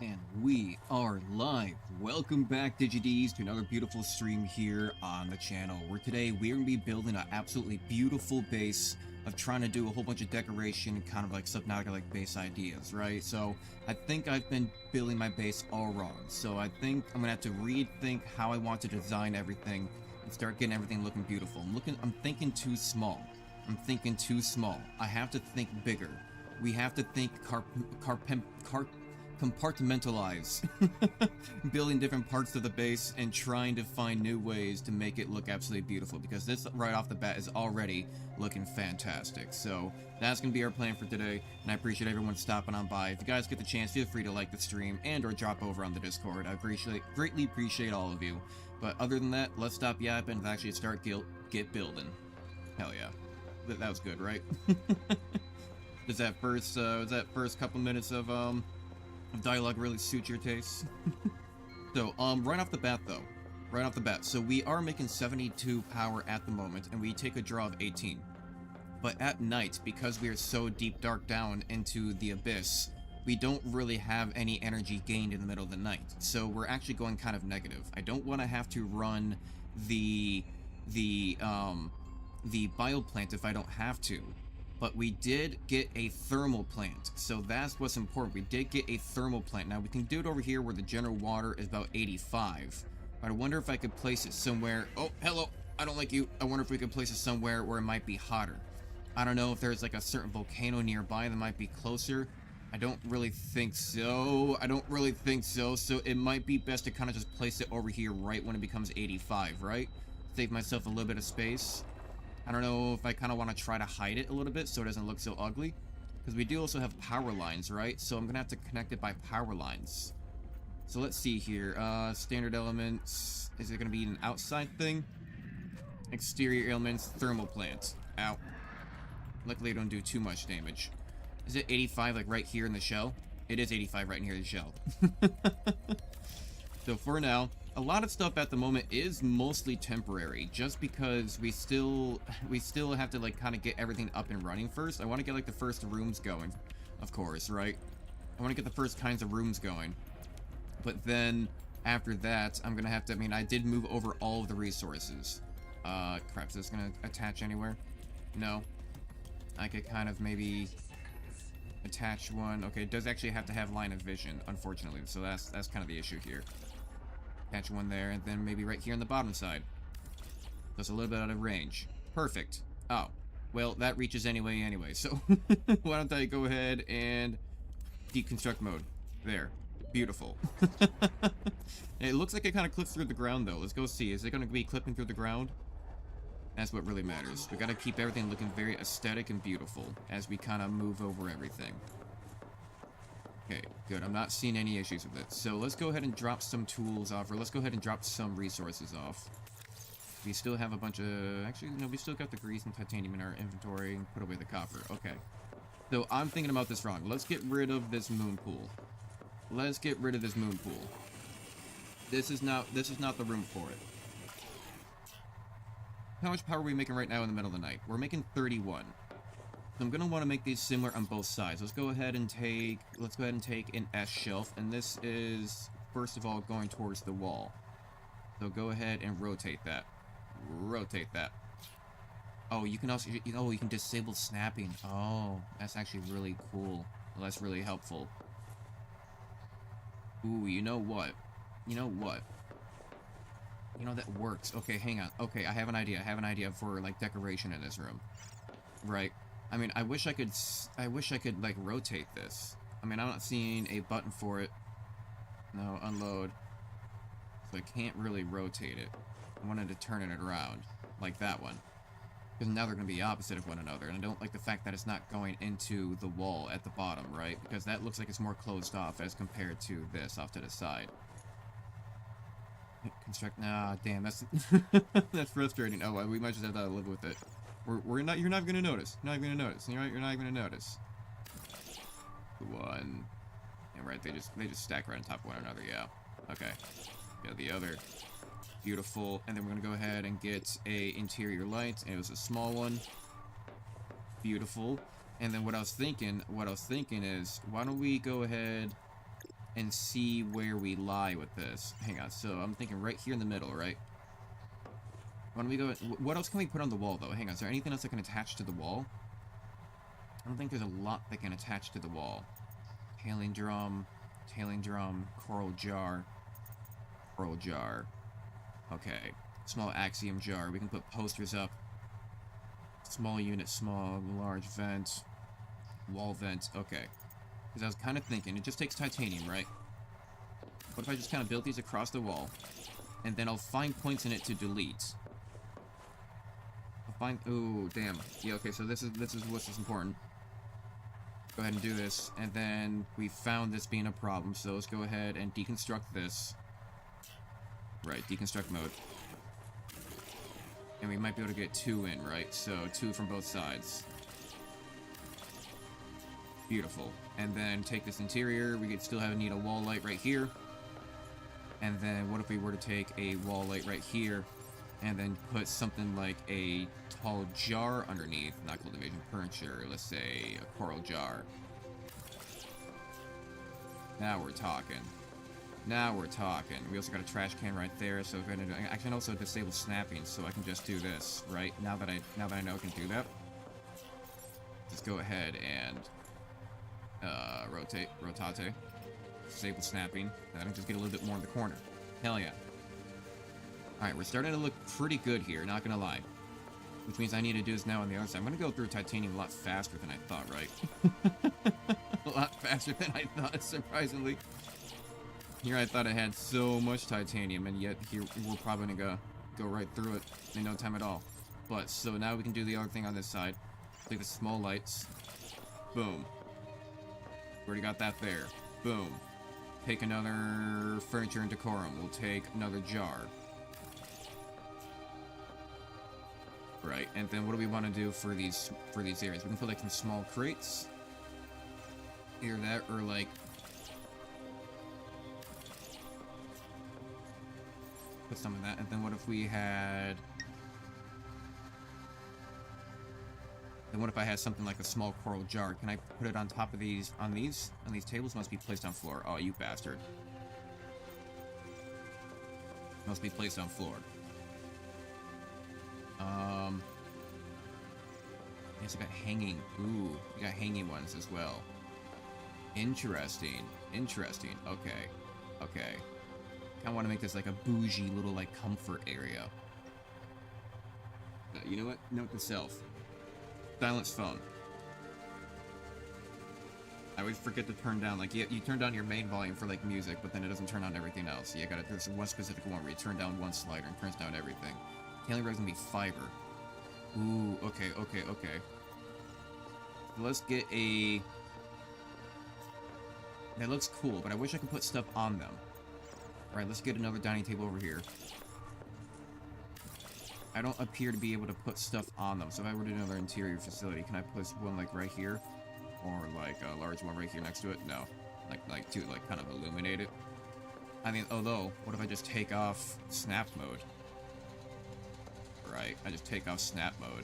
And we are live. Welcome back, DigiDs, to another beautiful stream here on the channel, where today we're going to be building an absolutely beautiful base of trying to do a whole bunch of decoration, kind of like Subnautica-like base ideas, right? So I think I've been building my base all wrong. So I think I'm going to have to rethink how I want to design everything and start getting everything looking beautiful. I'm thinking too small. I'm thinking too small. I have to think bigger. We have to think compartmentalize building different parts of the base and trying to find new ways to make it look absolutely beautiful, because this right off the bat is already looking fantastic. So that's gonna be our plan for today, and I appreciate everyone stopping on by. If you guys get the chance, feel free to like the stream and or drop over on the Discord. I greatly appreciate all of you. But other than that, let's stop yapping and actually start get building. Hell yeah. That was good, right? Does that first couple minutes of dialogue really suit your taste? So, right off the bat, though. Right off the bat. So, we are making 72 power at the moment, and we take a draw of 18. But at night, because we are so deep dark down into the abyss, we don't really have any energy gained in the middle of the night. So, we're actually going kind of negative. I don't want to have to run the bioplant if I don't have to. But we did get a thermal plant, so that's what's important. We did get a thermal plant. Now, we can do it over here where the general water is about 85. But I wonder if I could place it somewhere... Oh, hello! I don't like you. I wonder if we could place it somewhere where it might be hotter. I don't know if there's like a certain volcano nearby that might be closer. I don't really think so. So it might be best to kind of just place it over here right when it becomes 85, right? Save myself a little bit of space. I don't know if I kind of want to try to hide it a little bit so it doesn't look so ugly. Because we do also have power lines, right? So I'm going to have to connect it by power lines. So let's see here. Standard elements. Is it going to be an outside thing? Exterior elements. Thermal plant. Ow. Luckily I don't do too much damage. Is it 85 like right here in the shell? It is 85 right in here in the shell. So for now, a lot of stuff at the moment is mostly temporary, just because we still have to like kind of get everything up and running first. I want to get like the first rooms going, of course, right? I want to get the first kinds of rooms going. But then after that, I'm gonna have to, I mean, I did move over all of the resources. Crap, is this gonna attach anywhere? No. I could kind of maybe attach one. Okay, it does actually have to have line of vision, unfortunately, so that's kind of the issue here. Catch one there, and then maybe right here on the bottom side. Just a little bit out of range. Perfect. Oh, well, that reaches anyway, so why don't I go ahead and deconstruct mode. There. Beautiful. It looks like it kind of clips through the ground, though. Let's go see. Is it going to be clipping through the ground? That's what really matters. We got to keep everything looking very aesthetic and beautiful as we kind of move over everything. Okay, good. I'm not seeing any issues with it. So let's go ahead and drop some tools off, or let's go ahead and drop some resources off. We still have a bunch of... Actually, no, we still got the grease and titanium in our inventory, and put away the copper. Okay. So I'm thinking about this wrong. Let's get rid of this moon pool. Let's get rid of this moon pool. This is not the room for it. How much power are we making right now in the middle of the night? We're making 31. So I'm going to want to make these similar on both sides. Let's go ahead and take an S shelf, and this is, first of all, going towards the wall. So go ahead and rotate that. Rotate that. Oh, you can also, you can disable snapping. Oh, that's actually really cool. Well, that's really helpful. Ooh, you know what? You know what? You know, that works. Okay, hang on. Okay, I have an idea for, like, decoration in this room. Right. I mean, I wish I could, like, rotate this. I mean, I'm not seeing a button for it. No, unload. So I can't really rotate it. I wanted to turn it around, like that one. Because now they're going to be opposite of one another, and I don't like the fact that it's not going into the wall at the bottom, right? Because that looks like it's more closed off as compared to this off to the side. Construct, nah, damn, that's, that's frustrating. Oh, well, we might just have to live with it. You're not gonna notice. You're not gonna notice. You're not gonna notice. One. Yeah, right, they just stack right on top of one another, yeah. Okay. Yeah, the other. Beautiful. And then we're gonna go ahead and get a interior light. And it was a small one. Beautiful. And then what I was thinking is, why don't we go ahead and see where we lie with this. Hang on, so I'm thinking right here in the middle, right? Why don't we go... What else can we put on the wall, though? Hang on, is there anything else that can attach to the wall? I don't think there's a lot that can attach to the wall. Tailing drum, coral jar, coral jar. Okay, small axiom jar. We can put posters up. Small unit, small, large vent, wall vent. Okay. Because I was kind of thinking, it just takes titanium, right? What if I just kind of build these across the wall, and then I'll find points in it to delete. I'll find... Ooh, damn. Yeah, okay, so this is what's important. Go ahead and do this, and then we found this being a problem, so let's go ahead and deconstruct this. Right, deconstruct mode. And we might be able to get 2 in, right? So 2 from both sides. Beautiful. And then take this interior. We could still need a wall light right here. And then what if we were to take a wall light right here, and then put something like a tall jar underneath, not cultivation furniture, let's say a coral jar. Now we're talking. Now we're talking. We also got a trash can right there, so I can also disable snapping, so I can just do this, right? Now that I know I can do that, just go ahead and rotate, disable snapping. That'll just get a little bit more in the corner. Hell yeah. Alright, we're starting to look pretty good here, not gonna lie. Which means I need to do this now on the other side. I'm gonna go through titanium a lot faster than I thought, right? A lot faster than I thought, surprisingly. Here I thought I had so much titanium, and yet here we're probably gonna go right through it in no time at all. But, so now we can do the other thing on this side. Take the small lights. Boom. Already got that there. Boom. Take another furniture and decorum. We'll take another jar. Right, and then what do we want to do for these areas? We can put like some small crates. Either that or like put some of that. And then what if we had... Then what if I had something like a small coral jar? Can I put it on top of these, on these tables? Must be placed on floor. Oh, you bastard. Must be placed on floor. Yes, I got hanging. Ooh, we got hanging ones as well. Interesting. Interesting. Okay. Okay. I want to make this like a bougie little like comfort area. You know what? Note to self. Silence phone. I always forget to turn down, like, you turn down your main volume for, like, music, but then it doesn't turn on everything else. You gotta, there's one specific one where you turn down one slider and turns down everything. Tailing rug's gonna be fiber. Ooh, okay, okay, okay. Let's get a... That looks cool, but I wish I could put stuff on them. Alright, let's get another dining table over here. I don't appear to be able to put stuff on them, so if I were to do another interior facility, can I put one, like, right here? Or, like, a large one right here next to it? No. Like to, like, kind of illuminate it. I mean, although, what if I just take off snap mode? Right, I just take off snap mode.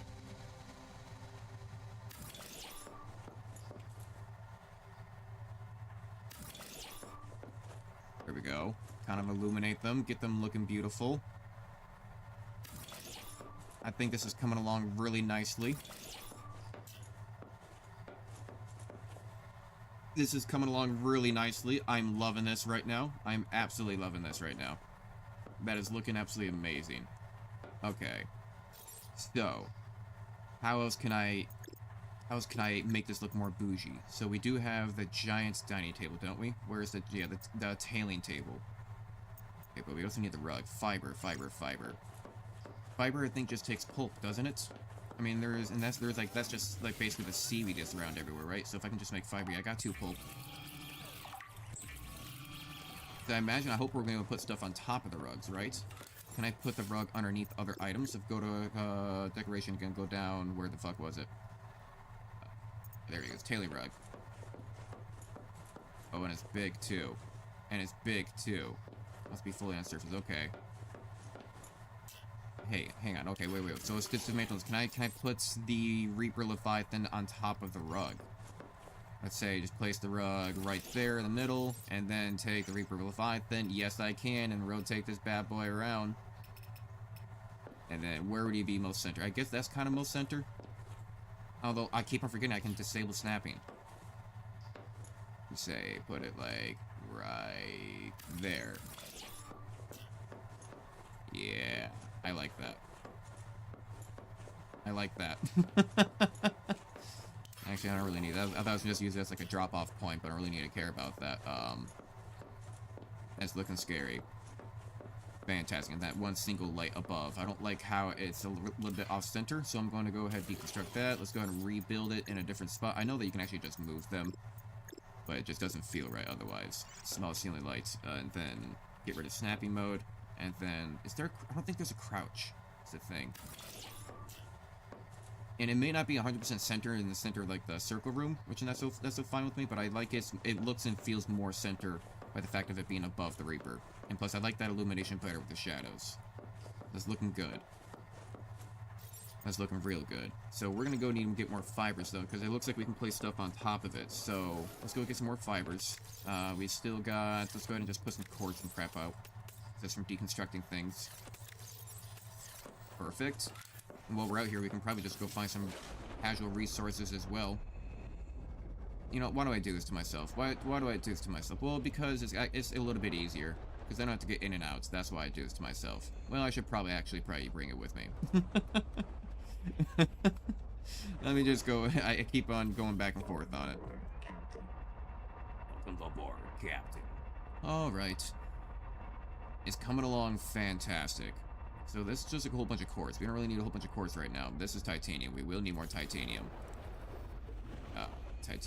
There we go. Kind of illuminate them, get them looking beautiful. I think this is coming along really nicely. This is coming along really nicely. I'm loving this right now. I'm absolutely loving this right now. That is looking absolutely amazing. Okay. So, how else can I make this look more bougie? So we do have the giant dining table, don't we? Where's the, yeah, the tailing table. Okay, but we also need the rug. Fiber, fiber, fiber. Fiber, I think, just takes pulp, doesn't it? I mean, that's just, like, basically the seaweed is around everywhere, right? So if I can just make fiber, yeah, I got 2 pulp. So I hope we're going to put stuff on top of the rugs, right? Can I put the rug underneath other items? If go to, decoration, can go down, where the fuck was it? There he goes, tailing rug. Oh, and it's big, too. And it's big, too. Must be fully on surface, okay. Hey, hang on. Okay, wait. So let's get to maintenance. Can I put the Reaper Leviathan on top of the rug? Let's say just place the rug right there in the middle, and then take the Reaper Leviathan. Yes, I can, and rotate this bad boy around. And then where would he be most center? I guess that's kind of most center. Although I keep on forgetting I can disable snapping. Say, put it like right there. Yeah, I like that. I like that. Actually, I don't really need that. I thought I was just use it as like a drop-off point, but I don't really need to care about that. That's looking scary. Fantastic. And that one single light above. I don't like how it's a little bit off-center, so I'm going to go ahead and deconstruct that. Let's go ahead and rebuild it in a different spot. I know that you can actually just move them, but it just doesn't feel right otherwise. Small ceiling lights, and then get rid of snapping mode, and then, is there, I don't think there's a crouch, is the thing. And it may not be 100% center in the center of like the circle room, which that's so fine with me, but I like it looks and feels more center by the fact of it being above the Reaper. And plus I like that illumination better with the shadows. That's looking good. That's looking real good. So we're gonna go need to get more fibers though, because it looks like we can place stuff on top of it. So let's go get some more fibers. We still got, let's go ahead and just put some cords and crap out. Just from deconstructing things. Perfect. And while we're out here, we can probably just go find some casual resources as well. You know, why do I do this to myself? Why do I do this to myself? Well, because it's a little bit easier. Because I don't have to get in and out. So that's why I do this to myself. Well, I should probably bring it with me. Let me just go. I keep on going back and forth on it. Welcome aboard, Captain. Alright. It's coming along fantastic. So this is just a whole bunch of quartz. We don't really need a whole bunch of quartz right now. This is titanium. We will need more titanium.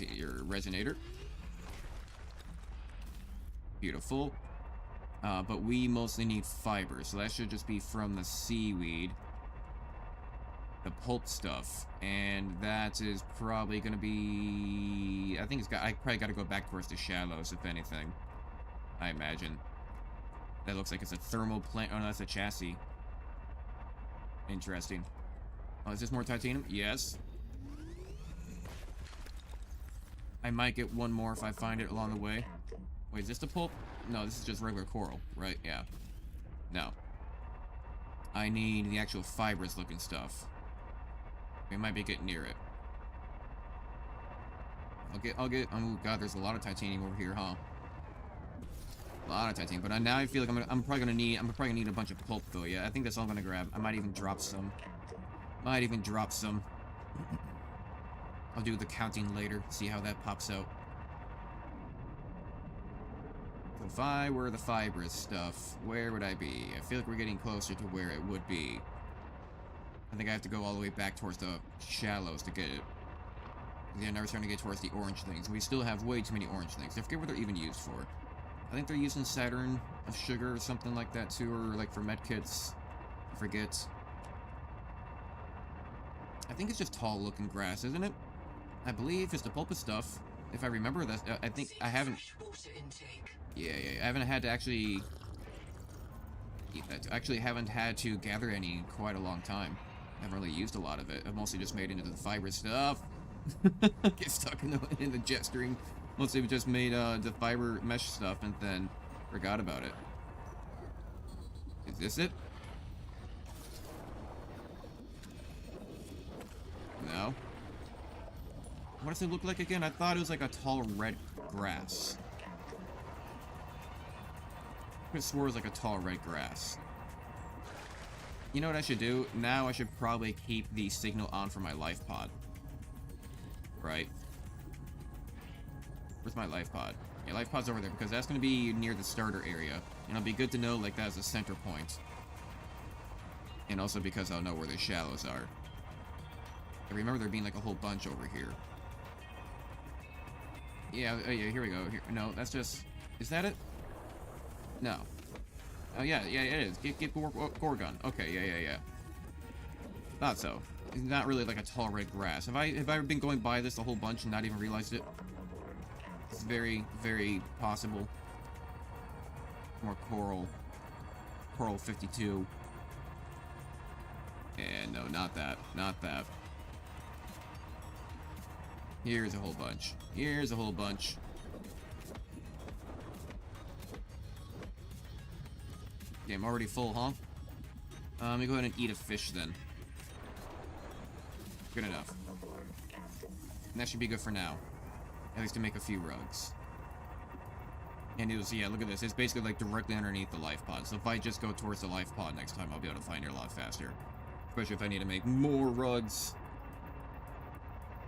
Your resonator. Beautiful. But we mostly need fiber, so that should just be from the seaweed. The pulp stuff. And that is probably going to be... I think I probably got to go back towards the shallows, if anything. I imagine. That looks like it's a thermal plant. Oh, no, that's a chassis. Interesting. Oh, is this more titanium? Yes. I might get one more if I find it along the way. Wait, is this the pulp? No, this is just regular coral, right? Yeah. No. I need the actual fibrous looking stuff. We might be getting near it. I'll get, oh god, there's a lot of titanium over here, huh? A lot of titanium, but now I feel like I'm probably gonna need a bunch of pulp though. Yeah, I think that's all I'm gonna grab. I might even drop some. I'll do the counting later, see how that pops out. So if I were the fibrous stuff, where would I be? I feel like we're getting closer to where it would be. I think I have to go all the way back towards the shallows to get it. Yeah, now we're starting to get towards the orange things. We still have way too many orange things. I forget what they're even used for. I think they're using Saturn of sugar or something like that too, or like for medkits. I forget. I think it's just tall looking grass, isn't it? I believe it's the pulpit stuff. If I remember that, I think I haven't... Yeah, I haven't had to actually... eat that. Actually haven't had to gather any in quite a long time. I haven't really used a lot of it. I've mostly just made into the fiber stuff. Get stuck in the jet stream. Mostly just made the fiber mesh stuff and then forgot about it. Is this it? No. What does it look like again? I thought it was like a tall red grass. I swore it was like a tall red grass. You know what I should do? Now I should probably keep the signal on for my life pod. Right? Where's my life pod? Yeah, life pod's over there because that's going to be near the starter area. And it'll be good to know like that as a center point. And also because I'll know where the shallows are. I remember there being like a whole bunch over here. Yeah, here we go. Here, no, that's just... Is that it? No. Oh, yeah, it is. Get Gorgon. Okay, yeah. Thought so. It's not really like a tall red grass. Have I been going by this a whole bunch and not even realized it? It's very, very possible. More coral. Coral 52. And no, not that. Not that. Here's a whole bunch. Here's a whole bunch. Okay, I'm already full, huh? Let me go ahead and eat a fish then. Good enough. And that should be good for now. At least to make a few rugs. And it was, yeah, look at this. It's basically like directly underneath the life pod. So if I just go towards the life pod next time, I'll be able to find it a lot faster. Especially if I need to make more rugs.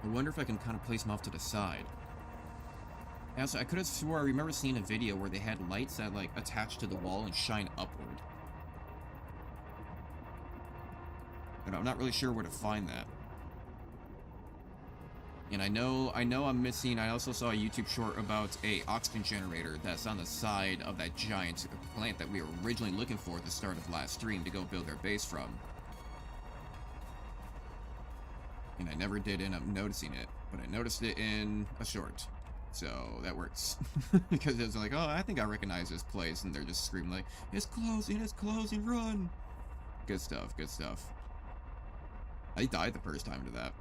I wonder if I can kind of place them off to the side. Also, I could have swore I remember seeing a video where they had lights that like attach to the wall and shine upward. But I'm not really sure where to find that. And I know I'm missing, I also saw a YouTube short about a oxygen generator that's on the side of that giant plant that we were originally looking for at the start of last stream to go build our base from. And I never did end up noticing it, but I noticed it in a short. So that works. Because it's like, oh, I think I recognize this place, and they're just screaming like, it's closing, run! Good stuff, good stuff. I died the first time to that.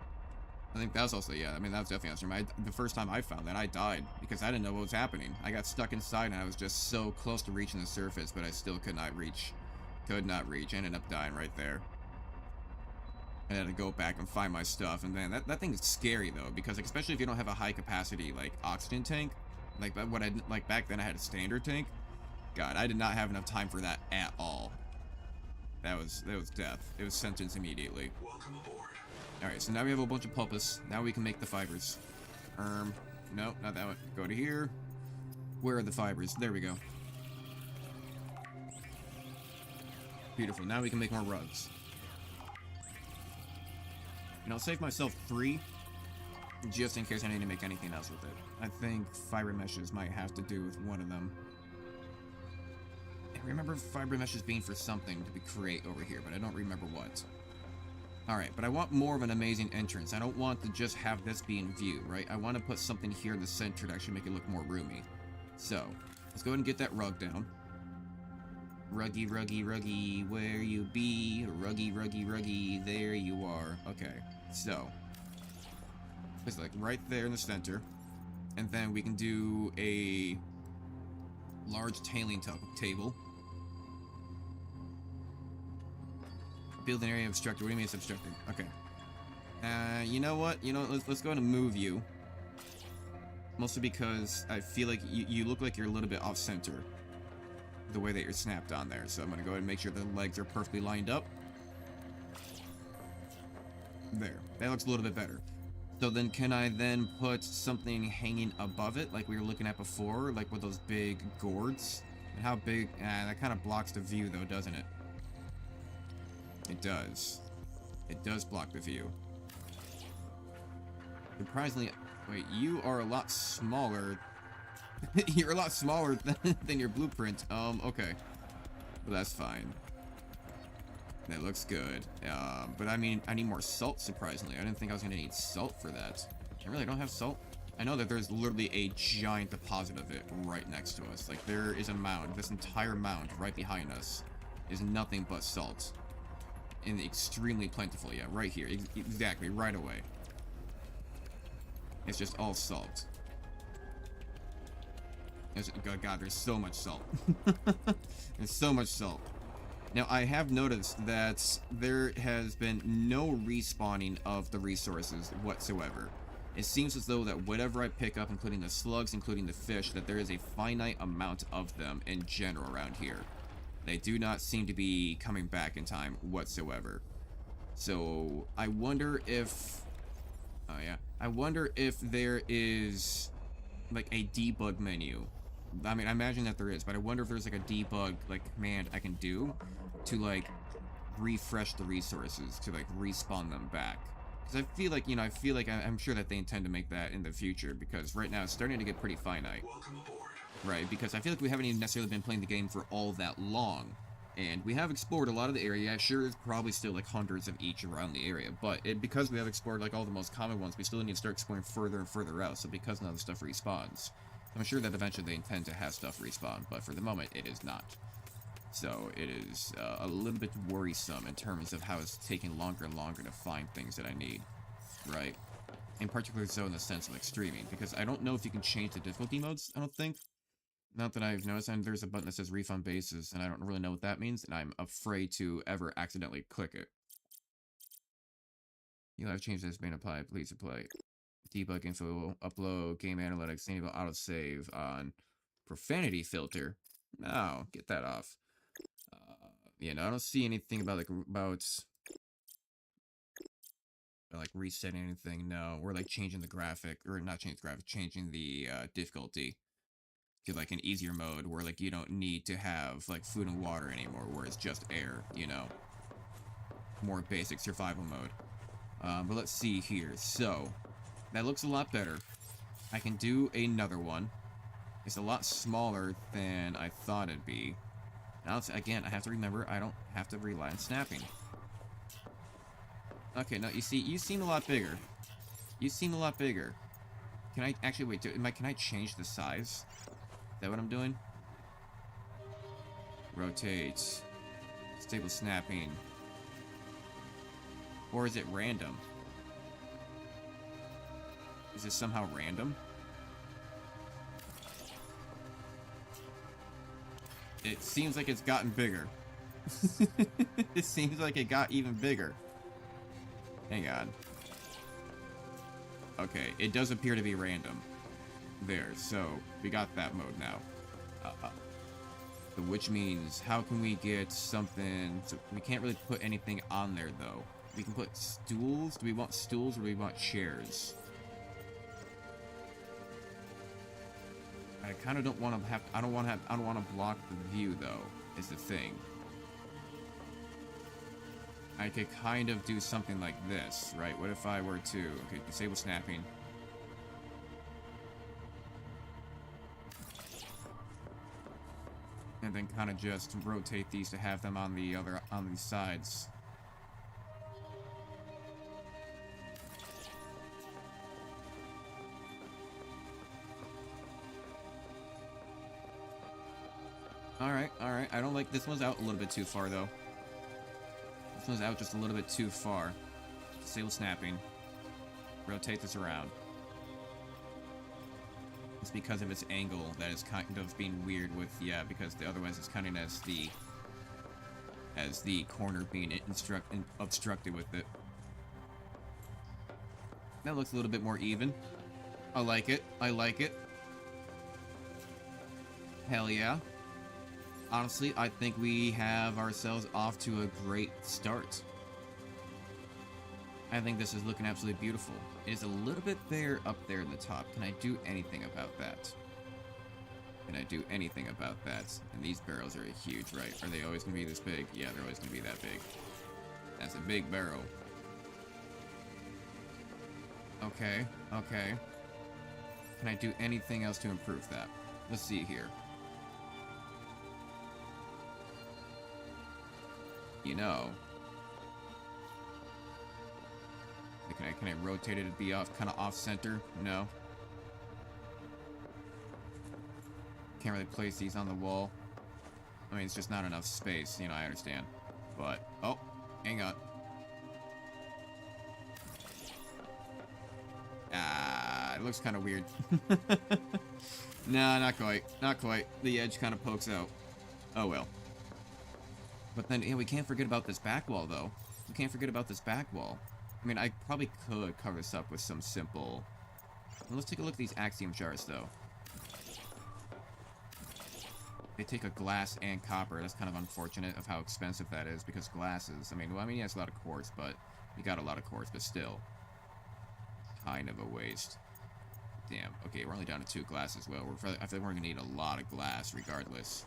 I think that was also, yeah, I mean, that was definitely awesome. The first time I found that, I died because I didn't know what was happening. I got stuck inside and I was just so close to reaching the surface, but I still could not reach. Could not reach. I ended up dying right there. I had to go back and find my stuff, and man, that thing is scary though, because like, especially if you don't have a high capacity like oxygen tank, like what I like back then I had a standard tank. God, I did not have enough time for that at all. That was death. It was sentence immediately. Welcome aboard. Alright, so now we have a bunch of pulpus. Now we can make the fibers. No, not that one. Go to here. Where are the fibers? There we go. Beautiful. Now we can make more rugs. And I'll save myself 3, just in case I need to make anything else with it. I think fiber meshes might have to do with one of them. I remember fiber meshes being for something to be create over here, but I don't remember what. Alright, but I want more of an amazing entrance. I don't want to just have this be in view, right? I want to put something here in the center to actually make it look more roomy. So, let's go ahead and get that rug down. Ruggy, ruggy, ruggy, where you be? Ruggy, ruggy, ruggy, there you are. Okay, so. It's like right there in the center. And then we can do a large tailing table. Build an area obstructed. What do you mean it's obstructed? Okay. You know what? Let's go ahead and move you. Mostly because I feel like you look like you're a little bit off center. The way that you're snapped on there. So I'm gonna go ahead and make sure the legs are perfectly lined up. There. That looks a little bit better. So then can I then put something hanging above it like we were looking at before? Like with those big gourds? And how big... that kind of blocks the view though, doesn't it? It does. It does block the view. Surprisingly... Wait, you are a lot smaller... You're a lot smaller than your blueprint. Okay. But that's fine. That looks good. But I mean, I need more salt, surprisingly. I didn't think I was going to need salt for that. I really don't have salt. I know that there's literally a giant deposit of it right next to us. Like, there is a mound. This entire mound right behind us is nothing but salt. And extremely plentiful. Yeah, right here. Exactly, right away. It's just all salt. God, there's so much salt. There's so much salt. Now, I have noticed that there has been no respawning of the resources whatsoever. It seems as though that whatever I pick up, including the slugs, including the fish, that there is a finite amount of them in general around here. They do not seem to be coming back in time whatsoever. So, I wonder if... Oh, yeah. I wonder if there is, like, a debug menu. I mean, I imagine that there is, but I wonder if there's, like, a debug, like, command I can do to, like, refresh the resources, to, like, respawn them back. Because I feel like, I'm sure that they intend to make that in the future, because right now it's starting to get pretty finite. Welcome aboard. Right, because I feel like we haven't even necessarily been playing the game for all that long. And we have explored a lot of the area. Sure, there's probably still, like, hundreds of each around the area, but because we have explored, like, all the most common ones, we still need to start exploring further and further out, so because none of the stuff respawns. I'm sure that eventually they intend to have stuff respawn, but for the moment, it is not. So, it is a little bit worrisome in terms of how it's taking longer and longer to find things that I need. Right? In particular, so in the sense of like streaming, because I don't know if you can change the difficulty modes, I don't think. Not that I've noticed, and there's a button that says refund bases, and I don't really know what that means, and I'm afraid to ever accidentally click it. You'll have changes that's been applied, please apply. Debug info, upload, game analytics, enable autosave on profanity filter. No, get that off. Yeah, no, I don't see anything about like resetting anything. No, we're like changing the graphic, or not changing the graphic, changing the difficulty to like an easier mode where like you don't need to have like food and water anymore, where it's just air, you know, more basic survival mode. But let's see here. So that looks a lot better. I can do another one. It's a lot smaller than I thought it'd be. Now, again, I have to remember I don't have to rely on snapping. Okay, now you see, you seem a lot bigger. You seem a lot bigger. Can I actually wait? Can I change the size? Is that what I'm doing? Rotate. Stable snapping. Or is it random? Is this somehow random? It seems like it's gotten bigger. It seems like it got even bigger. Hang on. Okay, it does appear to be random. There, so we got that mode now. Which means, how can we get something... So we can't really put anything on there, though. We can put stools. Do we want stools or do we want chairs? I kind of don't want to have... I don't want to block the view, though, is the thing. I could kind of do something like this, right? What if I were to... Okay, disable snapping. And then kind of just rotate these to have them on the sides. Alright, alright. I don't like... This one's out a little bit too far, though. This one's out just a little bit too far. Disable snapping. Rotate this around. It's because of its angle that is kind of being weird with... Yeah, because otherwise it's counting as the corner being obstructed with it. That looks a little bit more even. I like it. I like it. Hell yeah. Honestly, I think we have ourselves off to a great start. I think this is looking absolutely beautiful. It is a little bit bare up there in the top. Can I do anything about that? Can I do anything about that? And these barrels are huge, right? Are they always going to be this big? Yeah, they're always going to be that big. That's a big barrel. Okay, okay. Can I do anything else to improve that? Let's see here. You know, can I rotate it to be kind of off center? No. Can't really place these on the wall. I mean, it's just not enough space. You know, I understand. But oh, hang on. Ah, it looks kind of weird. No, not quite. Not quite. The edge kind of pokes out. Oh well. But then, yeah, we can't forget about this back wall, though. We can't forget about this back wall. I mean, I probably could cover this up with some simple... Well, let's take a look at these axiom jars, though. They take a glass and copper. That's kind of unfortunate of how expensive that is, because glasses... I mean, well, yeah, it's a lot of quartz, but... You got a lot of quartz, but still. Kind of a waste. Damn. Okay, we're only down to 2 glasses. Well, I think we're going to need a lot of glass, regardless.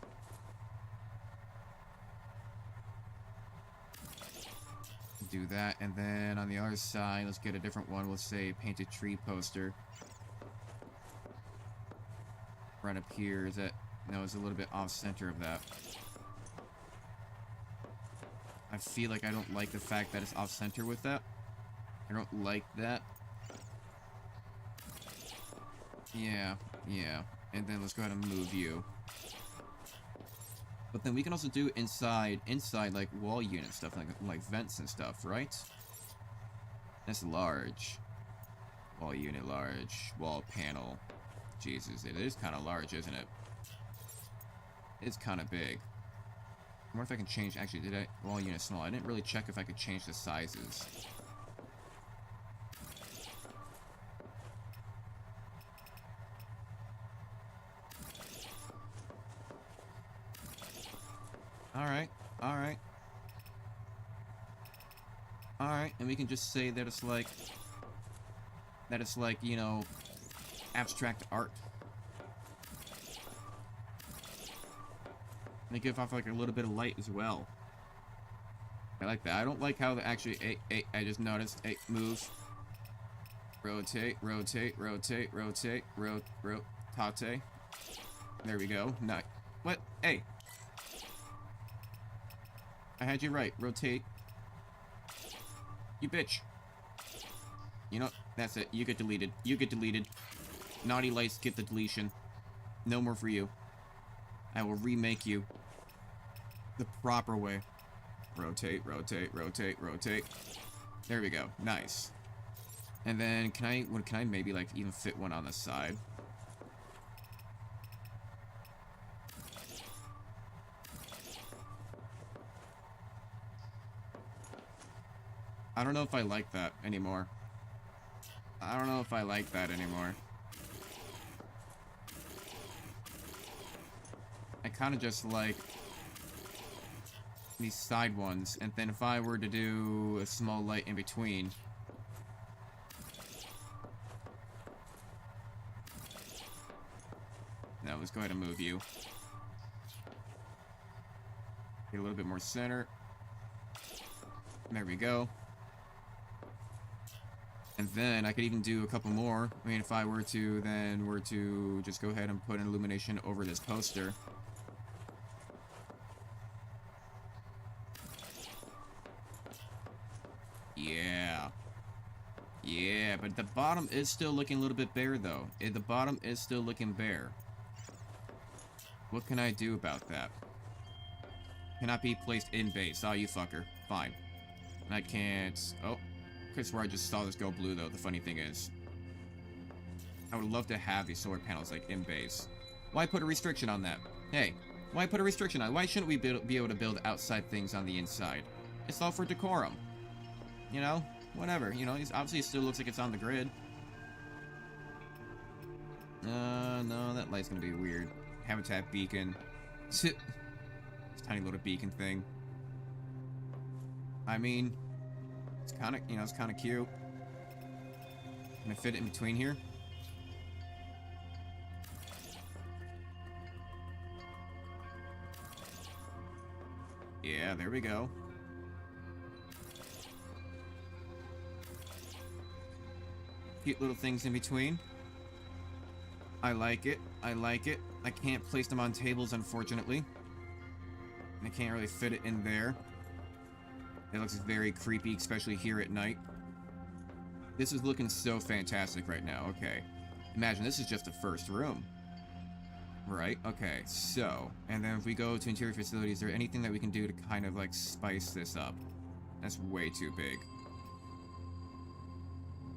Do that, and then on the other side, let's get a different one. Let's say painted tree poster. Right up here, is that... No, it's a little bit off center of that. I feel like I don't like the fact that it's off center with that. I don't like that. Yeah, yeah. And then let's go ahead and move you. But then we can also do inside like wall unit stuff, like vents and stuff, right? That's large. Wall unit large. Wall panel. Jesus, it is kind of large, isn't it? It's kind of big. I wonder if I can change... Actually, did I... Wall unit small. I didn't really check if I could change the sizes. Alright. Alright. Alright, and we can just say that it's like... That it's like, you know... abstract art. And they give off like a little bit of light as well. I like that. I don't like how the actually... I just noticed. Move. Rotate, rotate, rotate, rotate, rotate. There we go. No. What? Hey! I had you right. Rotate. You bitch. You know, that's it. You get deleted. You get deleted. Naughty lights get the deletion. No more for you. I will remake you the proper way. Rotate, rotate, rotate, rotate. There we go. Nice. And then can I maybe like even fit one on the side? I don't know if I like that anymore. I don't know if I like that anymore. I kind of just like these side ones, and then if I were to do a small light in between. Now let's go ahead and move you. Get a little bit more center. There we go. And then I could even do a couple more. I mean, if I were to just go ahead and put an illumination over this poster. Yeah. Yeah, but the bottom is still looking a little bit bare, though. The bottom is still looking bare. What can I do about that? Cannot be placed in base. Oh, you fucker. Fine. And I can't... Oh. I swear I just saw this go blue, though. The funny thing is, I would love to have these solar panels, like, in base. Why put a restriction on that? Hey, why put a restriction on it? Why shouldn't we be able to build outside things on the inside? It's all for decorum. You know? Whatever. You know, obviously it still looks like it's on the grid. No, that light's gonna be weird. Habitat beacon. This tiny little beacon thing. I mean... It's kind of, you know, it's kind of cute. Can I fit it in between here? Yeah, there we go. Cute little things in between. I like it. I like it. I can't place them on tables, unfortunately. And I can't really fit it in there. It looks very creepy, especially here at night. This is looking so fantastic right now. Okay. Imagine this is just the first room. Right? Okay, so... And then if we go to interior facilities, is there anything that we can do to kind of, like, spice this up? That's way too big.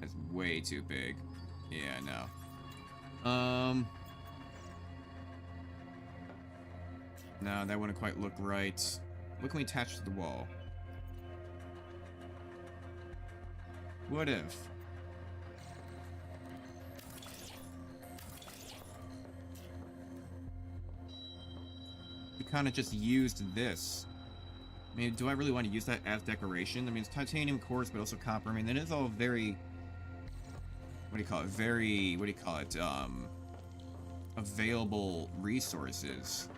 That's way too big. Yeah, no. No, that wouldn't quite look right. What can we attach to the wall? What if? We kind of just used this. I mean, do I really want to use that as decoration? I mean, it's titanium cores, but also copper. I mean, it is all very... What do you call it? Very... What do you call it? Available resources.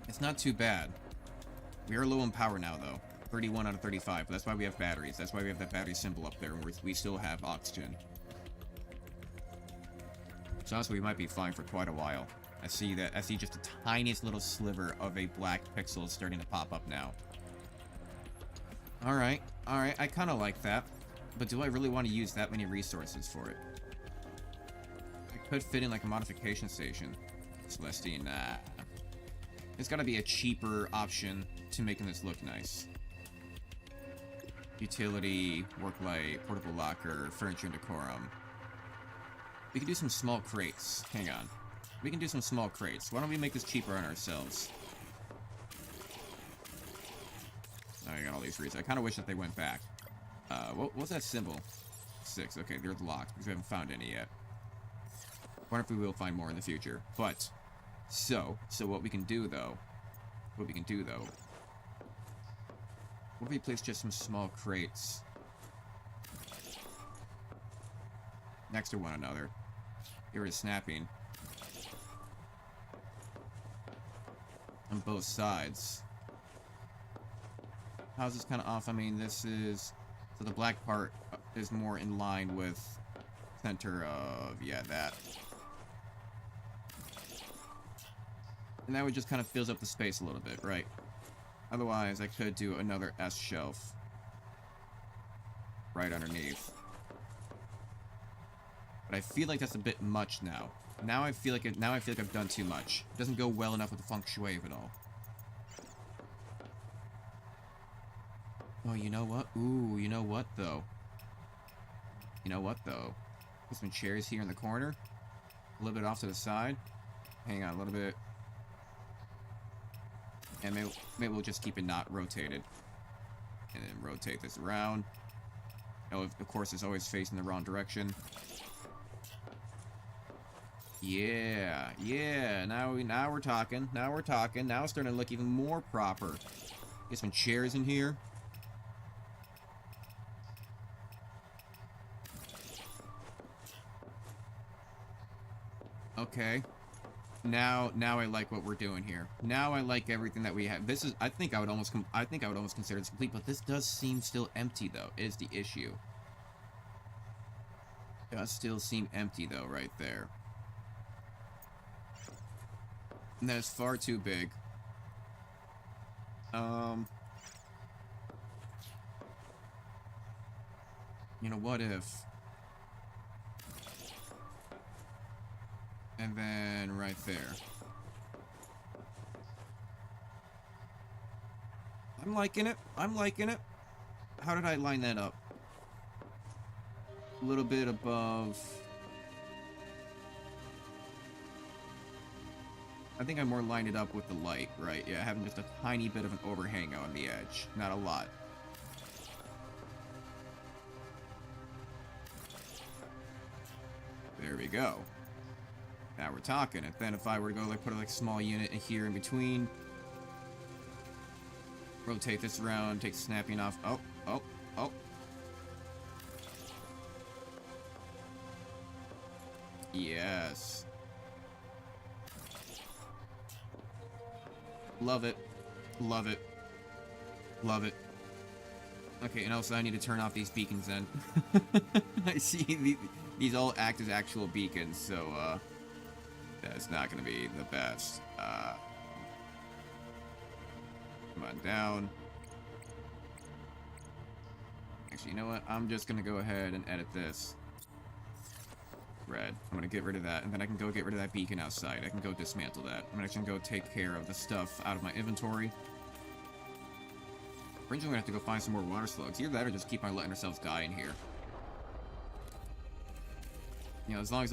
It's not too bad. We are low on power now, though. 31 out of 35. But that's why we have batteries. That's why we have that battery symbol up there, and we still have oxygen. So honestly, we might be fine for quite a while. I see just the tiniest little sliver of a black pixel starting to pop up now. Alright, alright. I kind of like that. But do I really want to use that many resources for it? I could fit in like a modification station. Celestine, nah. There's gotta be a cheaper option to making this look nice. Utility, work light, portable locker, furniture and decorum. We can do some small crates. Hang on. We can do some small crates. Why don't we make this cheaper on ourselves? Oh, I got all these reasons. I kind of wish that they went back. What was that symbol? 6. Okay, they're locked because we haven't found any yet. Wonder if we will find more in the future. But, so what we can do though, what if we place just some small crates next to one another? Get rid of snapping on both sides. How's this kind of off? I mean, this is... So the black part is more in line with center of... Yeah, that. And that would just kind of fills up the space a little bit, right? Otherwise, I could do another S shelf right underneath. But I feel like that's a bit much now. Now I feel like I've done too much. It doesn't go well enough with the feng shui of it all. Oh, you know what? Ooh, you know what though? Put some chairs here in the corner. A little bit off to the side. Hang on a little bit. And maybe we'll just keep it not rotated. And then rotate this around. Oh, of course, it's always facing the wrong direction. Yeah. Now we're talking. Now it's starting to look even more proper. Get some chairs in here. Okay. Now I like what we're doing here. Now I like everything that we have. This is I think I would almost consider this complete, but this does seem still empty though, is the issue. It does still seem empty though, right there. And that is far too big. You know, what if... And then right there. I'm liking it. How did I line that up? A little bit above... I think I more lined it up with the light, right? Yeah, having just a tiny bit of an overhang on the edge. Not a lot. There we go. Now we're talking. And then if I were to go like put a small unit in here in between, rotate this around, take snapping off. Oh. Yes. Love it. Okay, and also I need to turn off these beacons then. I see these all act as actual beacons, so that's not gonna be the best. Come on down. Actually, you know what? I'm just gonna go ahead and edit this. Red. I'm gonna get rid of that, and then I can go get rid of that beacon outside. I can go dismantle that. I'm actually gonna go take care of the stuff out of my inventory. We're gonna have to go find some more water slugs. Either that or just keep on letting ourselves die in here. You know, as long as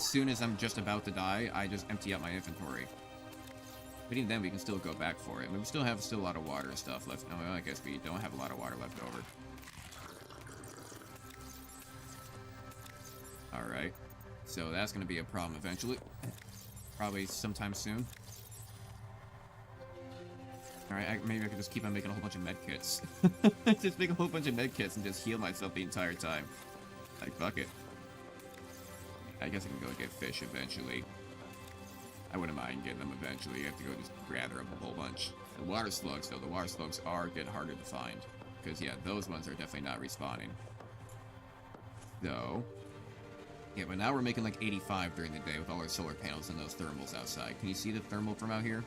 soon as I'm just about to die, I just empty out my inventory. But even then, we can still go back for it. I mean, we still have a lot of water and stuff left. No, I guess we don't have a lot of water left over. Alright. So that's going to be a problem eventually. Probably sometime soon. Alright, maybe I could just keep on making a whole bunch of medkits. Just make a whole bunch of medkits and just heal myself the entire time. Like, fuck it. I guess I can go get fish eventually. I wouldn't mind getting them eventually. You have to go just gather up a whole bunch. The water slugs, though, the water slugs are getting harder to find. Because, yeah, those ones are definitely not respawning. So... yeah, but now we're making like 85 during the day with all our solar panels and those thermals outside. Can you see the thermal from out here?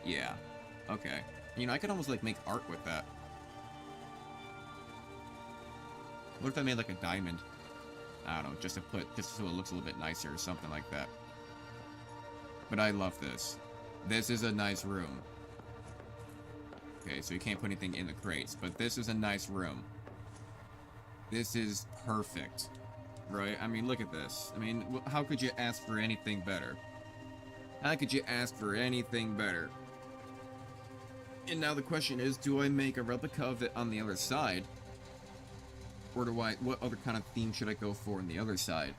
Yeah. Okay. You know, I could almost like make art with that. What if I made like a diamond? I don't know, just so it looks a little bit nicer or something like that. But I love this. This is a nice room. Okay, so you can't put anything in the crates, but this is a nice room. This is perfect, right? I mean, look at this. I mean, how could you ask for anything better? How could you ask for anything better? And now the question is, do I make a replica of it on the other side? Or do I, what other kind of theme should I go for on the other side?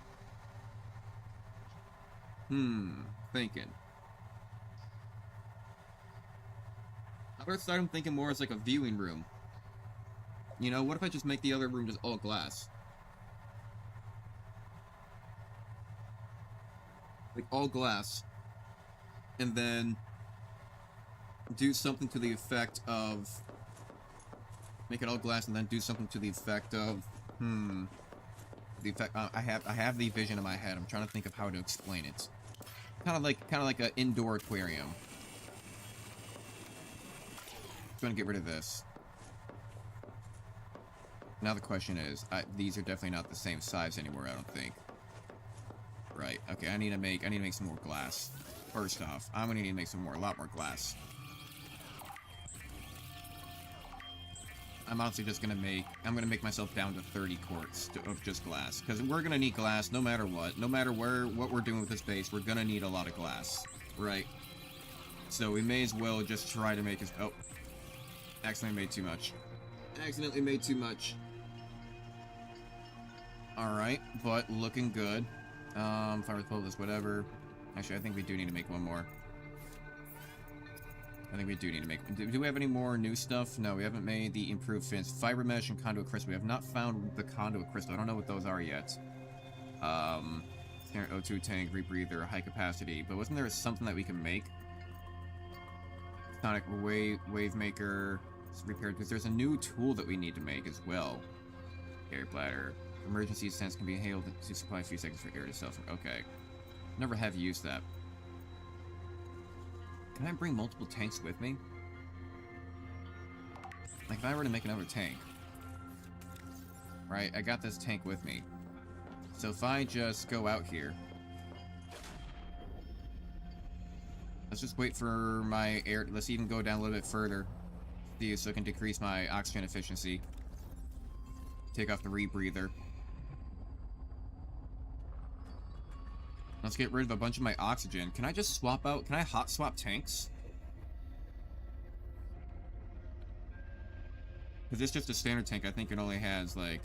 Thinking. Other side I'm thinking more as like a viewing room. You know, what if I just make the other room just all glass? Like all glass. And then do something to the effect of, make it all glass and then do something to the effect of, the effect, I have the vision in my head. I'm trying to think of how to explain it. Kind of like an indoor aquarium. I'm going to get rid of this. Now the question is, these are definitely not the same size anymore, I don't think. Right, okay, I need to make some more glass. First off, I'm gonna need to make a lot more glass. I'm honestly just gonna make myself down to 30 quarts of just glass. Because we're gonna need glass no matter what. No matter what we're doing with this base, we're gonna need a lot of glass. Right? So we may as well just try to make oh. Accidentally made too much. Accidentally made too much. Alright, but looking good. Fire pull this, whatever. Actually, I think we do need to make one more. I think we do need to make... Do we have any more new stuff? No, we haven't made the improved fins. Fiber mesh and conduit crystal. We have not found the conduit crystal. I don't know what those are yet. O2 tank, rebreather, high capacity. But wasn't there something that we can make? Sonic wave maker. Repaired, because there's a new tool that we need to make as well. Air bladder. Emergency sense can be inhaled to supply a few seconds for air to self. Okay. Never have used that. Can I bring multiple tanks with me? Like if I were to make another tank. Right, I got this tank with me. So if I just go out here. Let's just wait for my air. Let's even go down a little bit further. So I can decrease my oxygen efficiency. Take off the rebreather. Let's get rid of a bunch of my oxygen. Can I just swap out? Can I hot swap tanks? Because it's just a standard tank. I think it only has like...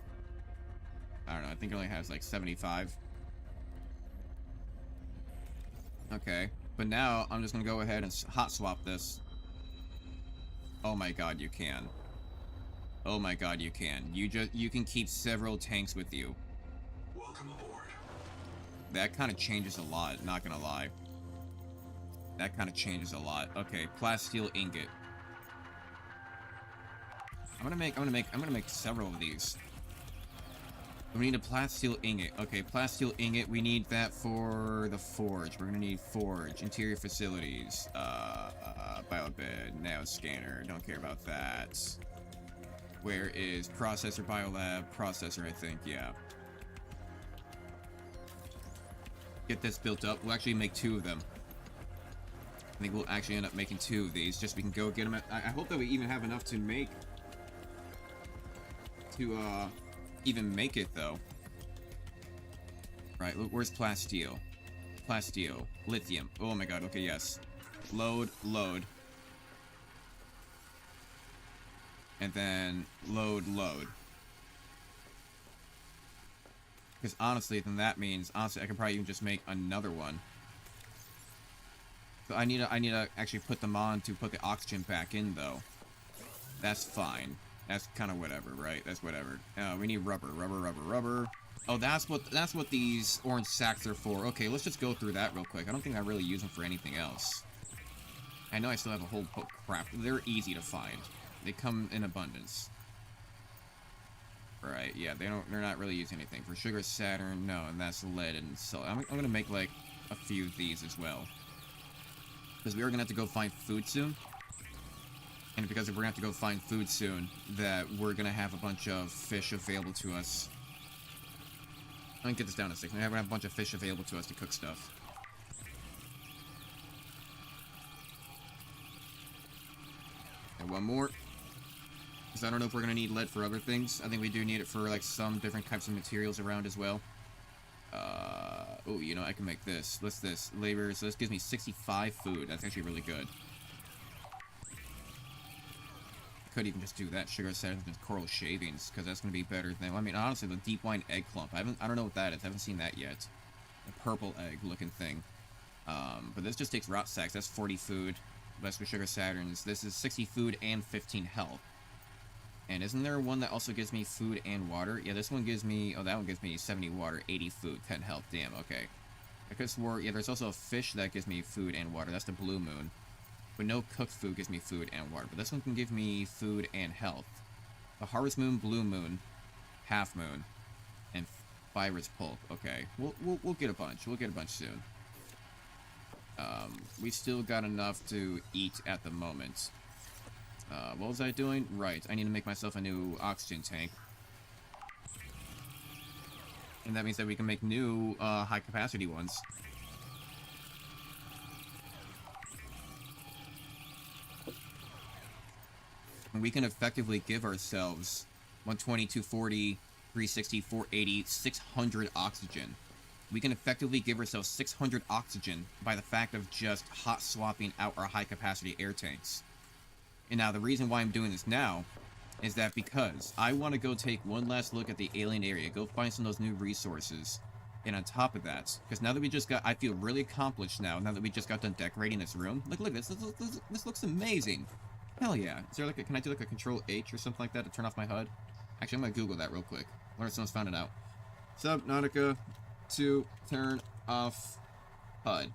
I don't know. I think it only has like 75. Okay. But now I'm just going to go ahead and hot swap this. Oh my god, you can. Oh my god, you can. You can keep several tanks with you. Welcome aboard. That kind of changes a lot, not gonna lie. That kind of changes a lot. Okay, plasteel ingot. I'm gonna make several of these. We need a plasteel ingot. Okay, plasteel ingot, we need that for the forge. We're gonna need forge, interior facilities, biobed, nano scanner, don't care about that. Where is processor, biolab, processor, I think, yeah. Get this built up. We'll actually make 2 of them. I think we'll actually end up making 2 of these, just so we can go get them. I hope that we even have enough to make... even make it, though. Right, look, where's plasteel? Plasteel. Lithium. Oh my god, okay, yes. Load, load. And then load, load. Because honestly, then that means, honestly, I could probably even just make another one. So I need to actually put them on to put the oxygen back in, though. That's fine. That's kind of whatever, right? That's whatever. We need rubber, rubber, rubber, rubber. Oh, that's what these orange sacks are for. Okay, let's just go through that real quick. I don't think I really use them for anything else. I know I still have a whole crap. They're easy to find. They come in abundance. Right, yeah, they're not really using anything. For sugar, Saturn, no, and that's lead and salt. I'm gonna make, like, a few of these as well. Because we are gonna have to go find food soon. And because if we're gonna have to go find food soon, that we're gonna have a bunch of fish available to us. I'm gonna get this down to 6. We're gonna have a bunch of fish available to us to cook stuff. And one more. Because I don't know if we're going to need lead for other things. I think we do need it for, like, some different types of materials around as well. Oh, you know, I can make this. What's this? Labor. So this gives me 65 food. That's actually really good. Could even just do that. Sugar sandwich and coral shavings, because that's going to be better than... I mean, honestly, the deep wine egg clump. I don't know what that is. I haven't seen that yet. A purple egg looking thing. But this just takes rot sacks. That's 40 food. That's for Sugar Saturns. This is 60 food and 15 health. And isn't there one that also gives me food and water? Yeah, this one gives me... Oh, that one gives me 70 water, 80 food, 10 health. Damn, okay. I could swore... Yeah, there's also a fish that gives me food and water. That's the blue moon. But no cooked food gives me food and water. But this one can give me food and health. The harvest moon, blue moon, half moon, and fibrous pulp. Okay, we'll get a bunch. We'll get a bunch soon. We still got enough to eat at the moment. What was I doing? Right, I need to make myself a new oxygen tank. And that means that we can make new, high-capacity ones. And we can effectively give ourselves 120, 240, 360, 480, 600 oxygen. We can effectively give ourselves 600 oxygen by the fact of just hot swapping out our high-capacity air tanks. And now, the reason why I'm doing this now is that because I want to go take one last look at the alien area, go find some of those new resources, and on top of that, because now that we just got, I feel really accomplished now that we just got done decorating this room. Look at this, this looks amazing. Hell yeah. Is there like a, can I do like a Control H or something like that to turn off my HUD? Actually, I'm going to Google that real quick. Wonder if someone's found it out. Subnautica to turn off HUD.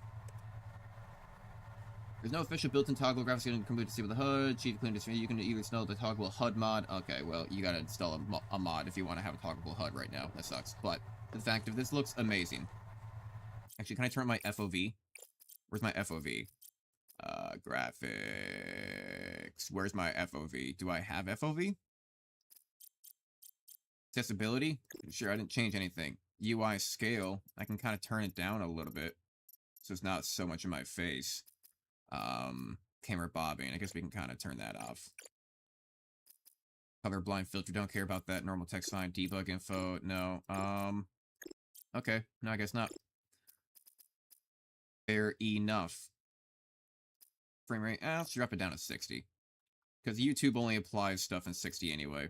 There's no official built-in toggle graphics going to complete to see with the HUD. Chief clean display. You can either install the toggleable HUD mod. Okay, well, you gotta install a mod if you want to have a toggleable HUD right now. That sucks. But the fact of this looks amazing. Actually, can I turn my FOV? Where's my FOV? Graphics. Where's my FOV? Do I have FOV? Accessibility? Sure, I didn't change anything. UI scale. I can kind of turn it down a little bit, so it's not so much in my face. Camera bobbing. I guess we can kind of turn that off. Colorblind filter. Don't care about that. Normal text fine. Debug info. No. Okay. No, I guess not. Fair enough. Frame rate. Let's drop it down to 60. Because YouTube only applies stuff in 60 anyway.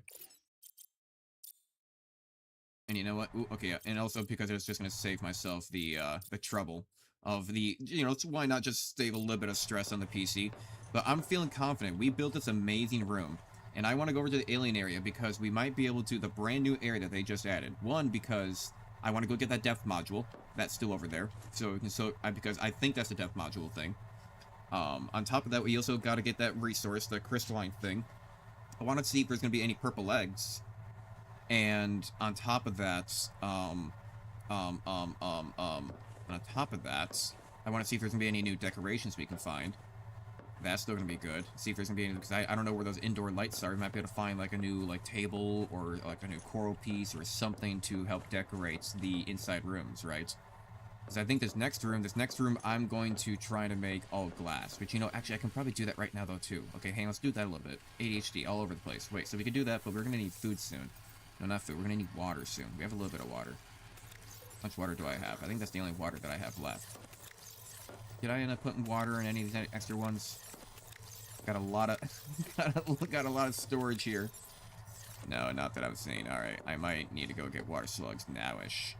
And you know what? Ooh, okay, yeah. And also because it's just going to save myself the trouble of the, you know, why not just save a little bit of stress on the PC. But I'm feeling confident. We built this amazing room. And I want to go over to the alien area because we might be able to, the brand new area that they just added. One, because I want to go get that depth module. That's still over there. So, because I think that's a depth module thing. On top of that, we also got to get that resource, the crystalline thing. I want to see if there's going to be any purple eggs. And on top of that, on top of that, I want to see if there's going to be any new decorations we can find. That's still going to be good. See if there's going to be any, because I don't know where those indoor lights are. We might be able to find, like, a new, like, table or, like, a new coral piece or something to help decorate the inside rooms, right? Because I think this next room, I'm going to try to make all glass. But, you know, actually, I can probably do that right now, though, too. Okay, hang on, let's do that a little bit. ADHD all over the place. Wait, so we can do that, but we're going to need food soon. No, not food. We're going to need water soon. We have a little bit of water. How much water do I have? I think that's the only water that I have left. Did I end up putting water in any of these extra ones? Got a lot of got a lot of storage here. No, not that I was saying. Alright, I might need to go get water slugs nowish.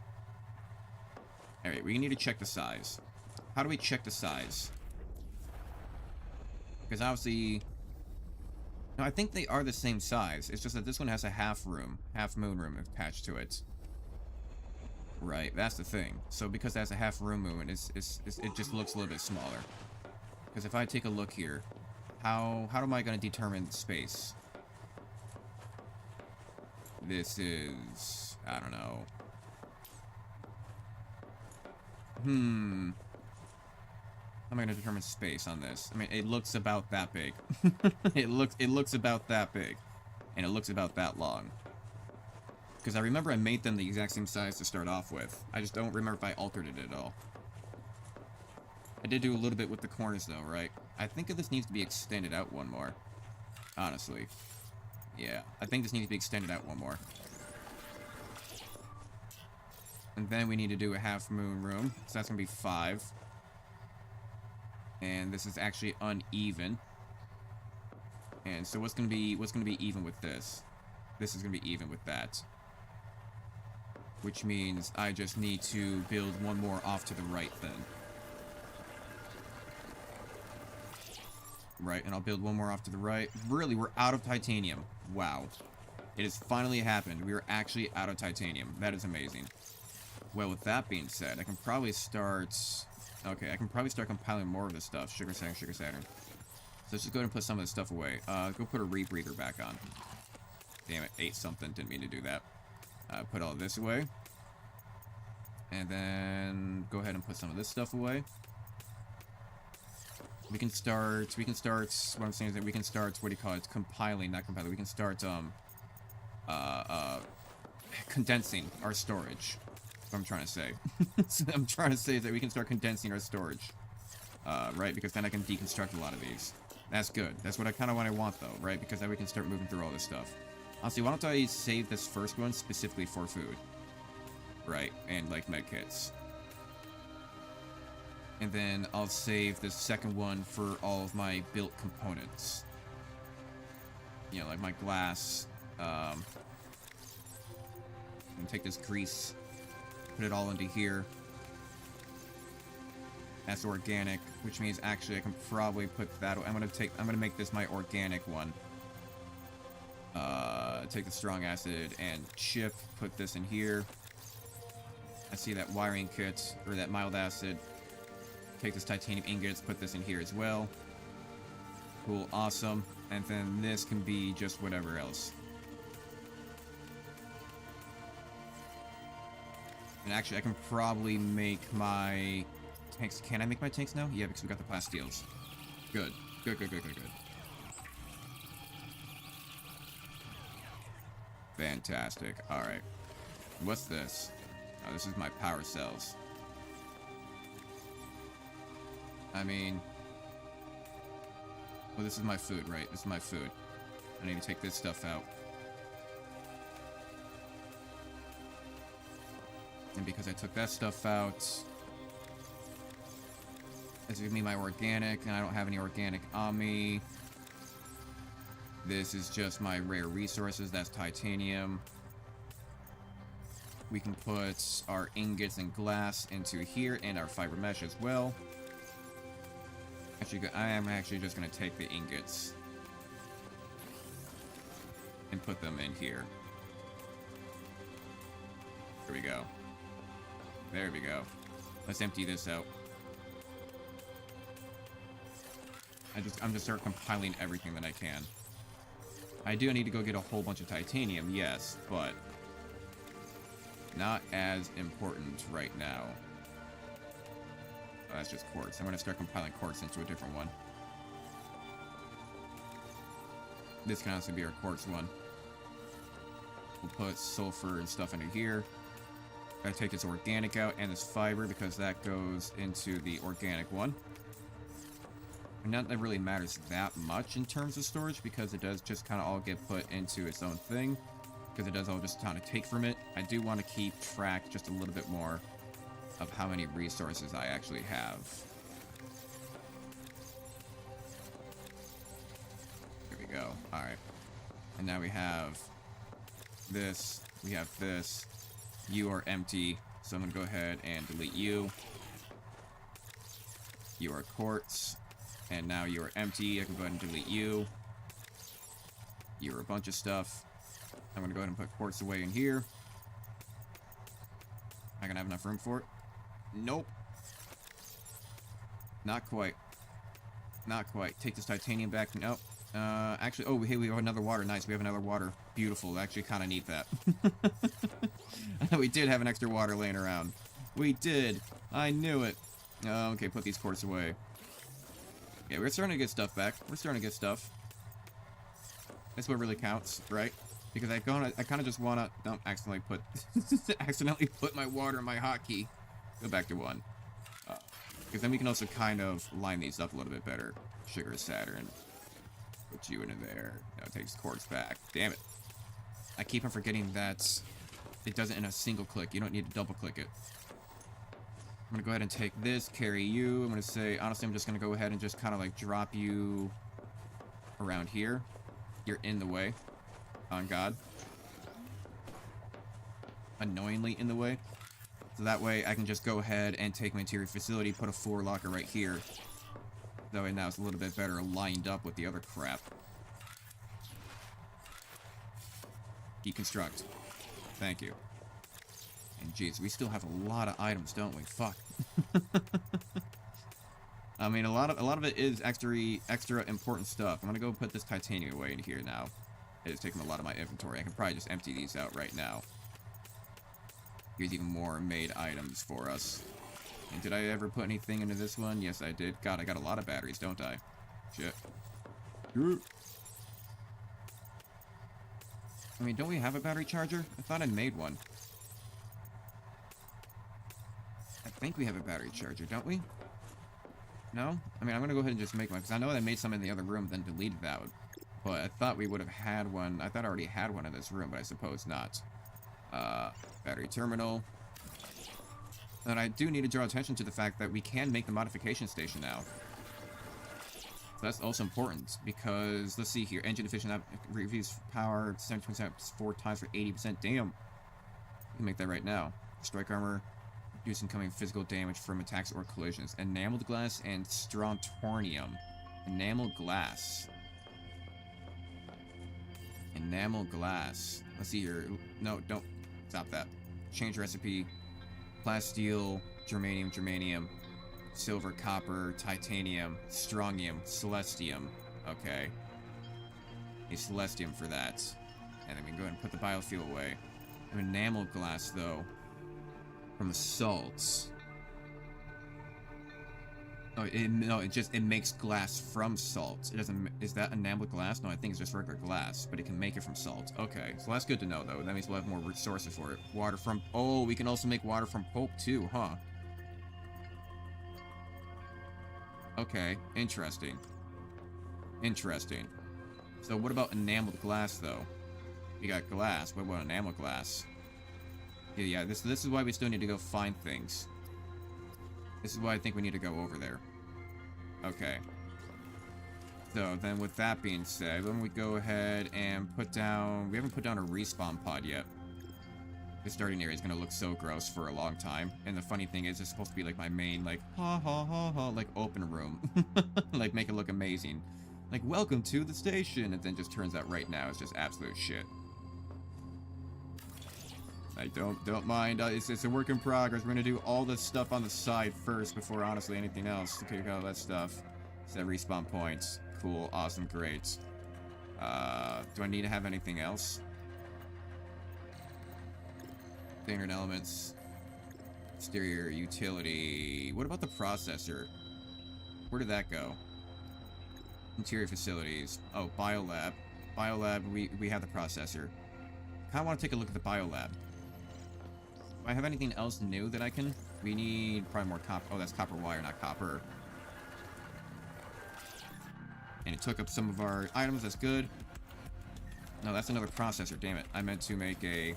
Alright, we need to check the size. How do we check the size? Because obviously... No, I think they are the same size. It's just that this one has a half moon room attached to it. Right, that's the thing. So because that's a half moon, it just looks a little bit smaller. Because if I take a look here, how am I going to determine space? This is, I don't know. How am I going to determine space on this? I mean, it looks about that big. it looks about that big. And it looks about that long. Because I remember I made them the exact same size to start off with. I just don't remember if I altered it at all. I did do a little bit with the corners though, right? I think this needs to be extended out one more. honestly. Yeah, I think this needs to be extended out one more. And then we need to do a half moon room, so that's gonna be 5. And this is actually uneven. And so what's gonna be even with this? This is gonna be even with that. Which means I just need to build one more off to the right then. Right, and I'll build one more off to the right. Really, we're out of titanium. Wow. It has finally happened. We are actually out of titanium. That is amazing. Well, with that being said, I can probably start... Okay, I can probably start compiling more of this stuff. Sugar Saturn, Sugar Saturn. So let's just go ahead and put some of this stuff away. Go put a rebreather back on. Damn it, ate something. Didn't mean to do that. Put all this away. And then go ahead and put some of this stuff away. We can start, what I'm saying is that we can start, what do you call it, compiling, not compiling, we can start, condensing our storage. That's what I'm trying to say. So I'm trying to say that we can start condensing our storage. Right, because then I can deconstruct a lot of these. That's good. That's what I kind of want though, right? Because then we can start moving through all this stuff. Honestly, why don't I save this first one specifically for food? Right, and like medkits. And then I'll save the second one for all of my built components. You know, like my glass. And take this grease, put it all into here. That's organic, which means actually I can probably put that. I'm gonna make this my organic one. Take the strong acid and chip, put this in here. I see that wiring kit, or that mild acid. Take this titanium ingots, put this in here as well. Cool, awesome. And then this can be just whatever else. And actually, I can probably make my tanks. Can I make my tanks now? Yeah, because we got the plastiles. Good. Good, good, good, good, good. Fantastic. Alright. What's this? Oh, this is my power cells. I mean... Well, this is my food, right? This is my food. I need to take this stuff out. And because I took that stuff out... This is gonna be my organic, and I don't have any organic on me. This is just my rare resources. That's titanium. We can put our ingots and glass into here, and our fiber mesh as well. Actually, I am actually just going to take the ingots and put them in here. There we go. There we go. Let's empty this out. I'm just start compiling everything that I can. I do need to go get a whole bunch of titanium, yes, but not as important right now. Oh, that's just quartz. I'm going to start compiling quartz into a different one. This can also be our quartz one. We'll put sulfur and stuff into here. Gotta take this organic out and this fiber because that goes into the organic one. And not that really matters that much in terms of storage because it does just kind of all get put into its own thing. Because it does all just kind of take from it. I do want to keep track just a little bit more of how many resources I actually have. There we go. Alright. And now we have this. We have this. You are empty. So I'm going to go ahead and delete you. You are quartz. And now you are empty. I can go ahead and delete you. You are a bunch of stuff. I'm going to go ahead and put quartz away in here. Am I going to have enough room for it? Nope. Not quite. Not quite. Take this titanium back. Nope. Actually, oh, hey, we have another water. Nice, we have another water. Beautiful. I actually kind of need that. We did have an extra water laying around. We did. I knew it. Okay, put these quartz away. Yeah, we're starting to get stuff back. We're starting to get stuff. That's what really counts, right? Because I kind of just want to... Don't accidentally put my water in my hotkey. Go back to 1. Because then we can also kind of line these up a little bit better. Sugar Saturn. Put you into there. Now it takes quartz back. Damn it. I keep on forgetting that it does it in a single click. You don't need to double click it. I'm gonna go ahead and take this, carry you. I'm gonna say, honestly, I'm just gonna go ahead and just kind of like drop you around here. You're in the way. On God. Annoyingly in the way. So that way I can just go ahead and take my interior facility, put a floor locker right here. That way now it's a little bit better lined up with the other crap. Deconstruct. Thank you. And jeez, we still have a lot of items, don't we? Fuck. I mean, a lot of it is extra important stuff. I'm gonna go put this titanium away in here now. It is taking a lot of my inventory. I can probably just empty these out right now. Here's even more made items for us. And did I ever put anything into this one? Yes, I did. God, I got a lot of batteries, don't I? Shit. I mean, don't we have a battery charger? I thought I made one. I think we have a battery charger, don't we? No? I mean, I'm gonna go ahead and just make one, because I know I made some in the other room, then deleted that one. But I thought we would have had one. I thought I already had one in this room, but I suppose not. Battery terminal. And I do need to draw attention to the fact that we can make the modification station now. So that's also important, because, let's see here, engine efficient reviews power, 70% 4 times for 80%. Damn. We can make that right now. Strike armor, reduce incoming physical damage from attacks or collisions. Enameled glass and strontium. Enameled glass. Enamel glass. Let's see here. No, don't. Stop that. Change recipe. Plasteel, germanium, silver, copper, titanium, strontium, celestium. Okay. A celestium for that. And then we can go ahead and put the biofuel away. Enamel glass, though. From the salts. Oh, it makes glass from salt. It doesn't. Is that enameled glass? No, I think it's just regular glass, but it can make it from salt. Okay, so that's good to know, though. That means we'll have more resources for it. Water from. Oh, we can also make water from pulp too, huh? Okay, interesting. Interesting. So what about enameled glass, though? We got glass. What about enameled glass? Yeah. This is why we still need to go find things. This is why I think we need to go over there. Okay. So, then with that being said, when we go ahead and put down... We haven't put down a respawn pod yet. The starting area is going to look so gross for a long time. And the funny thing is, it's supposed to be like my main, like, like, open room. Like, make it look amazing. Like, welcome to the station! And then just turns out right now it's just absolute shit. Like, don't mind, it's a work in progress. We're gonna do all this stuff on the side first before, honestly, anything else. Okay, got all that stuff. Set respawn points. Cool, awesome, great. Do I need to have anything else? Standard elements. Exterior, utility. What about the processor? Where did that go? Interior facilities. Oh, biolab. Biolab, we have the processor. Kinda wanna take a look at the biolab. Do I have anything else new that I can? We need probably more copper. Oh, that's copper wire, not copper. And it took up some of our items. That's good. No, that's another processor. Damn it. I meant to make a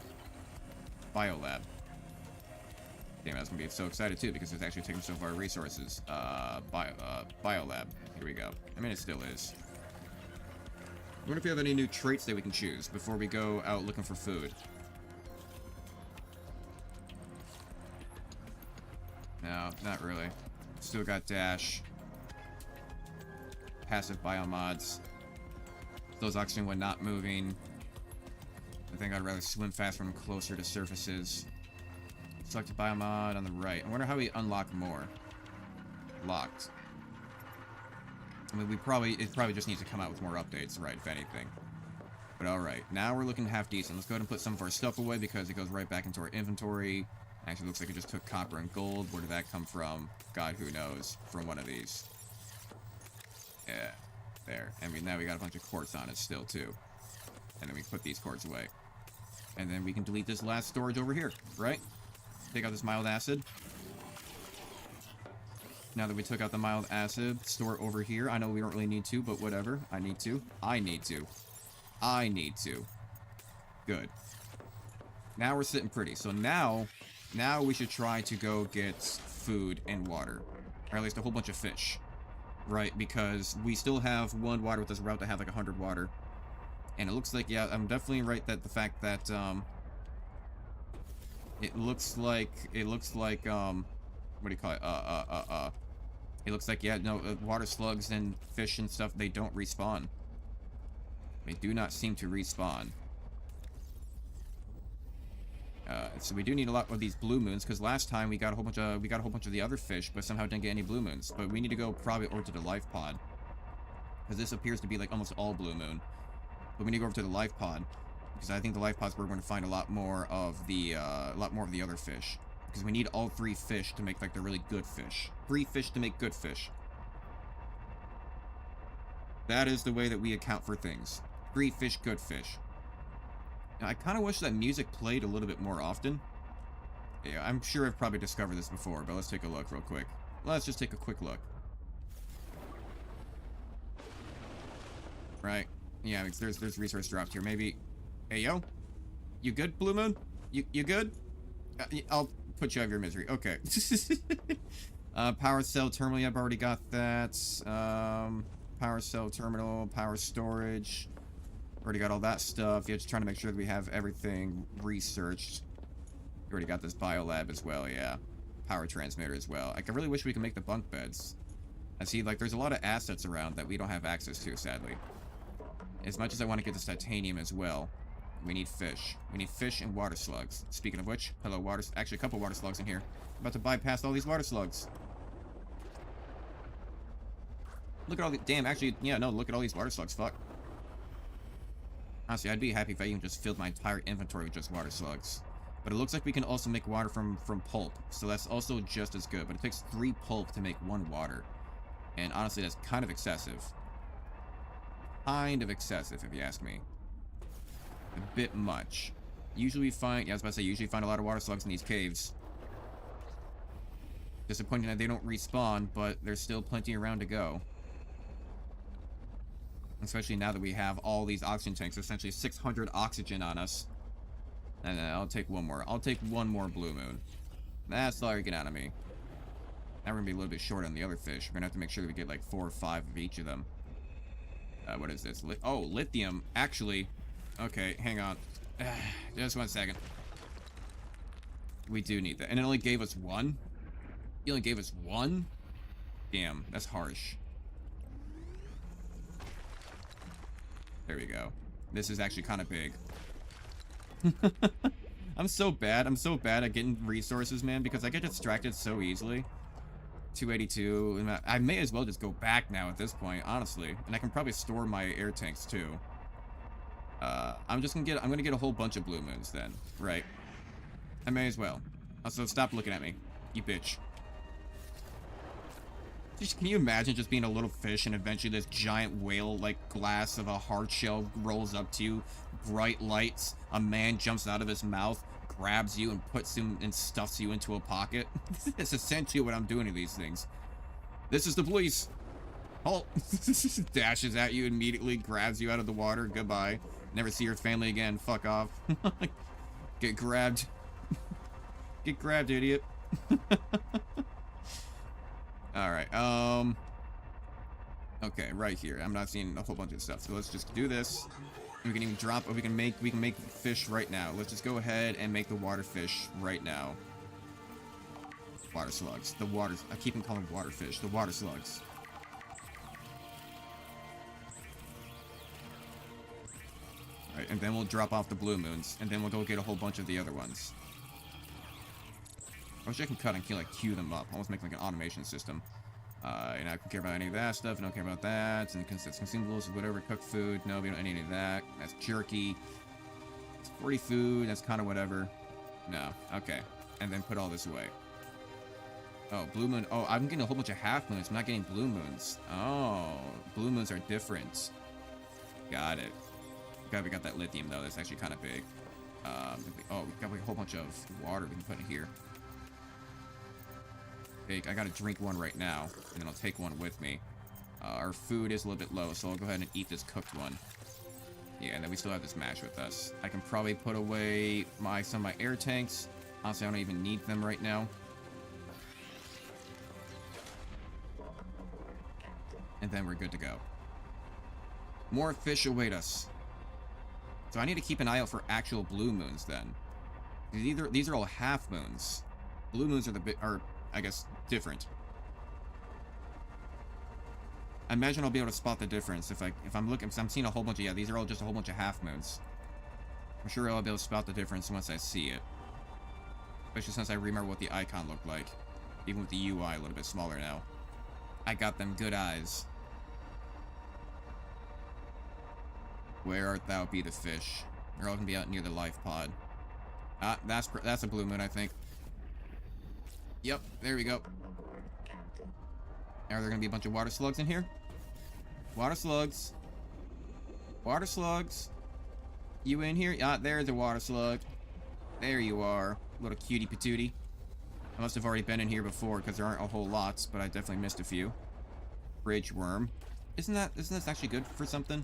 biolab. Damn, I was going to be so excited, too, because it's actually taking some of our resources. Biolab. Here we go. I mean, it still is. I wonder if we have any new traits that we can choose before we go out looking for food. No, not really. Still got dash. Passive biomods. Those oxygen when not moving. I think I'd rather swim fast from closer to surfaces. Select a biomod on the right. I wonder how we unlock more. Locked. I mean, it probably just needs to come out with more updates, right, if anything. But alright, now we're looking half decent. Let's go ahead and put some of our stuff away because it goes right back into our inventory. Actually, looks like it just took copper and gold. Where did that come from? God, who knows? From one of these. Yeah, there. I mean, now we got a bunch of quartz on it still, too. And then we put these quartz away. And then we can delete this last storage over here, right? Take out this mild acid. Now that we took out the mild acid, store it over here. I know we don't really need to, but whatever. I need to. I need to. I need to. Good. Now we're sitting pretty. So now we should try to go get food and water. Or at least a whole bunch of fish. Right? Because we still have one water with this route to have like 100 water. And it looks like, yeah, I'm definitely right that the fact that, it looks like, what do you call it? It looks like, yeah, no, water slugs and fish and stuff, they don't respawn. They do not seem to respawn. So we do need a lot of these blue moons, because last time we got a whole bunch of the other fish, but somehow didn't get any blue moons. But we need to go probably over to the life pod, because this appears to be like almost all blue moon. But we need to go over to the life pod, because I think the life pod's where we're going to find a lot more of the other fish. Because we need all 3 fish to make like the really good fish. 3 fish to make good fish. That is the way that we account for things. 3 fish, good fish. Now, I kind of wish that music played a little bit more often. Yeah, I'm sure I've probably discovered this before, but let's take a look real quick. Let's just take a quick look. Right. Yeah, because there's resource dropped here. Maybe... Hey, yo? You good, Blue Moon? You good? I'll put you out of your misery. Okay. Power cell terminal. Yeah, I've already got that. Power cell terminal. Power storage. Already got all that stuff. Yeah, just trying to make sure that we have everything researched. We already got this biolab as well, yeah. Power transmitter as well. I really wish we could make the bunk beds. I see, like, there's a lot of assets around that we don't have access to, sadly. As much as I want to get this titanium as well, we need fish. We need fish and water slugs. Speaking of which, hello, water... Actually, a couple water slugs in here. I'm about to bypass all these water slugs. Look at all the... Damn, actually, yeah, no, look at all these water slugs, fuck. Honestly, I'd be happy if I even just filled my entire inventory with just water slugs. But it looks like we can also make water from pulp, so that's also just as good. But it takes 3 pulp to make 1 water. And honestly, that's kind of excessive. Kind of excessive, if you ask me. A bit much. Usually we find, yeah, I was about to say, usually find a lot of water slugs in these caves. Disappointing that they don't respawn, but there's still plenty around to go. Especially now that we have all these oxygen tanks, essentially 600 oxygen on us. And I'll take one more. I'll take 1 more blue moon. That's all you get out of me. Now we're gonna be a little bit short on the other fish. We're gonna have to make sure that we get like 4 or 5 of each of them. What is this? Oh, lithium. Actually, okay, hang on. Just 1 second. We do need that. And it only gave us 1? He only gave us 1? Damn, that's harsh. There we go. This is actually kind of big. I'm so bad. I'm so bad at getting resources, man, because I get distracted so easily. 282. And I may as well just go back now at this point, honestly. And I can probably store my air tanks too. I'm gonna get a whole bunch of blue moons then, right? I may as well. Also, stop looking at me, you bitch. Can you imagine just being a little fish and eventually this giant whale-like glass of a hard shell rolls up to you, bright lights, a man jumps out of his mouth, grabs you and puts him and stuffs you into a pocket? It's essentially what I'm doing to these things. This is the police. Halt. Dashes at you immediately, grabs you out of the water. Goodbye. Never see your family again. Fuck off. Get grabbed. Get grabbed, idiot. Alright, okay, right here. I'm not seeing a whole bunch of stuff, so let's just do this. We can even drop, we can make fish right now. Let's just go ahead and make the water fish right now. Water slugs. The water, I keep on calling water fish. The water slugs. Alright, and then we'll drop off the blue moons, and then we'll go get a whole bunch of the other ones. I wish I can cut and like queue them up. Almost make like an automation system. And I don't care about any of that stuff. I don't care about that. And consumables, whatever. Cooked food. No, we don't need any of that. That's jerky. It's 40 food. That's kind of whatever. No. Okay. And then put all this away. Oh, blue moon. Oh, I'm getting a whole bunch of half moons. I'm not getting blue moons. Oh, blue moons are different. Got it. God, we got that lithium though. That's actually kind of big. Oh, we got like a whole bunch of water we can put in here. I gotta drink one right now, and then I'll take one with me. Our food is a little bit low, so I'll go ahead and eat this cooked one. Yeah, and then we still have this mash with us. I can probably put away some of my air tanks. Honestly, I don't even need them right now. And then we're good to go. More fish await us. So I need to keep an eye out for actual blue moons then. These are all half moons. Blue moons are I guess different. I imagine I'll be able to spot the difference if I'm looking, because I'm seeing a whole bunch of, yeah, these are all just a whole bunch of half moons. I'm sure I'll be able to spot the difference once I see it. Especially since I remember what the icon looked like. Even with the UI a little bit smaller now. I got them good eyes. Where art thou, be the fish? They're all gonna be out near the life pod. Ah, that's a blue moon, I think. Yep, there we go. Are there gonna be a bunch of water slugs in here? Water slugs. Water slugs. You in here? Ah, there's a water slug. There you are. Little cutie patootie. I must have already been in here before because there aren't a whole lot, but I definitely missed a few. Bridge worm. Isn't this actually good for something?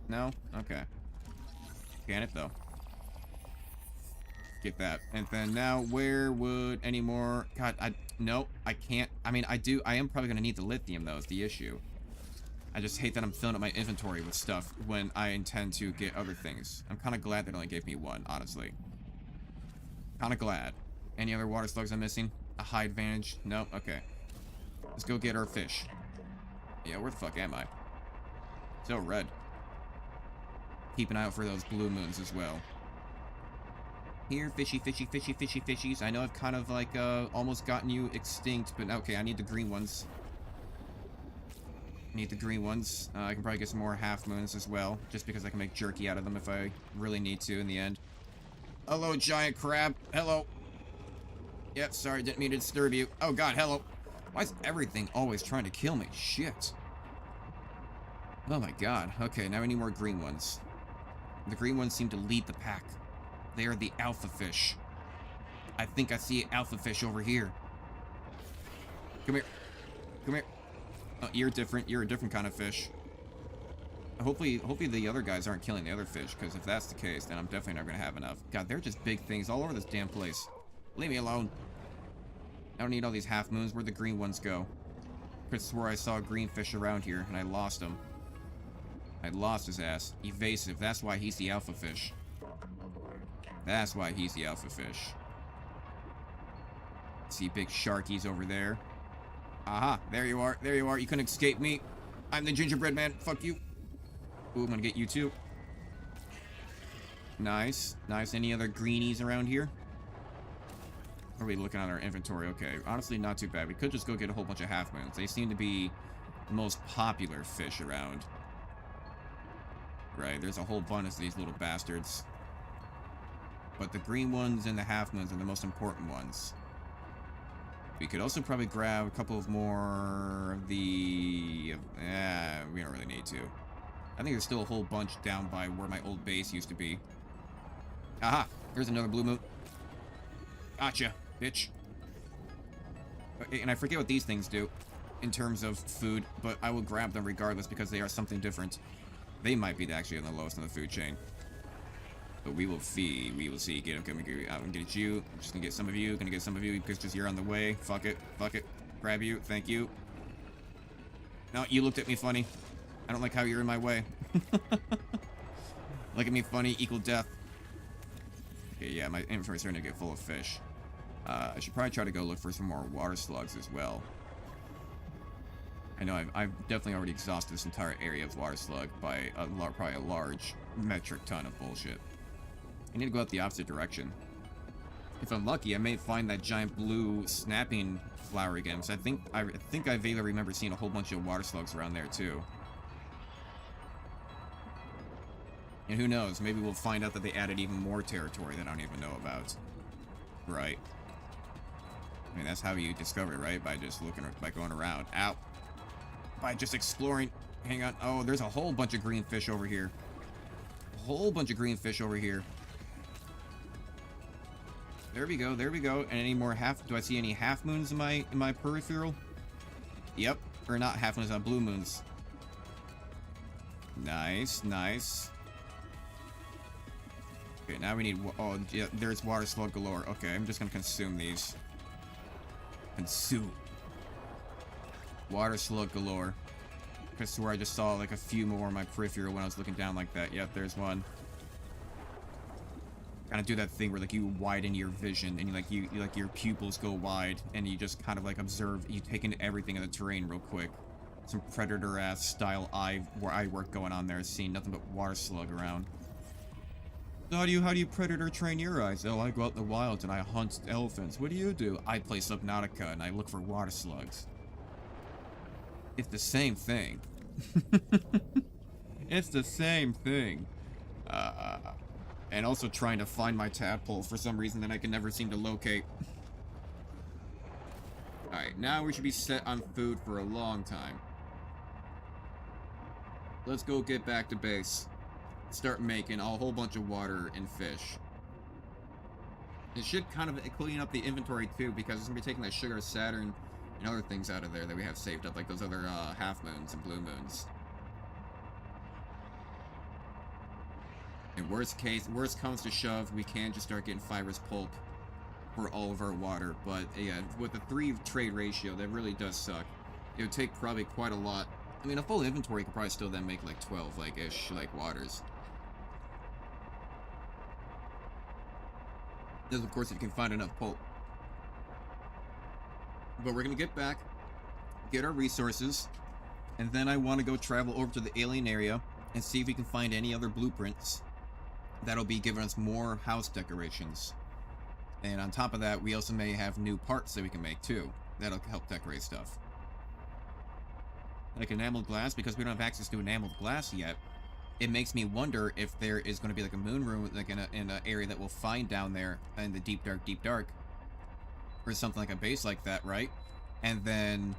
No? Okay. Can it though? Get that. And then now, where would any more... God, no, I can't. I mean, I am probably going to need the lithium, though, is the issue. I just hate that I'm filling up my inventory with stuff when I intend to get other things. I'm kind of glad they only gave me one, honestly. Kind of glad. Any other water slugs I'm missing? A high advantage? No? Okay. Let's go get our fish. Yeah, where the fuck am I? So red. Keep an eye out for those blue moons as well. Here, fishy, fishy, fishy, fishy, fishies. I know I've kind of, like, almost gotten you extinct, but okay, I need the green ones. Need the green ones. I can probably get some more half moons as well, just because I can make jerky out of them if I really need to in the end. Hello, giant crab. Hello. Yep, sorry, didn't mean to disturb you. Oh, God, hello. Why is everything always trying to kill me? Shit. Oh, my God. Okay, now we need more green ones. The green ones seem to lead the pack. They are the alpha fish. I think I see an alpha fish over here. Come here. Come here. Oh, you're different. You're a different kind of fish. Hopefully the other guys aren't killing the other fish, because if that's the case, then I'm definitely not going to have enough. God, they're just big things all over this damn place. Leave me alone. I don't need all these half moons. Where'd the green ones go? I swore I saw a green fish around here, and I lost him. I lost his ass. Evasive. That's why he's the alpha fish. That's why he's the alpha fish. See big sharkies over there. Aha, there you are. There you are. You couldn't escape me. I'm the gingerbread man. Fuck you. Ooh, I'm gonna get you too. Nice. Nice. Any other greenies around here? Or are we looking at our inventory? Okay, honestly, not too bad. We could just go get a whole bunch of half moons. They seem to be the most popular fish around. Right, there's a whole bunch of these little bastards. But the green ones and the half moons are the most important ones. We could also probably grab a couple of more of the... we don't really need to. I think there's still a whole bunch down by where my old base used to be. Aha! There's another blue moon. Gotcha, bitch. Okay, and I forget what these things do in terms of food, but I will grab them regardless because they are something different. They might be actually on the lowest on the food chain. But we will see. We will see. I'm gonna get you. I'm just gonna get some of you. Gonna get some of you because just you're on the way. Fuck it. Fuck it. Grab you. Thank you. No, you looked at me funny. I don't like how you're in my way. Look at me funny. Equal death. Okay, yeah, my inventory's starting to get full of fish. I should probably try to go look for some more water slugs as well. I know I've definitely already exhausted this entire area of water slug by probably a large metric ton of bullshit. I need to go out the opposite direction. If I'm lucky, I may find that giant blue snapping flower again. Because I think I vaguely remember seeing a whole bunch of water slugs around there too. And who knows? Maybe we'll find out that they added even more territory that I don't even know about. Right. I mean, that's how you discover it, right? By just looking, by going around. Ow. By just exploring. Hang on. Oh, there's a whole bunch of green fish over here. A whole bunch of green fish over here. There we go, there we go. And any more do I see any half moons in my peripheral? Yep. Or not half moons, blue moons. Nice, nice. Okay, now we need, oh, yeah, there's water slug galore. Okay, I'm just gonna consume these. Consume. Water slug galore. I swear I just saw like a few more in my peripheral when I was looking down like that. Yep, there's one. Kind of do that thing where like you widen your vision and you like your pupils go wide and you just kind of like observe, you take in everything in the terrain real quick. Some predator-ass style eye work going on there, seeing nothing but water slug around. So how do you predator train your eyes? Oh, I go out in the wilds and I hunt elephants. What do? I play Subnautica and I look for water slugs. It's the same thing. It's the same thing. And also trying to find my tadpole for some reason that I can never seem to locate. Alright, now we should be set on food for a long time. Let's go get back to base. Start making a whole bunch of water and fish. It should kind of clean up the inventory too, because it's going to be taking that sugar, Saturn, and other things out of there that we have saved up, like those other half moons and blue moons. In worst comes to shove, we can just start getting fibrous pulp for all of our water. But yeah, with the 3 trade ratio, that really does suck. It would take probably quite a lot. I mean, a full inventory could probably still then make like 12, like ish, like waters. This, of course, if you can find enough pulp. But we're gonna get back, get our resources, and then I want to go travel over to the alien area and see if we can find any other blueprints that'll be giving us more house decorations. And on top of that, we also may have new parts that we can make too. That'll help decorate stuff. Like enameled glass, because we don't have access to enameled glass yet. It makes me wonder if there is going to be like a moon room, like in an area that we'll find down there in the deep dark, or something like a base like that, right? And then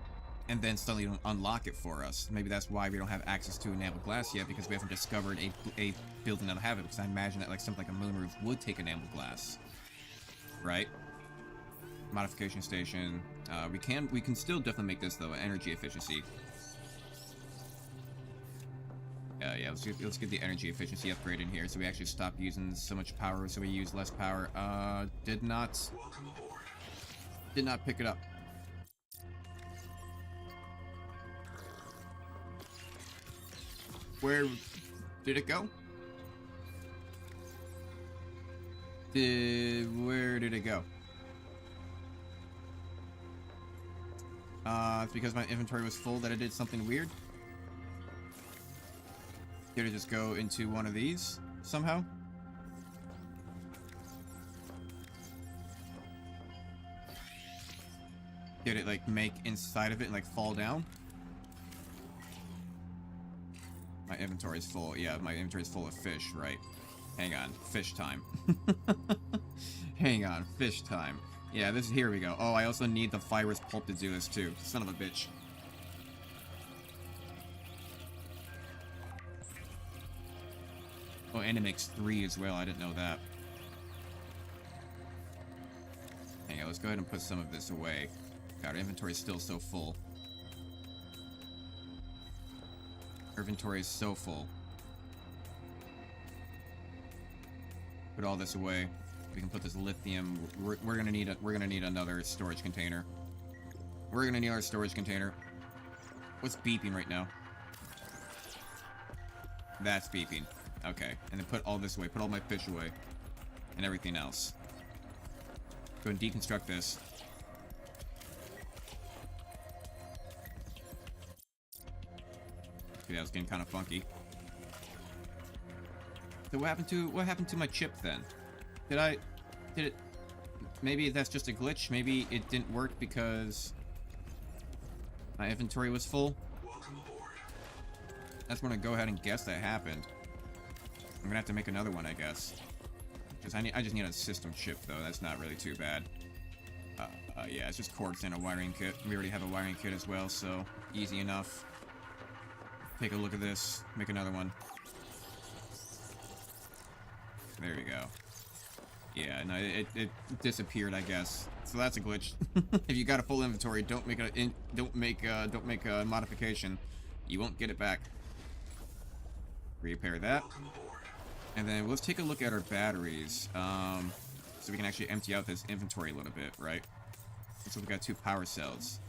suddenly unlock it for us. Maybe that's why we don't have access to enameled glass yet, because we haven't discovered a building that'll have it. Because I imagine that like something like a moon roof would take enameled glass, right? Modification station. We can still definitely make this though. Energy efficiency. Yeah, let's get the energy efficiency upgrade in here, so we actually stop using so much power, so we use less power. Did not pick it up. Where did it go? Where did it go? It's because my inventory was full that it did something weird. Did it just go into one of these somehow? Did it like make inside of it and like fall down? My inventory is full. Yeah, my inventory is full of fish, right? Hang on, fish time. Hang on, fish time. Yeah, here we go. Oh, I also need the fibrous pulp to do this too. Son of a bitch. Oh, and it makes 3 as well. I didn't know that. Hang on, let's go ahead and put some of this away. God, our inventory is still so full. Our inventory is so full. Put all this away. We can put this lithium. We're gonna need another storage container. We're gonna need our storage container. What's beeping right now? That's beeping. Okay, and then put all this away. Put all my fish away. And everything else. Go and deconstruct this. Okay, that was getting kind of funky. So what happened to my chip then? Did it... Maybe that's just a glitch. Maybe it didn't work because my inventory was full. That's when I go ahead and guess that happened. I'm gonna have to make another one, I guess. I just need a system chip, though. That's not really too bad. Yeah, it's just cords and a wiring kit. We already have a wiring kit as well, so easy enough. Take a look at this. Make another one. There we go. Yeah, no, it disappeared, I guess. So that's a glitch. If you got a full inventory, don't make a modification. You won't get it back. Repair that. And then let's take a look at our batteries. So we can actually empty out this inventory a little bit, right? So we've got 2 power cells.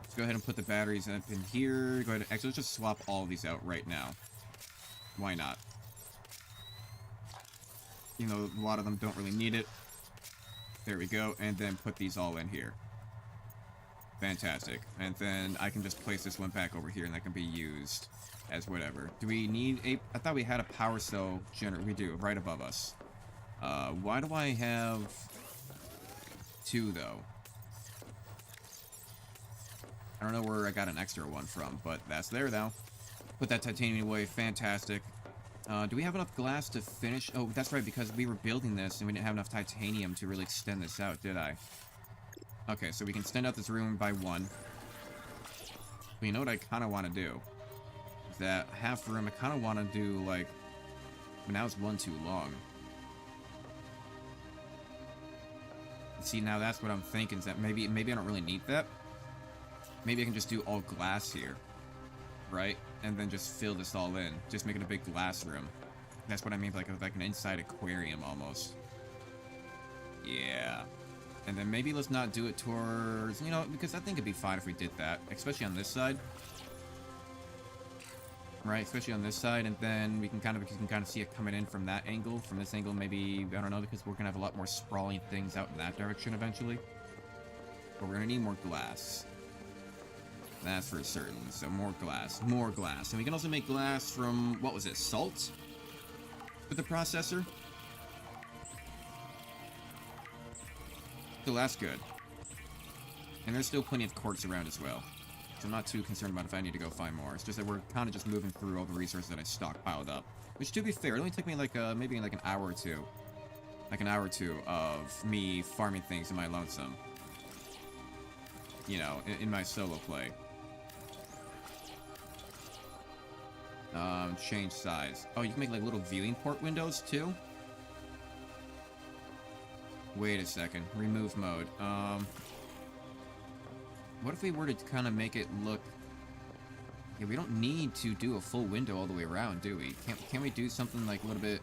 Let's go ahead and put the batteries up in here. Go ahead. Actually, let's just swap all of these out right now. Why not? You know, a lot of them don't really need it. There we go. And then put these all in here. Fantastic. And then I can just place this one back over here and that can be used as whatever. Do we need a... I thought we had a power cell generator. We do, right above us. Why do I have 2, though? I don't know where I got an extra one from, but that's there now. Put that titanium away. Fantastic. Do we have enough glass to finish? Oh, that's right, because we were building this and we didn't have enough titanium to really extend this out, did I? Okay, so we can extend out this room by 1. But you know what I kind of want to do? Is that half room, I kind of want to do, like... But now it's 1 too long. See, now that's what I'm thinking, is that maybe I don't really need that. Maybe I can just do all glass here. Right? And then just fill this all in. Just make it a big glass room. That's what I mean by like an inside aquarium almost. Yeah. And then maybe let's not do it towards, you know, because I think it'd be fine if we did that. Especially on this side. Right, especially on this side, and then we can kind of see it coming in from that angle. From this angle, maybe, I don't know, because we're gonna have a lot more sprawling things out in that direction eventually. But we're gonna need more glass. That's for certain. So more glass, more glass. And we can also make glass from, what was it, salt? With the processor? So that's good. And there's still plenty of quartz around as well. So I'm not too concerned about if I need to go find more. It's just that we're kind of just moving through all the resources that I stockpiled up. Which, to be fair, it only took me like, maybe like an hour or two. Like an hour or two of me farming things in my lonesome. You know, in my solo play. Change size. Oh, you can make like little viewing port windows too? Wait a second. Remove mode. What if we were to kind of make it look... Yeah, we don't need to do a full window all the way around, do we? Can't we do something like a little bit...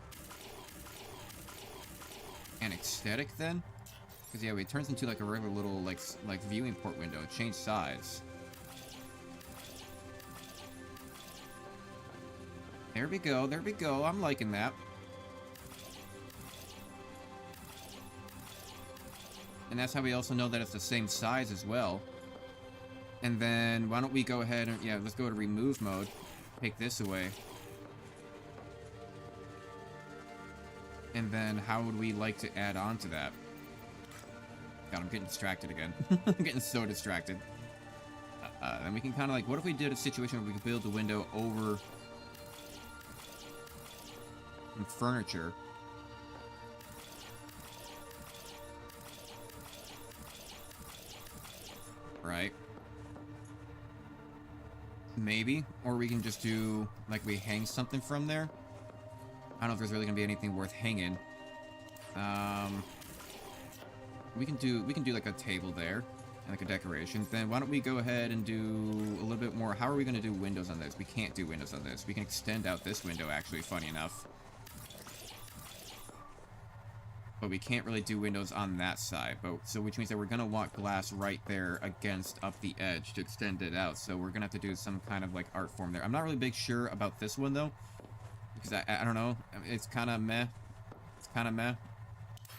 anesthetic then? Because yeah, it turns into like a regular little like viewing port window. Change size. There we go, there we go. I'm liking that. And that's how we also know that it's the same size as well. And then, why don't we go ahead and, yeah, let's go to remove mode. Take this away. And then, how would we like to add on to that? God, I'm getting distracted again. I'm getting so distracted. And we can kind of like, what if we did a situation where we could build the window over some furniture? Right? Maybe. Or we can just do, like, we hang something from there. I don't know if there's really gonna be anything worth hanging. We can do like a table there. And like a decoration. Then why don't we go ahead and do a little bit more. How are we gonna do windows on this? We can't do windows on this. We can extend out this window, actually, funny enough. But we can't really do windows on that side. So which means that we're going to want glass right there against up the edge to extend it out. So we're going to have to do some kind of like art form there. I'm not really big sure about this one though. Because I don't know. It's kind of meh. It's kind of meh.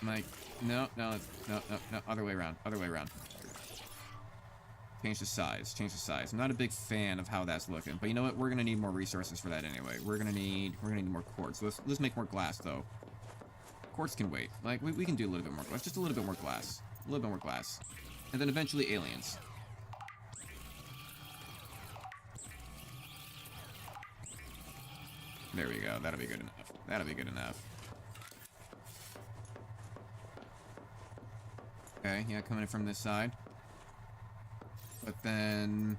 I'm like, no, other way around. Other way around. Change the size. Change the size. I'm not a big fan of how that's looking. But you know what? We're going to need more resources for that anyway. We're going to need more quartz. Let's make more glass though. Quartz can wait. Like, we can do a little bit more glass. Just a little bit more glass. A little bit more glass. And then eventually aliens. There we go. That'll be good enough. That'll be good enough. Okay, yeah, coming in from this side. But then...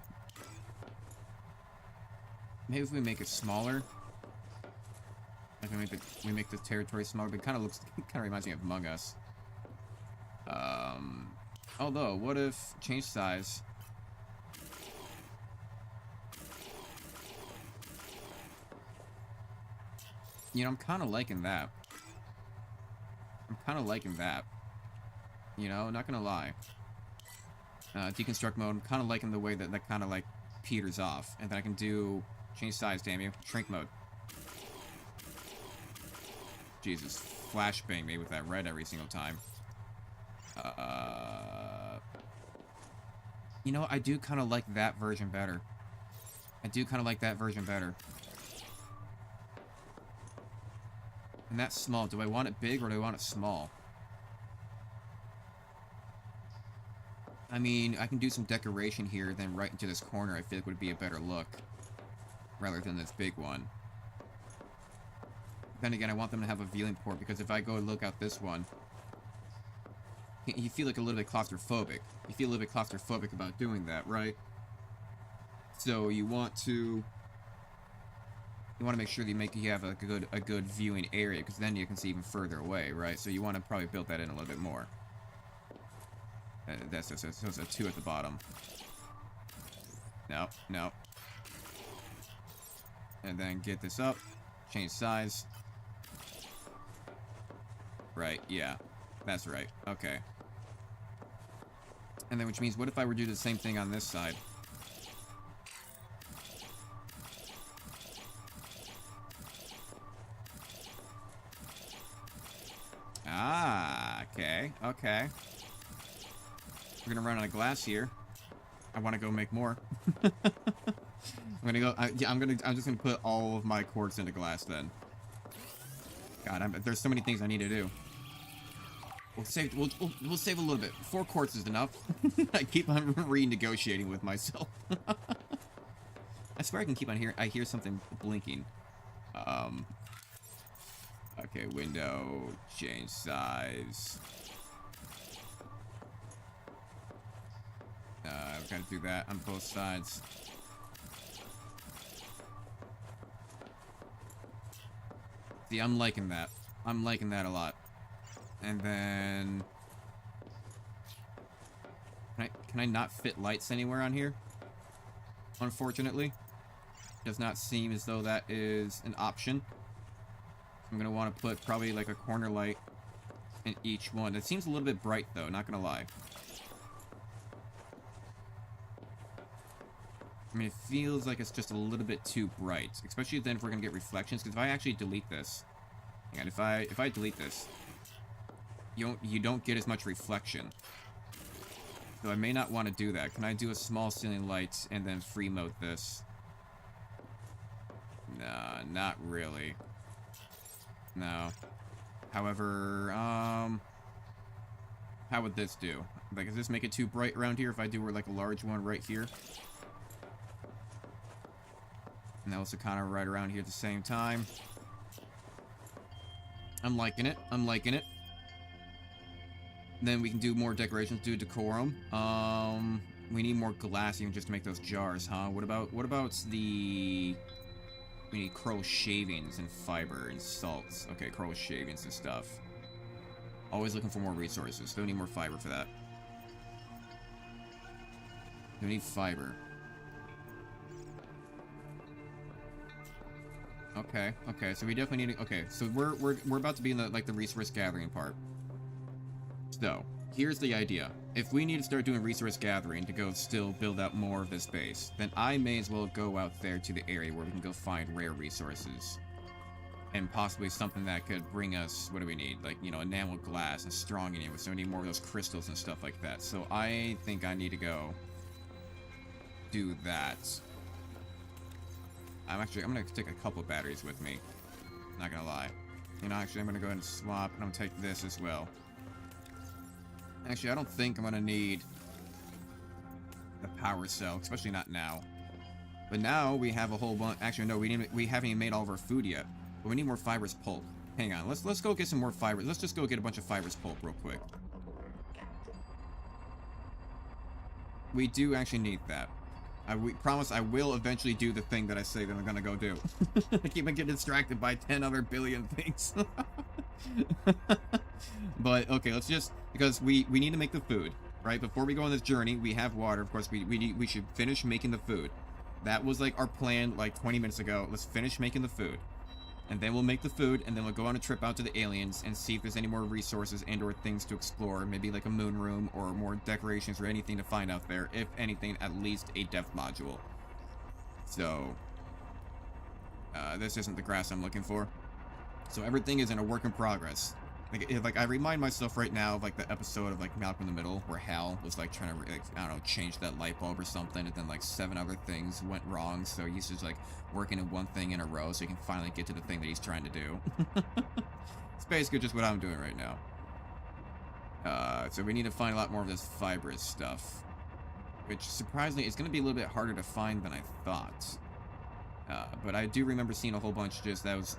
maybe if we make it smaller... Like we make the territory smaller, but it kind of looks, it kind of reminds me of Among Us. Although, what if change size? You know, I'm kind of liking that. I'm kind of liking that. You know, not gonna lie. Deconstruct mode, I'm kind of liking the way that that kind of like peters off. And then I can do change size, damn you. Shrink mode. Jesus, flashbang me with that red every single time. You know, I do kind of like that version better. I do kind of like that version better. And that's small. Do I want it big or do I want it small? I mean, I can do some decoration here, then right into this corner I feel like would be a better look. Rather than this big one. Then again, I want them to have a viewing port, because if I go look out this one, you feel like a little bit claustrophobic. You feel a little bit claustrophobic about doing that, right? So you want to make sure that you have a good viewing area, because then you can see even further away, right? So you want to probably build that in a little bit more. So it's a 2 at the bottom. No, no. And then get this up, change size. Right, yeah. That's right. Okay. And then which means, what if I were to do the same thing on this side? Ah, okay, okay. We're gonna run out of glass here. I want to go make more. I'm gonna go. I'm just gonna put all of my quartz into glass then. God, there's so many things I need to do. We'll save a little bit. 4 quartz is enough. I keep on renegotiating with myself. I swear I can keep on hearing. I hear something blinking. Okay, window, change size. I've got to do that on both sides. See, I'm liking that. I'm liking that a lot. And then... Can I not fit lights anywhere on here? Unfortunately. Does not seem as though that is an option. I'm going to want to put probably like a corner light in each one. It seems a little bit bright though, not going to lie. I mean, it feels like it's just a little bit too bright. Especially then if we're going to get reflections. Because if I actually delete this... And if I delete this... You don't get as much reflection. So I may not want to do that. Can I do a small ceiling light and then free mode this? Nah, not really. No. However, how would this do? Like, does this make it too bright around here if I do like a large one right here? And also kind of right around here at the same time. I'm liking it. I'm liking it. Then we can do more decorations, do decorum. We need more glass even just to make those jars, huh? What about the... We need crow shavings and fiber and salts. Okay, crow shavings and stuff. Always looking for more resources. Don't need more fiber for that. Don't need fiber. Okay, okay, so we definitely need to... Okay, so we're about to be in the, like, the resource gathering part. So, here's the idea. If we need to start doing resource gathering to go still build out more of this base, then I may as well go out there to the area where we can go find rare resources. And possibly something that could bring us... What do we need? Like, you know, enameled glass and strong enamel, so we need more of those crystals and stuff like that. So I think I need to go do that. I'm gonna take a couple of batteries with me. Not gonna lie. You know, actually, I'm gonna go ahead and swap, and I'm gonna take this as well. Actually, I don't think I'm gonna need the power cell, especially not now. But now we have a whole bunch. Actually, no, we haven't even made all of our food yet. But we need more fibrous pulp. Hang on, let's go get some more fibers. Let's just go get a bunch of fibrous pulp real quick. We do actually need that. promise I will eventually do the thing that I say that I'm gonna go do. I keep on getting distracted by 10 other billion things. But, okay, let's just... Because we need to make the food, right? Before we go on this journey, we have water. Of course, we should finish making the food. That was, like, our plan, like, 20 minutes ago. Let's finish making the food. And then we'll make the food, and then we'll go on a trip out to the aliens and see if there's any more resources and or things to explore. Maybe like a moon room or more decorations or anything to find out there. If anything, at least a depth module. So, this isn't the grass I'm looking for. So everything is in a work in progress. Like I remind myself right now of like the episode of like Malcolm in the Middle where Hal was like trying to like, I don't know, change that light bulb or something, and then like 7 other things went wrong, so he's just like working in one thing in a row so he can finally get to the thing that he's trying to do. It's basically just what I'm doing right now. So we need to find a lot more of this fibrous stuff, which surprisingly is going to be a little bit harder to find than I thought. But I do remember seeing a whole bunch just it was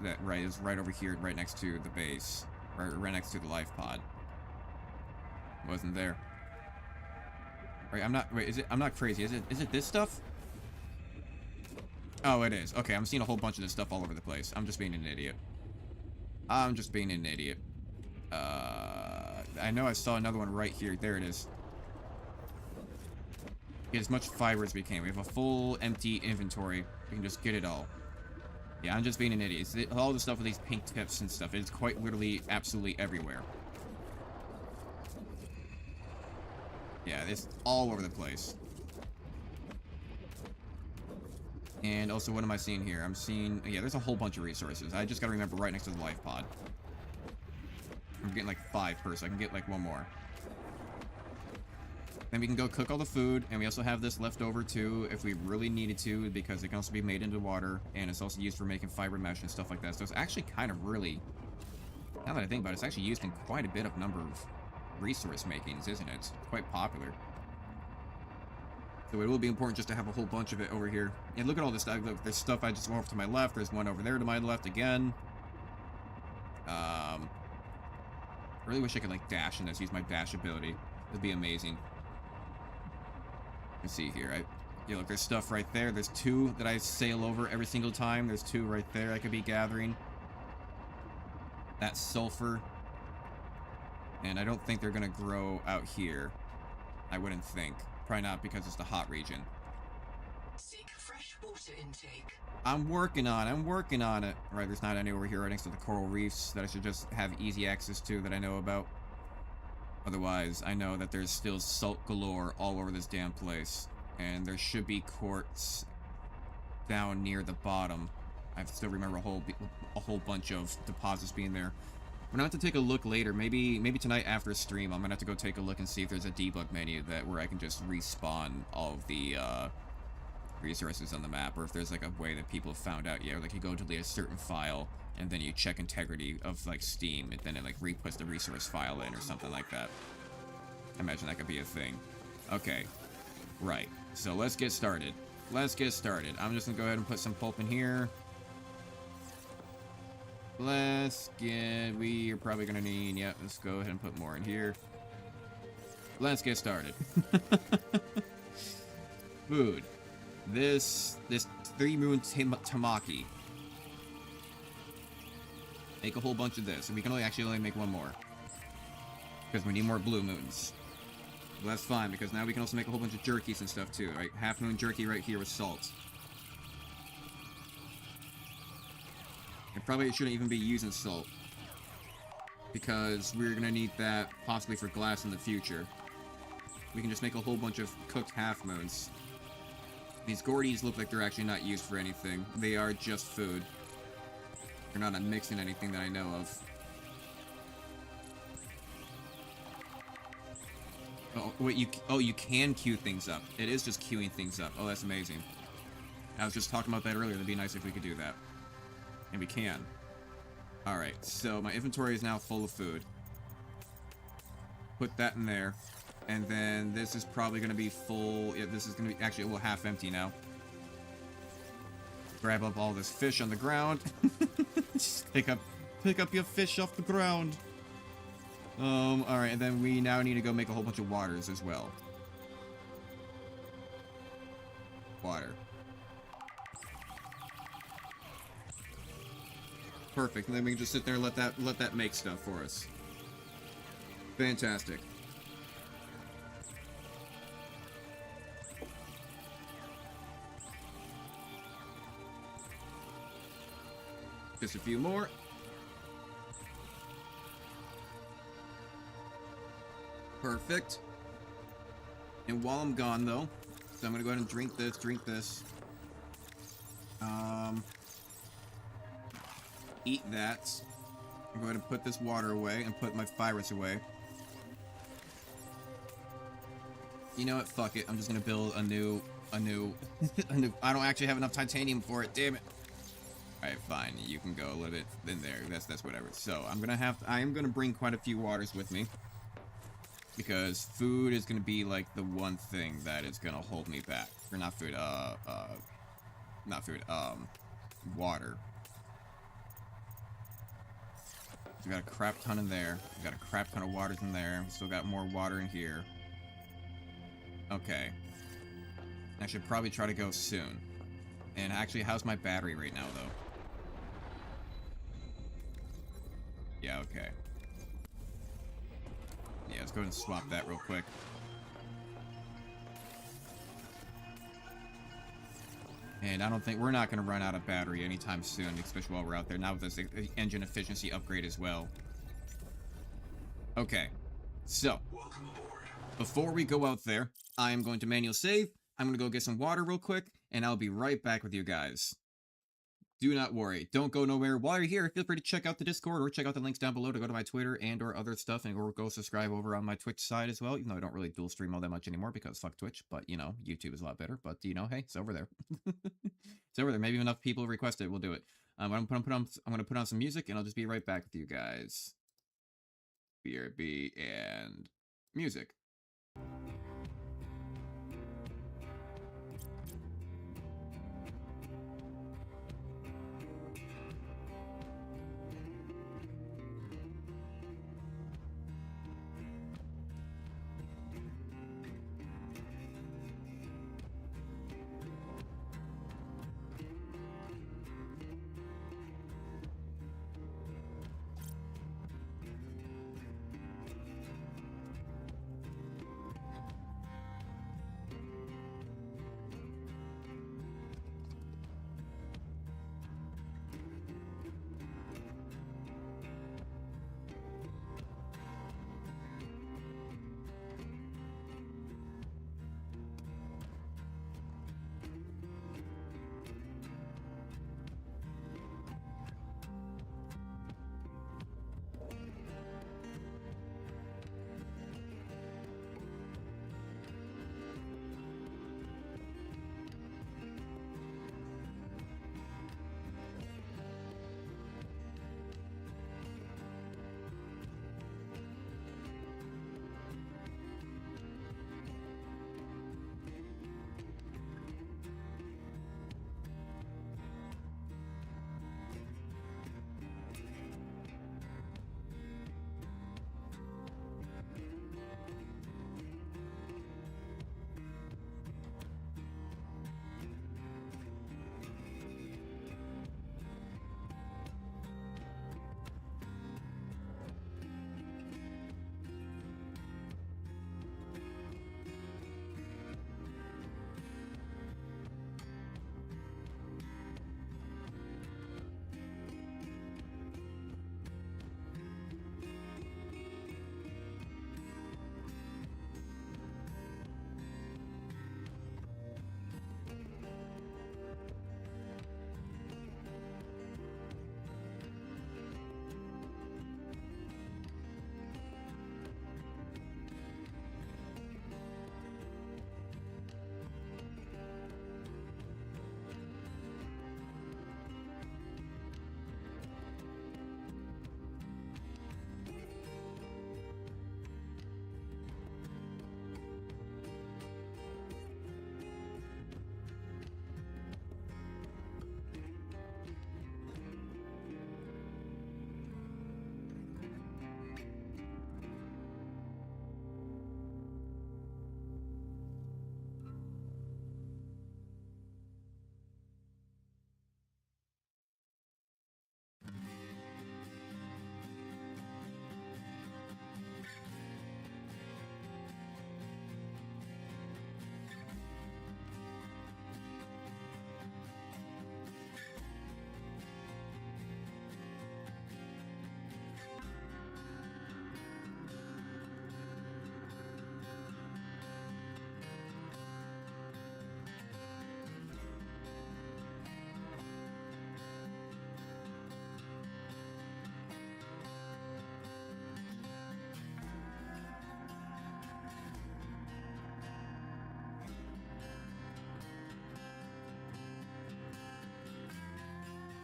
right over here, right next to the base. Right next to the life pod. Wasn't there. Right, I'm not crazy. Is it this stuff? Oh, it is. Okay, I'm seeing a whole bunch of this stuff all over the place. I'm just being an idiot. I'm just being an idiot. I know I saw another one right here. There it is. Get as much fiber as we can. We have a full empty inventory. We can just get it all. Yeah, I'm just being an idiot. All the stuff with these pink tips and stuff, it's quite literally absolutely everywhere. Yeah, it's all over the place. And also, what am I seeing here? I'm seeing... Yeah, there's a whole bunch of resources. I just gotta remember right next to the life pod. I'm getting like 5 per, so I can get like 1 more. Then we can go cook all the food, and we also have this left over too if we really needed to, because it can also be made into water, and it's also used for making fiber mesh and stuff like that. So it's actually kind of really, now that I think about it, it's actually used in quite a bit of number of resource makings, isn't it? It's quite popular. So it will be important just to have a whole bunch of it over here. And look at all this stuff. Look, there's stuff I just went over to my left. There's one over there to my left again. I really wish I could like dash in this, use my dash ability. It'd be amazing. Let's see here. Yeah, look, there's stuff right there. There's 2 that I sail over every single time. There's 2 right there I could be gathering. That's sulfur. And I don't think they're going to grow out here. I wouldn't think. Probably not, because it's the hot region. Seek fresh water intake. I'm working on it. Right, there's not any over here right next to the coral reefs that I should just have easy access to that I know about. Otherwise, I know that there's still salt galore all over this damn place. And there should be quartz down near the bottom. I still remember a whole bunch of deposits being there. I'm gonna have to take a look later. Maybe tonight after stream, I'm gonna have to go take a look and see if there's a debug menu where I can just respawn all of the resources on the map, or if there's like a way that people have found out. Yeah, like you go to a certain file, and then you check integrity of like Steam, and then it like re-puts the resource file in or something like that. I imagine that could be a thing. Okay, right. So let's get started. I'm just gonna go ahead and put some pulp in here. We are probably gonna need, yeah, let's go ahead and put more in here. Let's get started. Food. This 3-moon tamaki. Make a whole bunch of this, and we can only make 1 more. Because we need more blue moons. Well, that's fine, because now we can also make a whole bunch of jerkies and stuff too, right? Half moon jerky right here with salt. And probably shouldn't even be using salt, because we're gonna need that possibly for glass in the future. We can just make a whole bunch of cooked half moons. These Gordies look like they're actually not used for anything. They are just food. They're not mixing anything that I know of. Oh, wait, you can queue things up. It is just queuing things up. Oh, that's amazing. I was just talking about that earlier. It'd be nice if we could do that. And we can. Alright, so my inventory is now full of food. Put that in there. And then this is probably going to be full. Yeah, this is going to be actually, well, half empty now. Grab up all this fish on the ground. Just pick up your fish off the ground. Alright, and then we now need to go make a whole bunch of waters as well. Water. Perfect, and then we can just sit there and let that make stuff for us. Fantastic. Just a few more. Perfect. And while I'm gone, though, so I'm gonna go ahead and drink this. Eat that. I'm going to put this water away and put my virus away. You know what? Fuck it. I'm just gonna build a new. I don't actually have enough titanium for it. Damn it. Alright, fine. You can go a little bit in there. That's whatever. So I am gonna bring quite a few waters with me. Because food is gonna be like the one thing that is gonna hold me back. Or not food, water. We got a crap ton in there. We got a crap ton of waters in there. We still got more water in here. Okay. I should probably try to go soon. And actually, how's my battery right now, though? Yeah, okay. Yeah, let's go ahead and swap that real quick. And I don't think we're not going to run out of battery anytime soon, especially while we're out there. Now with this engine efficiency upgrade as well. Okay, so before we go out there, I am going to manual save. I'm going to go get some water real quick, and I'll be right back with you guys. Do not worry. Don't go nowhere. While you're here, feel free to check out the Discord or check out the links down below to go to my Twitter and or other stuff, and or go subscribe over on my Twitch side as well, even though I don't really dual stream all that much anymore because fuck Twitch, but, you know, YouTube is a lot better, but, you know, hey, it's over there. It's over there. Maybe enough people request it, we'll do it. I'm going to put on some music, and I'll just be right back with you guys. BRB and music.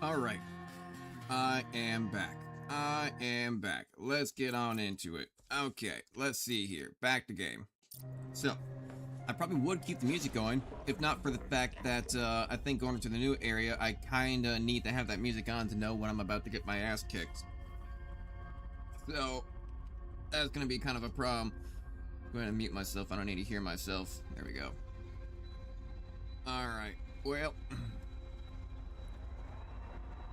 Alright. I am back. I am back. Let's get on into it. Okay, let's see here. Back to game. So, I probably would keep the music going, if not for the fact that I think going into the new area, I kinda need to have that music on to know when I'm about to get my ass kicked. So, that's gonna be kind of a problem. I'm going to mute myself. I don't need to hear myself. There we go. Alright, well,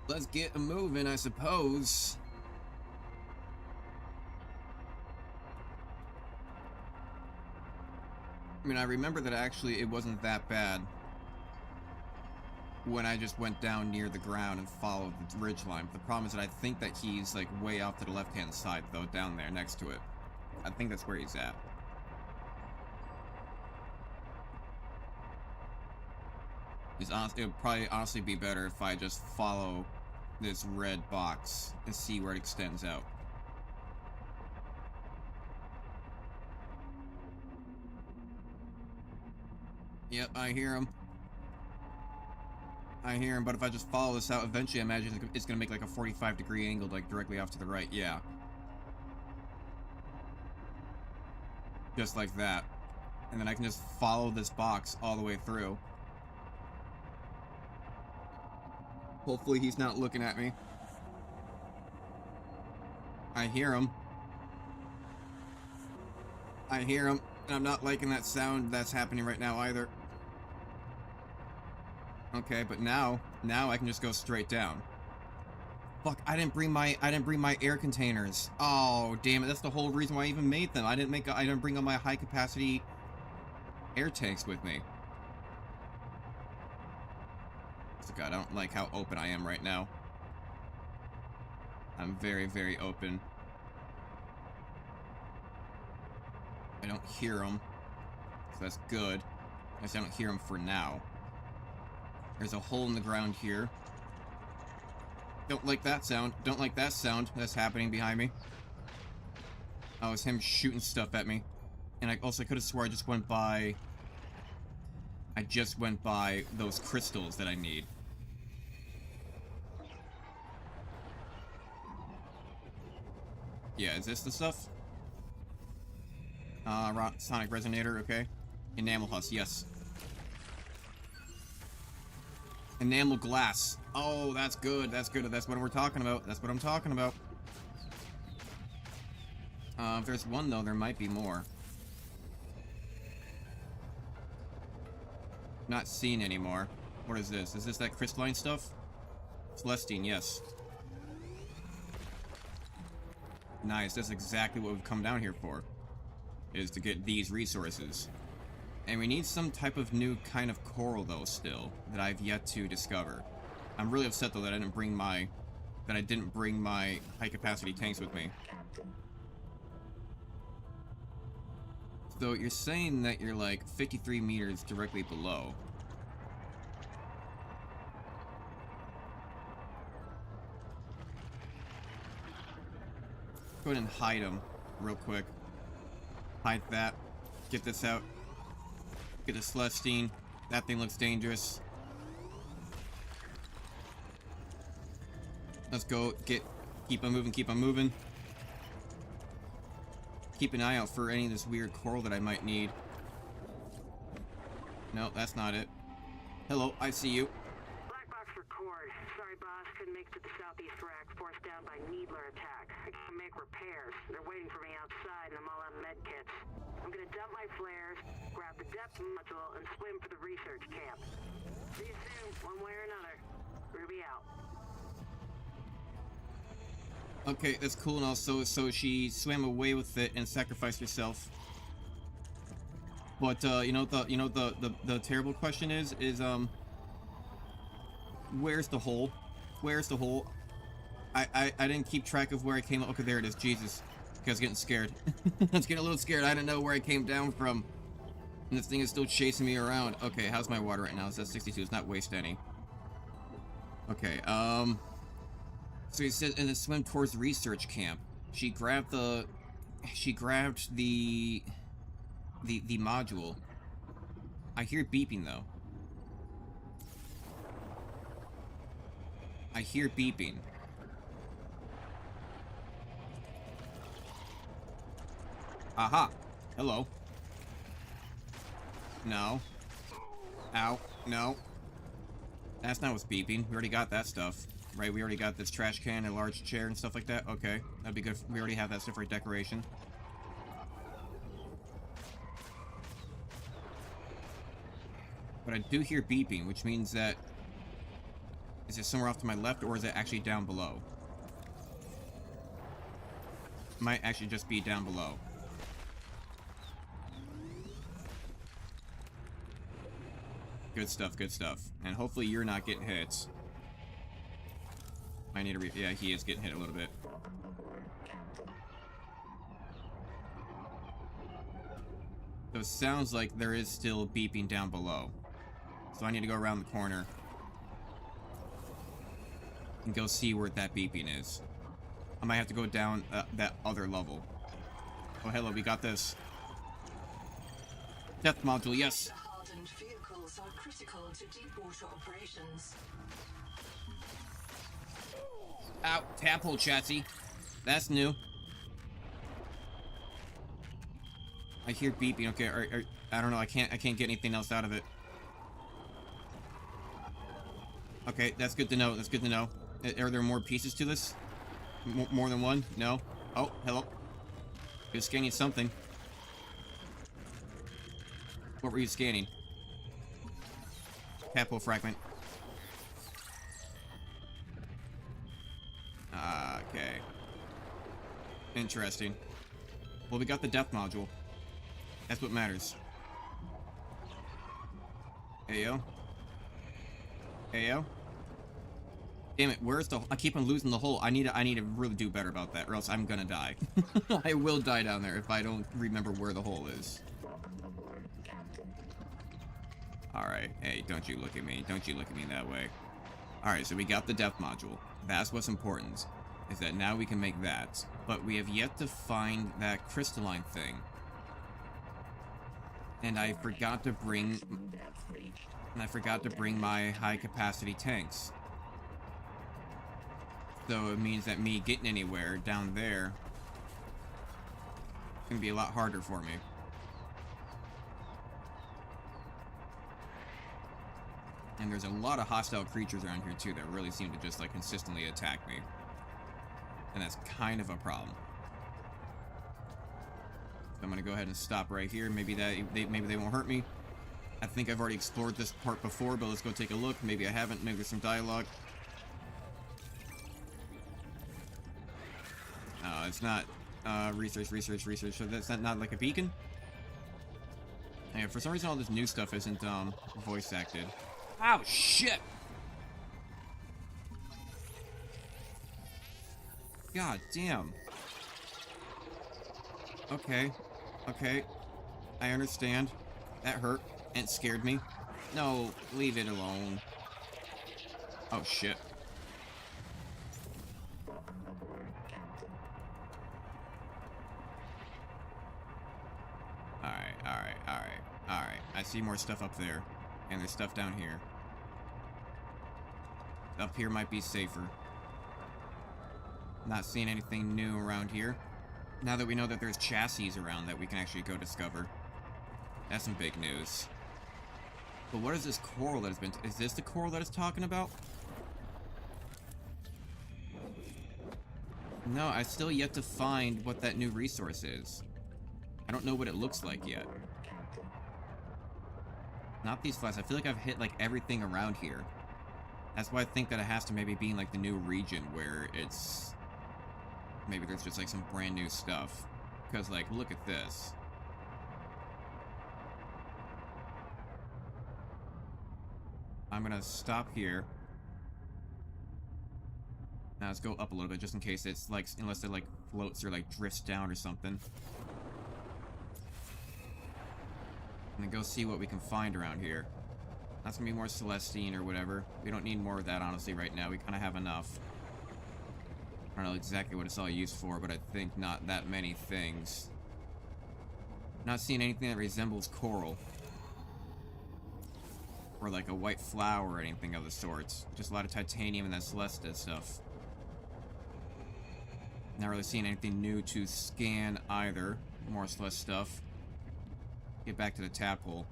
let's get a moving, I suppose. I mean, I remember that actually it wasn't that bad when I just went down near the ground and followed the ridgeline. But the problem is that I think that he's like way off to the left-hand side, though, down there next to it. I think that's where he's at. It would probably honestly be better if I just follow this red box and see where it extends out. Yep, I hear him. I hear him, but if I just follow this out, eventually I imagine it's gonna make like a 45-degree angle, like directly off to the right. Yeah. Just like that. And then I can just follow this box all the way through. Hopefully he's not looking at me. I hear him. I hear him, and I'm not liking that sound that's happening right now either. Okay, but now I can just go straight down. Fuck, I didn't bring my air containers. Oh, damn it, that's the whole reason why I even made them. I didn't bring all my high capacity air tanks with me. God, I don't like how open I am right now. I'm very, very open. I don't hear them, so that's good. I guess I don't hear them for now. There's a hole in the ground here. Don't like that sound. Don't like that sound that's happening behind me. Oh, it's him shooting stuff at me. And I also could have swore I just went by those crystals that I need. Yeah, is this the stuff? Sonic Resonator, okay. Enamel Husk, yes. Enamel Glass. Oh, that's good, that's good. That's what we're talking about. That's what I'm talking about. If there's one, though, there might be more. Not seen anymore. What is this? Is this that crystalline stuff? Celestine, yes. Nice, that's exactly what we've come down here for. Is to get these resources. And we need some type of new kind of coral, though, still, that I've yet to discover. I'm really upset, though, that I didn't bring my high-capacity tanks with me. So, you're saying that you're, like, 53 meters directly below. Go ahead and hide them real quick. Hide that. Get this out. Get the Celestine. That thing looks dangerous. Let's go. Keep on moving, keep on moving. Keep an eye out for any of this weird coral that I might need. No, that's not it. Hello, I see you. Black box for Cord. Sorry, boss. Couldn't make it to the southeast rack. Forced down by Needler attack. I gotta make repairs. They're waiting for me outside, and I'm all out of med kits. I'm gonna dump my flares, grab the depth module, and swim for the research camp. See you soon, one way or another. Ruby out. Okay, that's cool and all. So she swam away with it and sacrificed herself. But the terrible question is where's the hole? Where's the hole? I didn't keep track of where I came. Okay, there it is. Jesus, I was getting scared. I was getting a little scared. I didn't know where I came down from, and this thing is still chasing me around. Okay, how's my water right now? It's at 62. It's not waste any. Okay, so he said, and then swim towards the research camp. She grabbed the module. I hear beeping though. I hear beeping. Aha! Hello. No. Ow. No. That's not what's beeping. We already got that stuff. Right, we already got this trash can, a large chair, and stuff like that. Okay, that'd be good. We already have that stuff for decoration. But I do hear beeping, which means that... Is it somewhere off to my left, or is it actually down below? Might actually just be down below. Good stuff, good stuff. And hopefully you're not getting hit. I need to yeah, he is getting hit a little bit. So it sounds like there is still beeping down below. So I need to go around the corner and go see where that beeping is. I might have to go down that other level. Oh, hello, we got this. Death module, yes. Hardened vehicles are critical to deep water operations. Ow, tap hole chassis. That's new. I hear beeping. Okay, I don't know. I can't get anything else out of it. Okay, that's good to know. That's good to know. Are there more pieces to this? More than one? No. Oh, hello. You're scanning something. What were you scanning? Tap hole fragment. Okay. Interesting. Well, we got the death module. That's what matters. Ayo. Ayo. Damn it, where's the... I keep on losing the hole. I need to really do better about that, or else I'm gonna die. I will die down there if I don't remember where the hole is. Alright, hey, don't you look at me. Don't you look at me that way. Alright, so we got the death module. That's what's important, is that now we can make that. But we have yet to find that crystalline thing. And I forgot to bring... my high-capacity tanks. So it means that me getting anywhere down there is going to be a lot harder for me. And there's a lot of hostile creatures around here too that really seem to just like consistently attack me. And that's kind of a problem. So I'm gonna go ahead and stop right here. Maybe they won't hurt me. I think I've already explored this part before, but let's go take a look. Maybe I haven't. Maybe there's some dialogue. It's not research. So that's not like a beacon. Yeah, for some reason all this new stuff isn't voice acted. Ow, shit! God damn. Okay. Okay. I understand. That hurt. And it scared me. No, leave it alone. Oh, shit. Alright. I see more stuff up there. And there's stuff down here. Up here might be safer. Not seeing anything new around here. Now that we know that there's chassis around that we can actually go discover. That's some big news. But what is this coral that has been... Is this the coral that it's talking about? No, I still yet to find what that new resource is. I don't know what it looks like yet. Not these flies. I feel like I've hit like everything around here. That's why I think that it has to maybe be in like the new region where it's... Maybe there's just like some brand new stuff. Because like, look at this. I'm gonna stop here. Now let's go up a little bit just in case it's like, unless it like floats or like drifts down or something. And then go see what we can find around here. That's gonna be more Celestine or whatever. We don't need more of that honestly right now. We kind of have enough. I don't know exactly what it's all used for, but I think not that many things. Not seeing anything that resembles coral. or like a white flower or anything of the sorts. Just a lot of titanium and that celestite stuff. Not really seeing anything new to scan either. More Celeste stuff. Get back to the tap hole.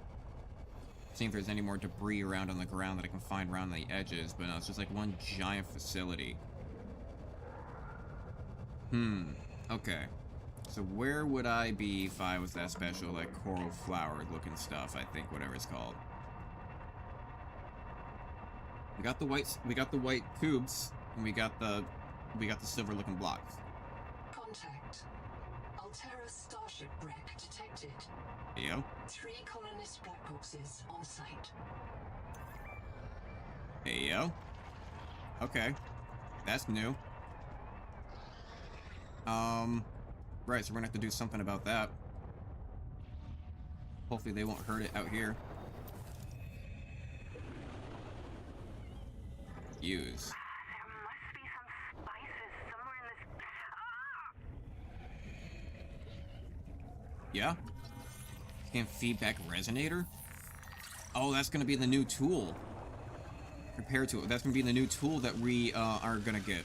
See if there's any more debris around on the ground that I can find around the edges, but no, it's just like one giant facility. Okay. So where would I be if I was that special, like, coral flower looking stuff, I think, whatever it's called. We got the white tubes, and we got the silver looking blocks. Contact. Altera starship wreck detected. Yo. 3 colonist black boxes on site. Hey, yo. Okay. That's new. Right, so we're gonna have to do something about that. Hopefully they won't hurt it out here. Use. There must be some spices somewhere in this... Yeah? Scan feedback resonator? Oh, that's gonna be the new tool. Prepare tool. That's gonna be the new tool that we are gonna get.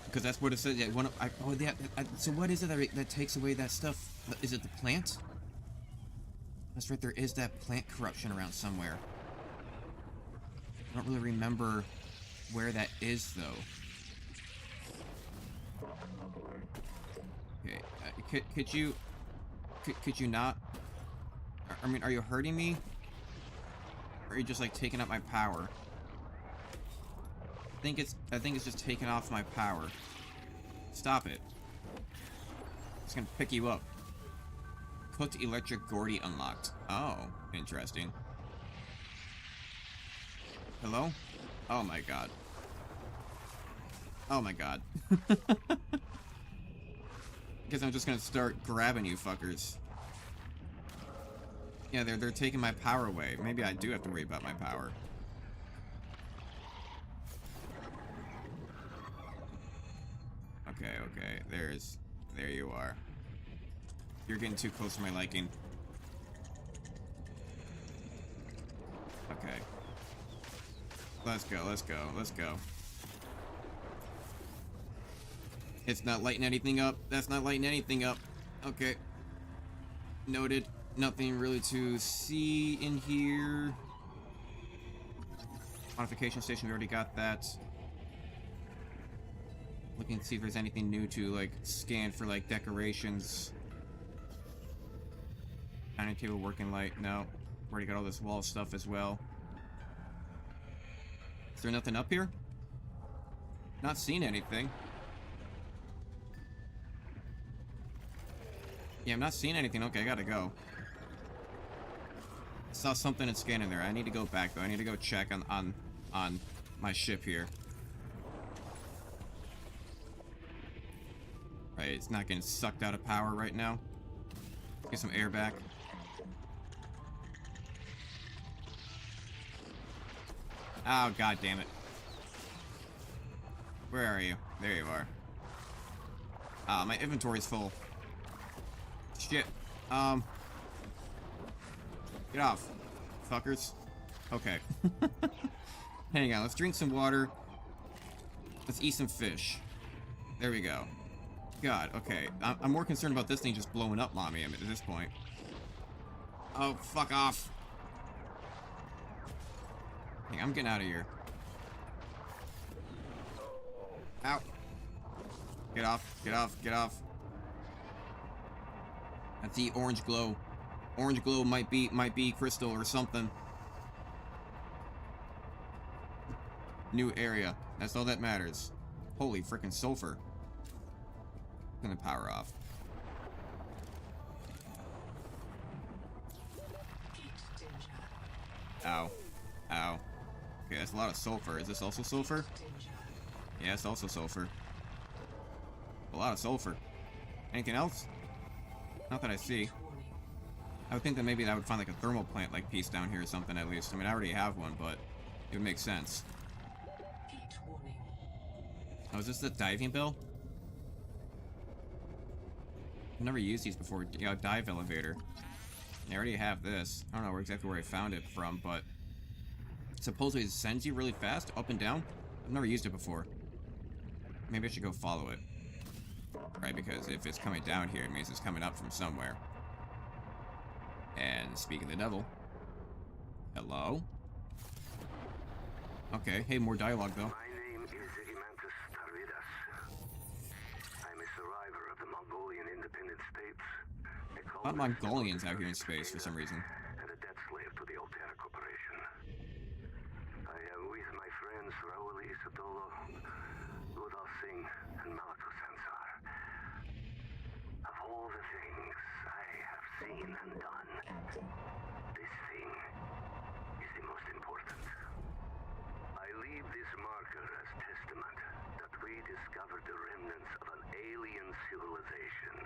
Because that's what it says. Yeah, so what is it that takes away that stuff? Is it the plant? That's right, there is that plant corruption around somewhere. I don't really remember where that is, though. Okay, could you not? I mean, are you hurting me? Or are you just, like, taking up my power? I think it's just taking off my power. Stop it. It's gonna pick you up. Cooked electric Gordy unlocked. Oh, interesting. Hello? Oh my god. Oh my god. Guess I'm just gonna start grabbing you fuckers. Yeah, they're taking my power away. Maybe I do have to worry about my power. Okay, there you are. You're getting too close to my liking. Okay. Let's go. It's not lighting anything up. That's not lighting anything up. Okay. Noted. Nothing really to see in here. Modification station, we already got that. Looking to see if there's anything new to, like, scan for, like, decorations. Dining table, working light. No. Already got all this wall stuff as well. Is there nothing up here? Not seeing anything. Yeah, I'm not seeing anything. Okay, I gotta go. I saw something in scanning there. I need to go back, though. I need to go check on my ship here. Right, it's not getting sucked out of power right now. Get some air back. Oh, god damn it. Where are you? There you are. Ah, my inventory's full. Shit. Get off, fuckers. Okay. Hang on, let's drink some water. Let's eat some fish. There we go. God, okay. I'm more concerned about this thing just blowing up on me at this point. Oh, fuck off. Hey, I'm getting out of here. Ow. Get off, get off, get off. That's the orange glow. Orange glow might be crystal or something. New area. That's all that matters. Holy frickin' sulfur. Gonna power off. Ow. Ow. Okay, that's a lot of sulfur. Is this also sulfur? Yeah, it's also sulfur. A lot of sulfur. Anything else? Not that I see. I would think that maybe I would find like a thermal plant like piece down here or something at least. I mean, I already have one, but it would make sense. Oh, is this the diving bell? I've never used these before. You know, dive elevator. I already have this. I don't know exactly where I found it from, but supposedly sends you really fast, up and down. I've never used it before. Maybe I should go follow it. Right, because if it's coming down here, it means it's coming up from somewhere. And speaking of the devil. Hello? Okay, hey, more dialogue though. My name is Regimentus Tarvidas. I'm a survivor of the Mongolian independent states. A lot of Mongolians out here in space for some reason. And a debt slave to the Altera Corporation. I am with my friends Raul Isodolo, Ludal Singh, and Malatu Sansar. Of all the things I have seen and done, this thing is the most important. I leave this marker as testament that we discovered the remnants of an alien civilization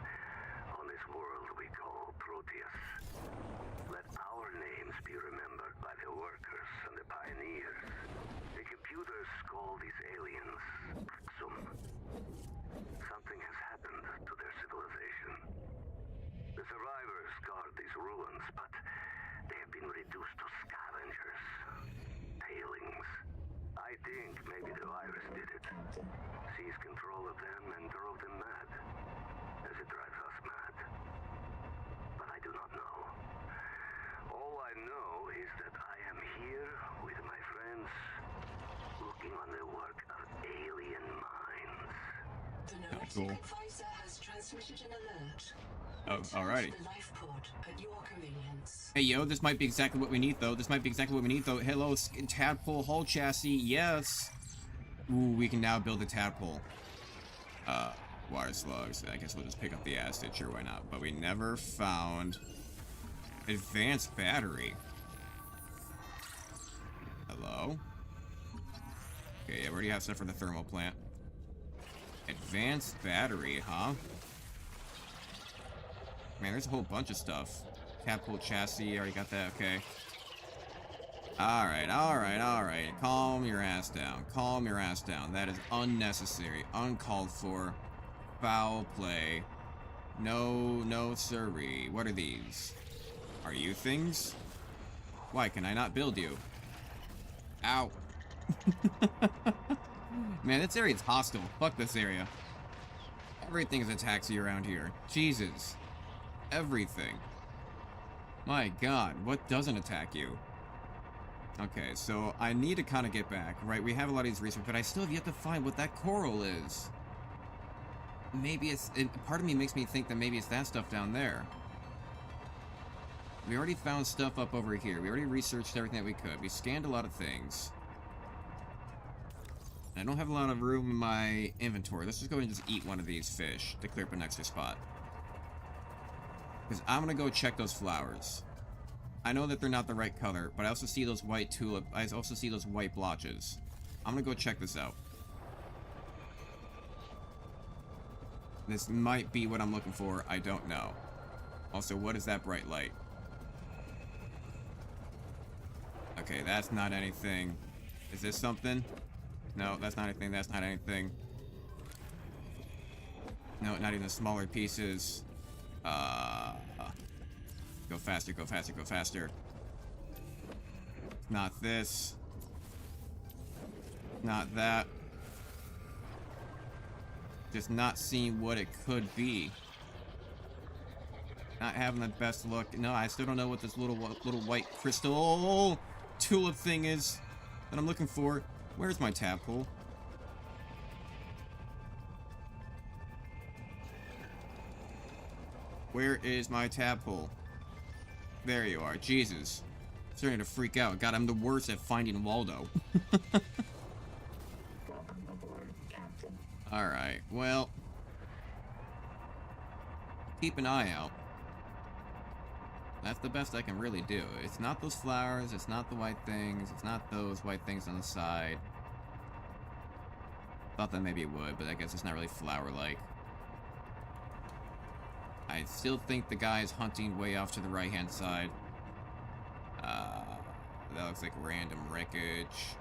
on this world we call Proteus. Let our names be remembered by the workers and the pioneers. The computers call these aliens Axum. Something has happened to their civilization. The survivors guard these ruins, but they have been reduced to scavengers. Tailings. I think maybe the virus did it. Seized control of them and drove them mad. As it drives us mad. But I do not know. All I know is that I am here with my friends, looking on the work of alien minds. The narrative cool. advisor has transmitted an alert. Oh, alrighty. The life pod at your convenience. Hey, yo, this might be exactly what we need, though. This might be exactly what we need, though. Hello, tadpole hull chassis. Yes. Ooh, we can now build a tadpole. Water slugs. I guess we'll just pick up the acid. Sure, why not? But we never found advanced battery. Hello? Okay, yeah, we already have stuff for the thermal plant. Advanced battery, huh? Man, there's a whole bunch of stuff. Catapult chassis, already got that, okay. Alright, alright, alright. Calm your ass down. Calm your ass down. That is unnecessary, uncalled for, foul play. No siree. What are these? Are you things? Why can I not build you? Ow. Man, this area's hostile. Fuck this area. Everything's a taxi around here. Jesus. Everything. My god, what doesn't attack you? Okay, so I need to kind of get back, right? We have a lot of these research, but I still have yet to find what that coral is. Maybe it's... part of me makes me think that maybe it's that stuff down there. We already found stuff up over here. We already researched everything that we could. We scanned a lot of things. I don't have a lot of room in my inventory. Let's just go ahead and just eat one of these fish to clear up an extra spot. Because I'm going to go check those flowers. I know that they're not the right color, but I also see those white tulip. I also see those white blotches. I'm going to go check this out. This might be what I'm looking for. I don't know. Also, what is that bright light? Okay, that's not anything. Is this something? No, that's not anything. That's not anything. No, not even the smaller pieces. Go faster, go faster, go faster. Not this. Not that. Just not seeing what it could be. Not having the best look. No, I still don't know what this little white crystal tulip thing is that I'm looking for. Where's my tadpole? Where is my tadpole? There you are. Jesus. I'm starting to freak out. God, I'm the worst at finding Waldo. Alright, well. Keep an eye out. That's the best I can really do. It's not those flowers, it's not the white things, it's not those white things on the side. Thought that maybe it would, but I guess it's not really flower-like. I still think the guy is hunting way off to the right-hand side. That looks like random wreckage.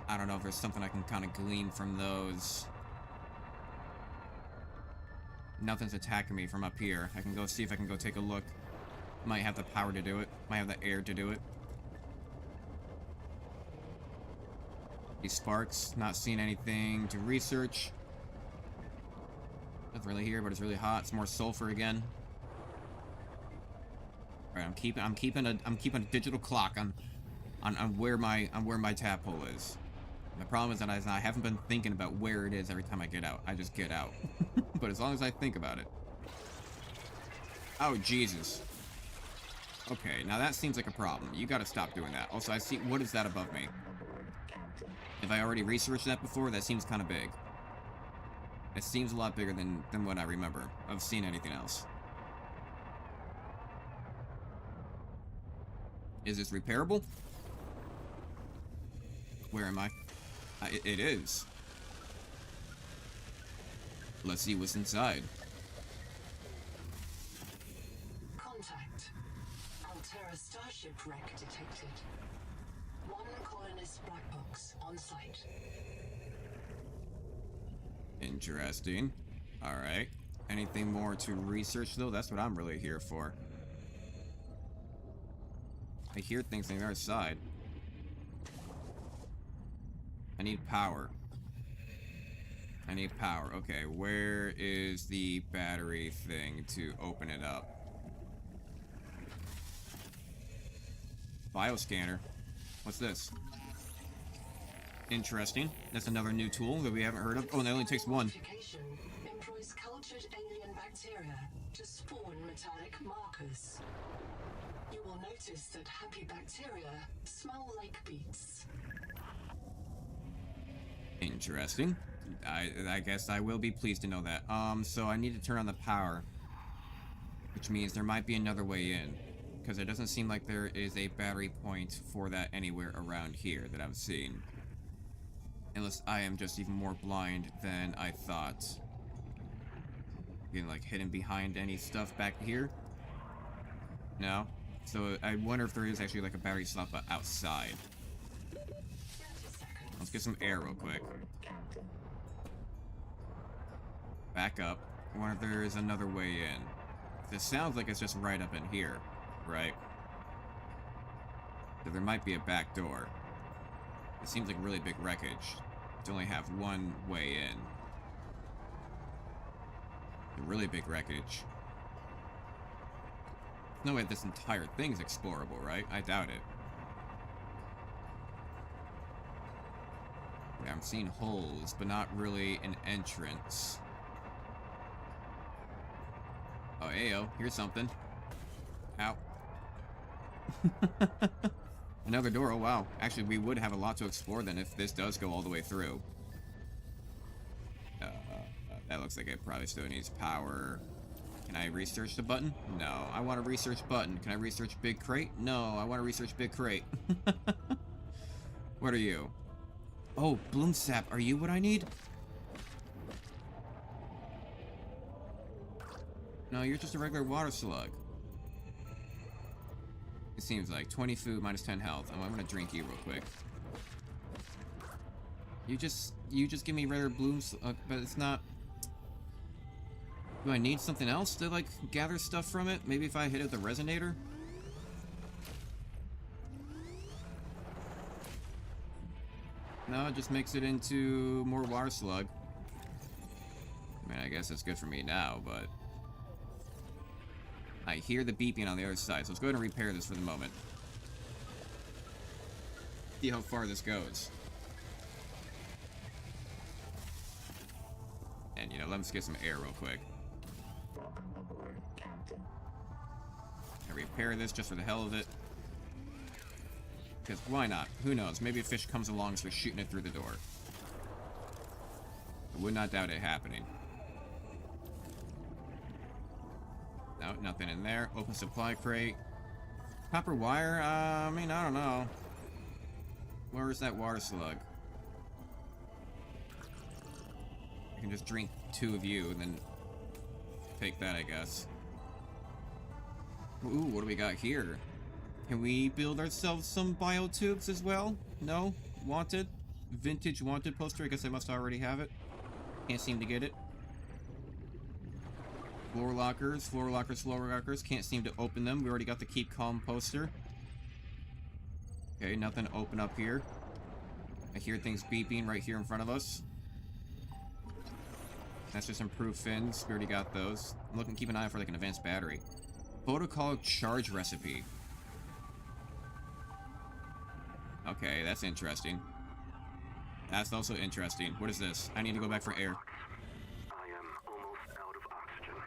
I don't know if there's something I can kind of glean from those. Nothing's attacking me from up here. I can go see if I can go take a look. Might have the power to do it. Might have the air to do it. These sparks, not seeing anything to research. Nothing really here, but it's really hot. It's more sulfur again. All right, I'm keeping a digital clock on where my tap hole is. The problem is that I haven't been thinking about where it is every time I get out. I just get out. But as long as I think about it. Oh, Jesus. Okay, now that seems like a problem. You gotta stop doing that. Also, I see... What is that above me? Have I already researched that before? That seems kind of big. It seems a lot bigger than what I remember of seeing anything else. Is this repairable? Where am I? It is. Let's see what's inside. Contact. Altera starship wreck detected. One colonist black box on site. Interesting. Alright. Anything more to research, though? That's what I'm really here for. I hear things on the other side. I need power. I need power. Okay, where is the battery thing to open it up? Bioscanner. What's this? Interesting. That's another new tool that we haven't heard of. Oh, and that only takes one. Employs cultured alien bacteria to spawn metallic markers. You will notice that happy bacteria smell like beets. Interesting. I guess I will be pleased to know that. So I need to turn on the power, which means there might be another way in, because it doesn't seem like there is a battery point for that anywhere around here that I'm seeing. Unless I am just even more blind than I thought. Getting like hidden behind any stuff back here? No? So I wonder if there is actually like a battery slot outside. Let's get some air real quick. Back up. I wonder if there is another way in. This sounds like it's just right up in here, right? So there might be a back door. It seems like really big wreckage to only have one way in. A really big wreckage. No way this entire thing's explorable, right? I doubt it. Yeah, I'm seeing holes, but not really an entrance. Oh, ayo, here's something. Ow. Another door, oh wow. Actually, we would have a lot to explore then if this does go all the way through. That looks like it probably still needs power. Can I research the button? No. I want to research button. Can I research big crate? No, I want to research big crate. What are you? Oh, bloom sap. Are you what I need? No, you're just a regular water slug. It seems like 20 food minus 10 health. Oh, I'm gonna drink you real quick. You just give me regular blooms, but it's not. Do I need something else to like gather stuff from it? Maybe if I hit it with the resonator? No, it just makes it into more water slug. I mean, I guess that's good for me now, but I hear the beeping on the other side, so let's go ahead and repair this for the moment. See how far this goes. And, you know, let's get some air real quick. I repair this just for the hell of it. Because why not? Who knows? Maybe a fish comes along and starts shooting it through the door. I would not doubt it happening. No, nothing in there. Open supply crate. Copper wire? I mean, I don't know. Where is that water slug? I can just drink 2 of you and then take that, I guess. Ooh, what do we got here? Can we build ourselves some biotubes as well? No? Wanted? Vintage wanted poster? I guess I must already have it. Can't seem to get it. Floor lockers, floor lockers, floor lockers. Can't seem to open them. We already got the keep calm poster. Okay, nothing open up here. I hear things beeping right here in front of us. That's just improved fins. We already got those. I'm looking, keep an eye out for like an advanced battery. Protocol charge recipe. Okay, that's interesting. That's also interesting. What is this? I need to go back for air. I am almost out of oxygen.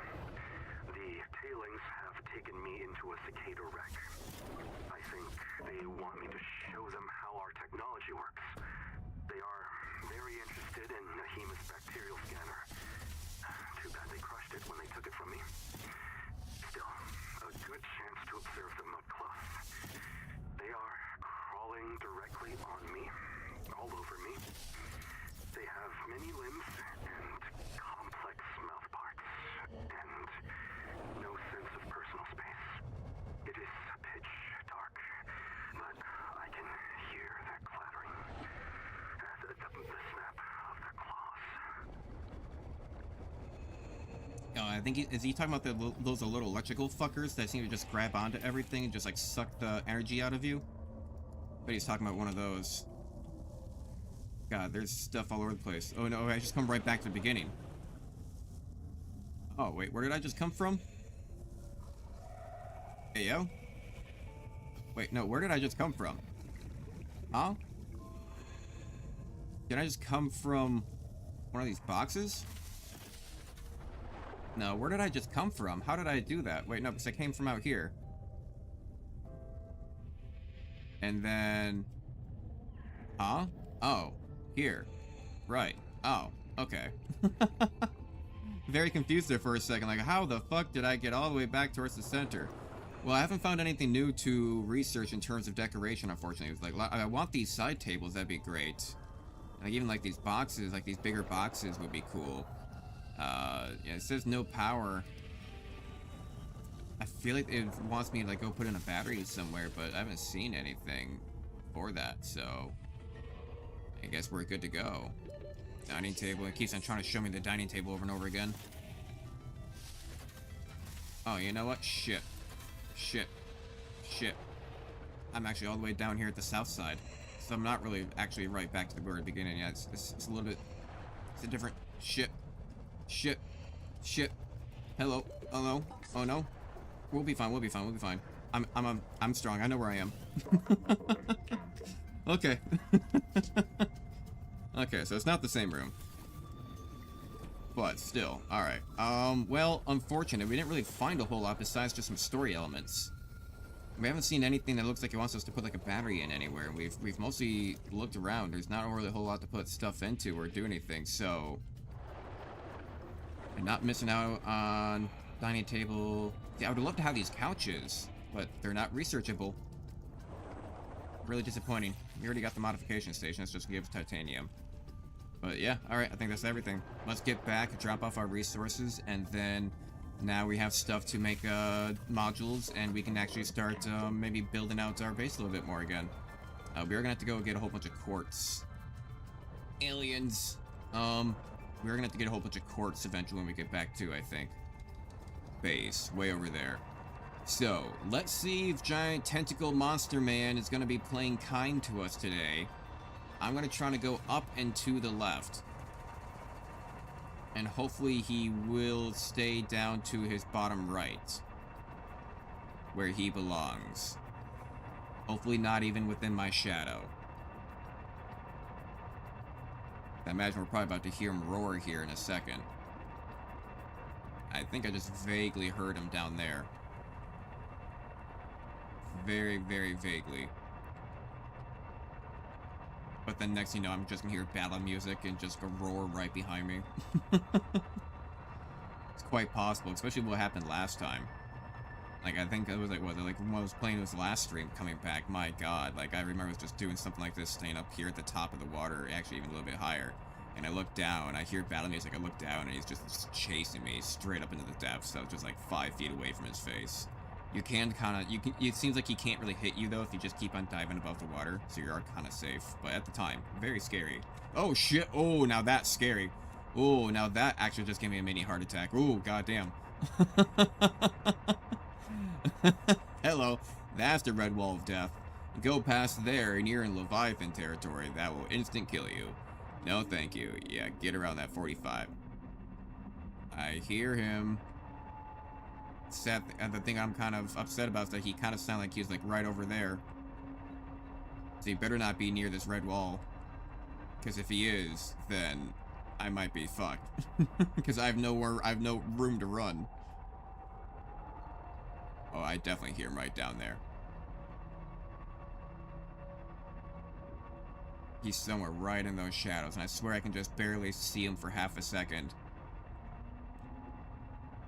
The tailings have taken me into a cicada wreck. I think they want me to show them how our technology works. They are very interested in Nahima's bacterial scanner. Too bad they crushed it when they took it from me. Still, a good chance to observe them up close. They are crawling directly on me, all over me. They have many limbs and complex mouth parts, and no sense of personal space. It is pitch dark, but I can hear their clattering. The snap of their claws. Oh, I think is he talking about those little electrical fuckers that seem to just grab onto everything and just like suck the energy out of you? But he's talking about one of those. God, there's stuff all over the place. Oh no, I just come right back to the beginning. Oh wait, where did I just come from? Hey yo? Wait, no, where did I just come from? Huh? Did I just come from one of these boxes? No, where did I just come from? How did I do that? Wait, no, because I came from out here. And then... Huh? Oh, here. Right. Oh, okay. Very confused there for a second. Like, how the fuck did I get all the way back towards the center? Well, I haven't found anything new to research in terms of decoration, unfortunately. It's like, I want these side tables. That'd be great. Like, even like these boxes, like these bigger boxes would be cool. Yeah, it says no power. I feel like it wants me to like go put in a battery somewhere, but I haven't seen anything for that, so I guess we're good to go. Dining table. It keeps on trying to show me the dining table over and over again. Oh, you know what? Shit. Shit. Shit. I'm actually all the way down here at the south side, so I'm not really actually right back to the very beginning. Yeah, it's a little bit... It's a different... Shit. Shit. Shit. Hello. Hello. Oh no. We'll be fine. We'll be fine. We'll be fine. I'm strong. I know where I am. Okay. Okay, so it's not the same room. But still. Alright. Well, unfortunate. We didn't really find a whole lot besides just some story elements. We haven't seen anything that looks like it wants us to put like a battery in anywhere. We've mostly looked around. There's not really a whole lot to put stuff into or do anything, so... And not missing out on dining table. Yeah, I would love to have these couches, but they're not researchable. Really disappointing. We already got the modification station. Let's just give titanium. But yeah, alright, I think that's everything. Let's get back, drop off our resources, and then now we have stuff to make modules, and we can actually start maybe building out our base a little bit more again. We are gonna have to go get a whole bunch of quartz. Aliens. We're gonna have to get a whole bunch of quartz eventually when we get back to, I think, base, way over there. So, let's see if Giant Tentacle Monster Man is gonna be playing kind to us today. I'm gonna try to go up and to the left. And hopefully he will stay down to his bottom right, where he belongs. Hopefully not even within my shadow. I imagine we're probably about to hear him roar here in a second. I think I just vaguely heard him down there. Very, very vaguely. But then next thing you know, I'm just gonna hear battle music and just a roar right behind me. It's quite possible, especially what happened last time. Like, I think it was like, what, like when I was playing his last stream coming back, my god, like I remember I was just doing something like this, staying up here at the top of the water, actually even a little bit higher. And I look down, I hear battle music, I look down, and he's just chasing me straight up into the depths, so just like 5 feet away from his face. You can kind of, it seems like he can't really hit you though if you just keep on diving above the water, so you are kind of safe. But at the time, very scary. Oh shit, oh, now that's scary. Oh, now that actually just gave me a mini heart attack. Oh, goddamn. Hello, that's the red wall of death. Go past there and you're in Leviathan territory. That will instant kill you. No, thank you. Yeah, get around that 45. I hear him. Sad, the thing I'm kind of upset about is that he kind of sounded like he was like right over there. So he better not be near this red wall. Because if he is, then I might be fucked. Because I have no room to run. Oh, I definitely hear him right down there. He's somewhere right in those shadows, and I swear I can just barely see him for half a second.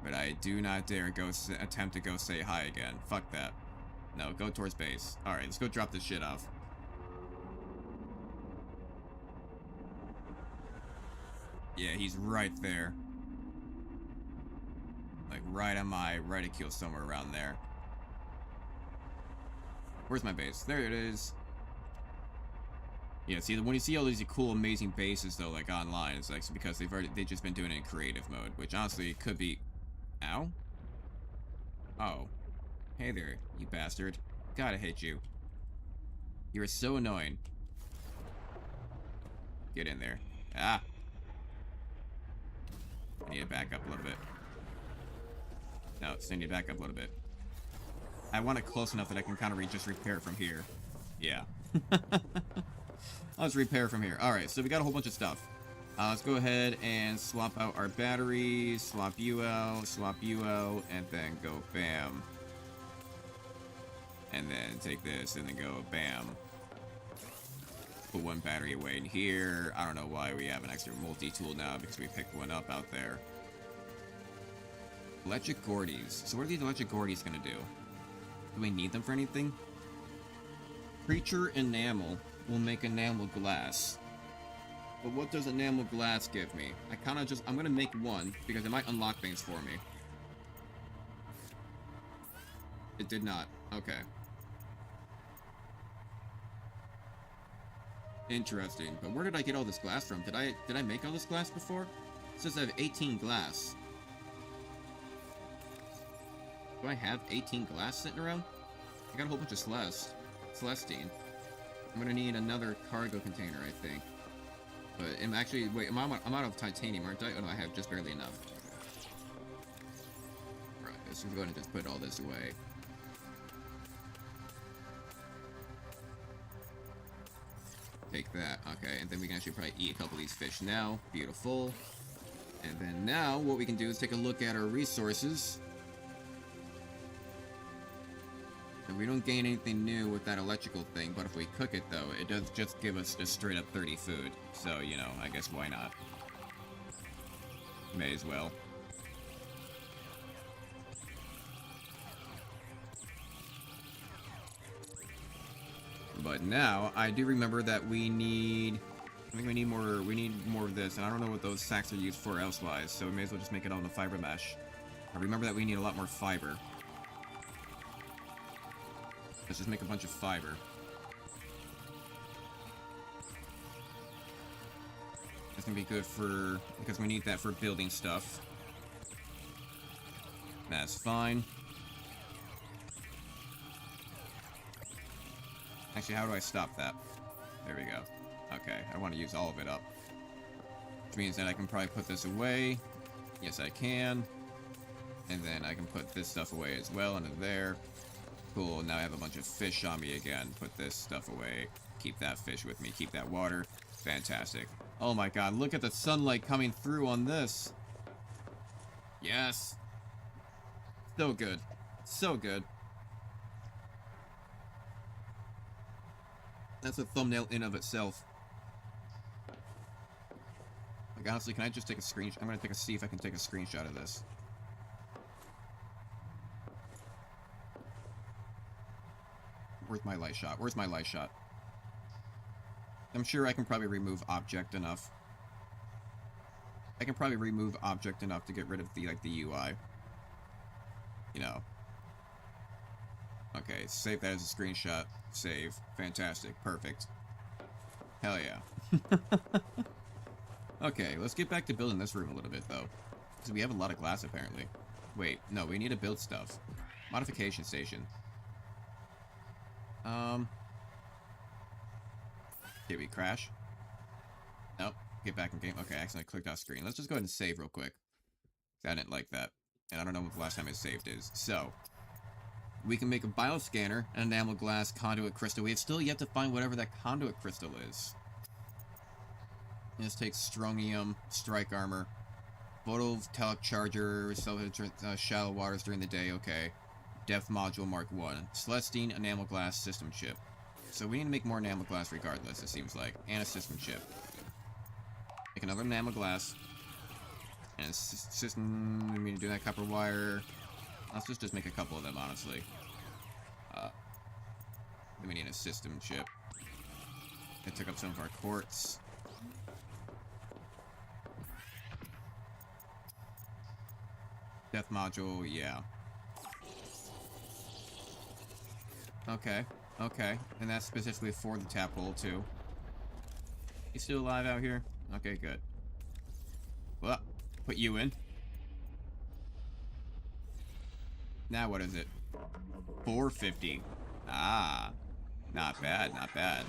But I do not dare attempt to go say hi again. Fuck that. No, go towards base. Alright, let's go drop this shit off. Yeah, he's right there. Like, right on my reticule somewhere around there. Where's my base? There it is. Yeah, see, when you see all these cool, amazing bases, though, like, online, it's like because they've just been doing it in creative mode, which honestly could be... Ow? Oh. Hey there, you bastard. Gotta hate you. You're so annoying. Get in there. Ah! I need to back up a little bit. No, I need to back up a little bit. I want it close enough that I can kind of just repair it from here. Yeah. Let's repair from here. Alright, so we got a whole bunch of stuff. Let's go ahead and swap out our batteries, swap you out, and then go bam. And then take this and then go bam. Put one battery away in here. I don't know why we have an extra multi-tool now because we picked one up out there. Electric Gordies. So what are these electric Gordies gonna do? Do we need them for anything? Creature enamel will make enamel glass. But what does enamel glass give me? I'm gonna make one because it might unlock things for me. It did not. Okay. Interesting. But where did I get all this glass from? Did I make all this glass before? It says I have 18 glass. Do I have 18 glass sitting around? I got a whole bunch of Celestine. I'm gonna need another cargo container, I think. But I'm actually... Wait, I'm out of titanium, aren't I? Oh no, I have just barely enough. Right, let's just go ahead and just put all this away. Take that. Okay, and then we can actually probably eat a couple of these fish now. Beautiful. And then now, what we can do is take a look at our resources. And we don't gain anything new with that electrical thing, but if we cook it, though, it does just give us just straight up 30 food. So, you know, I guess why not? May as well. But now, I do remember that we need... I think we need more of this, and I don't know what those sacks are used for elsewise, so we may as well just make it all in the fiber mesh. I remember that we need a lot more fiber. Let's just make a bunch of fiber. That's gonna be good for... because we need that for building stuff. That's fine. Actually, how do I stop that? There we go. Okay, I want to use all of it up. Which means that I can probably put this away. Yes, I can. And then I can put this stuff away as well into there. Cool, now I have a bunch of fish on me again. Put this stuff away. Keep that fish with me. Keep that water. Fantastic. Oh my god, look at the sunlight coming through on this. Yes. So good. So good. That's a thumbnail in of itself. Like, honestly, can I just take a screenshot? I'm gonna see if I can take a screenshot of this. Where's my light shot? Where's my light shot? I'm sure I can probably remove object enough. I can probably remove object enough to get rid of the, like, the UI. You know. Okay, save that as a screenshot. Save. Fantastic. Perfect. Hell yeah. Okay, let's get back to building this room a little bit, though. Because we have a lot of glass, apparently. Wait, no, we need to build stuff. Modification station. Did we crash? Nope. Get back in game. Okay, I accidentally clicked off screen. Let's just go ahead and save real quick. I didn't like that. And I don't know what the last time it saved is. So, we can make a bioscanner, an enamel glass, conduit crystal. We have still yet to find whatever that conduit crystal is. Let's take strontium, strike armor, photovoltaic charger, shallow waters during the day, okay. Depth module Mark 1. Celestine enamel glass system chip. So we need to make more enamel glass regardless, it seems like. And a system chip. Make another enamel glass. And a system, we need to do that copper wire. Let's just make a couple of them, honestly. Then we need a system chip. That took up some of our quartz. Death module, yeah. Okay, okay. And that's specifically for the tap hole, too. You still alive out here? Okay, good. Well, put you in. Now what is it? 450. Ah. Not bad, not bad.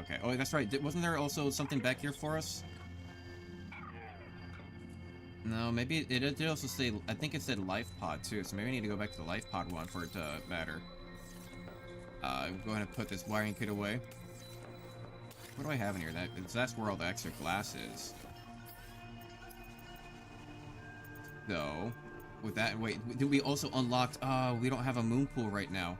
Okay, oh, that's right. Wasn't there also something back here for us? No, maybe it did also say, I think it said life pod too, so maybe I need to go back to the life pod one for it to matter. Go ahead and put this wiring kit away. What do I have in here? That's where all the extra glass is. So, with that, wait, did we also unlock, we don't have a moon pool right now.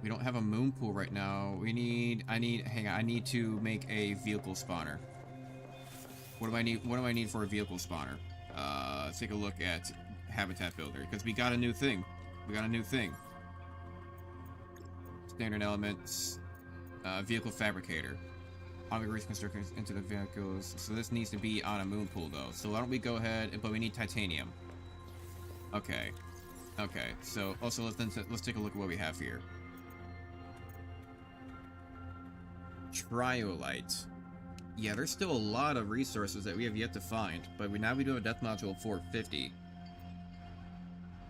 We don't have a moon pool right now. Hang on, I need to make a vehicle spawner. What do I need for a vehicle spawner? Let's take a look at Habitat Builder, because we got a new thing. Standard elements, vehicle fabricator. Automatic reconstruction into the vehicles. So this needs to be on a moon pool though. So why don't we go ahead, but we need titanium. Okay. Okay, so also let's take a look at what we have here. Triolite. Yeah, there's still a lot of resources that we have yet to find, but now we do have a death module of 450.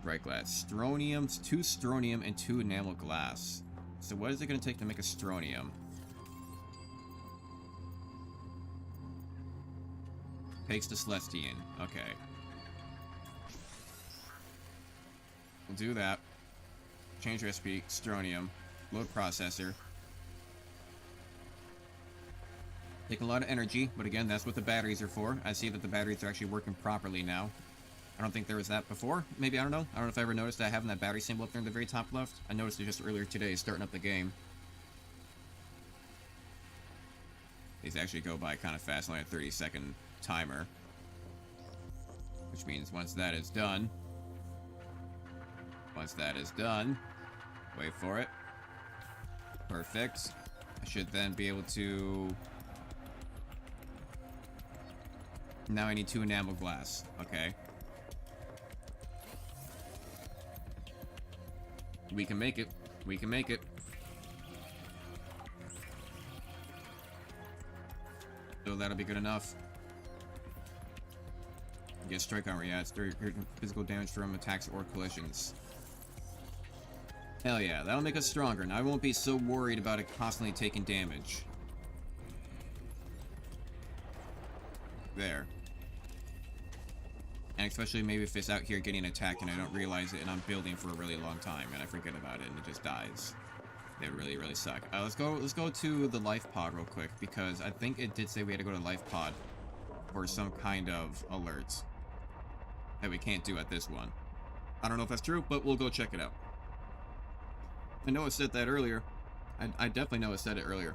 Bright glass. Strontium, 2 strontium, and 2 enamel glass. So what is it going to take to make a strontium? Takes the Celestine. Okay. We'll do that. Change recipe, strontium. Load processor. Take a lot of energy, but again, that's what the batteries are for. I see that the batteries are actually working properly now. I don't think there was that before. Maybe, I don't know. I don't know if I ever noticed that having that battery symbol up there in the very top left. I noticed it just earlier today, starting up the game. These actually go by kind of fast, only a 30-second timer. Which means once that is done... Wait for it. Perfect. I should then be able to... Now I need 2 enamel glass. Okay. We can make it. We can make it. So that'll be good enough. Get strike armor. Yeah, it's physical damage from attacks or collisions. Hell yeah, that'll make us stronger. Now I won't be so worried about it constantly taking damage. There. And especially maybe if it's out here getting attacked and I don't realize it and I'm building for a really long time and I forget about it and it just dies. They really, really suck. Let's go to the life pod real quick because I think it did say we had to go to life pod for some kind of alerts that we can't do at this one. I don't know if that's true, but we'll go check it out. I know it said that earlier. I definitely know it said it earlier.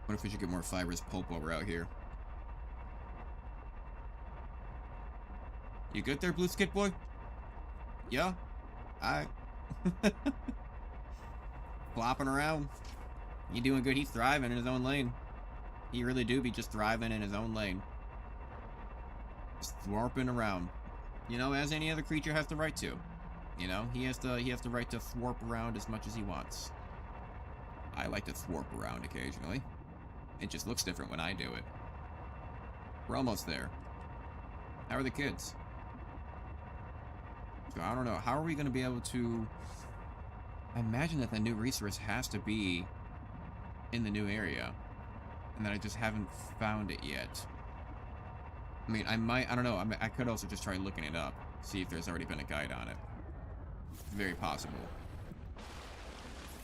What if we should get more fibrous pulp while we're out here? You good there, Blue Skid Boy? Yeah? Alright. Flopping around. You doing good? He's thriving in his own lane. He really do be just thriving in his own lane. Just thwarping around. You know, as any other creature has the right to. You know, he has the right to thwarp around as much as he wants. I like to thwarp around occasionally. It just looks different when I do it. We're almost there. How are the kids? So I don't know. How are we going to be able to I imagine that the new resource has to be in the new area, and that I just haven't found it yet. I mean, I don't know, I could also just try looking it up, see if there's already been a guide on it. It's very possible.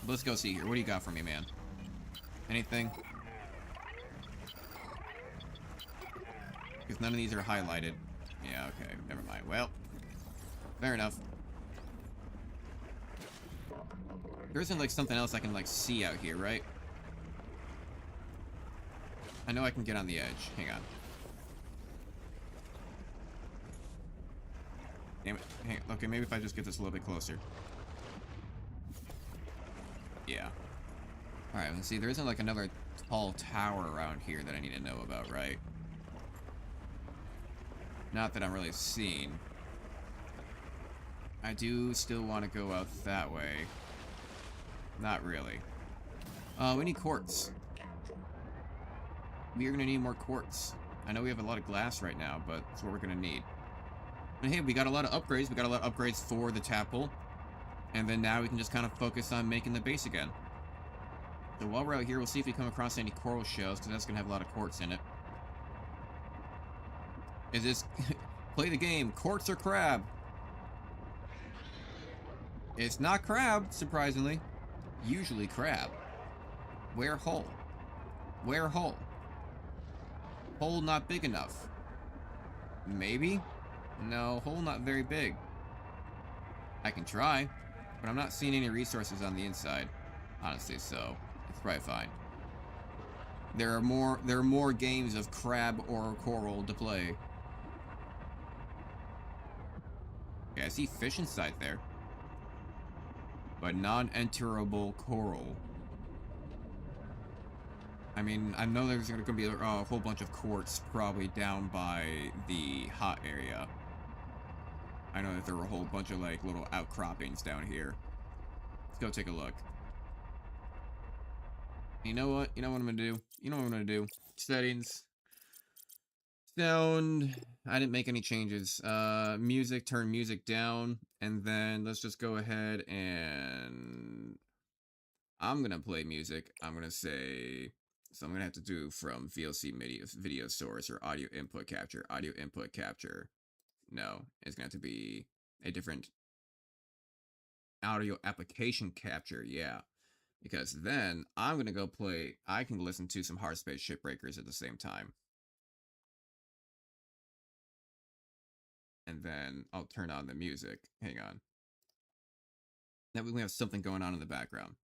Let's go see here. What do you got for me, man? Anything? Because none of these are highlighted. Yeah, okay, never mind. Well, fair enough. There isn't, like, something else I can, like, see out here, right? I know I can get on the edge. Hang on. Damn it. Hang on. Okay, maybe if I just get this a little bit closer. Yeah. Alright, let's see. There isn't, like, another tall tower around here that I need to know about, right? Not that I'm really seeing. I do still want to go out that way. Not really. We need quartz. We are going to need more quartz. I know we have a lot of glass right now, but that's what we're going to need. And hey, we got a lot of upgrades. We got a lot of upgrades for the tadpole. And then now we can just kind of focus on making the base again. So while we're out here, we'll see if we come across any coral shells, because that's going to have a lot of quartz in it. Is this... Play the game. Quartz or crab? It's not crab, surprisingly. Usually crab. Where hole? Where hole? Hole not big enough. Maybe? No, hole not very big. I can try, but I'm not seeing any resources on the inside. Honestly, so it's probably fine. There are more games of crab or coral to play. Okay, I see fish inside there. But non-enterable coral. I mean, I know there's going to be a whole bunch of quartz probably down by the hot area. I know that there were a whole bunch of, like, little outcroppings down here. Let's go take a look. You know what? You know what I'm going to do? You know what I'm going to do? Settings. Sound. I didn't make any changes. Music, turn music down. And then let's just go ahead and... I'm going to play music. I'm going to say... So I'm going to have to do from VLC video source or audio input capture. Audio input capture. No, it's going to have to be a different audio application capture. Yeah. Because then I'm going to go play. I can listen to some Hard Space Shipbreakers at the same time. And then I'll turn on the music. Hang on. That way we have something going on in the background.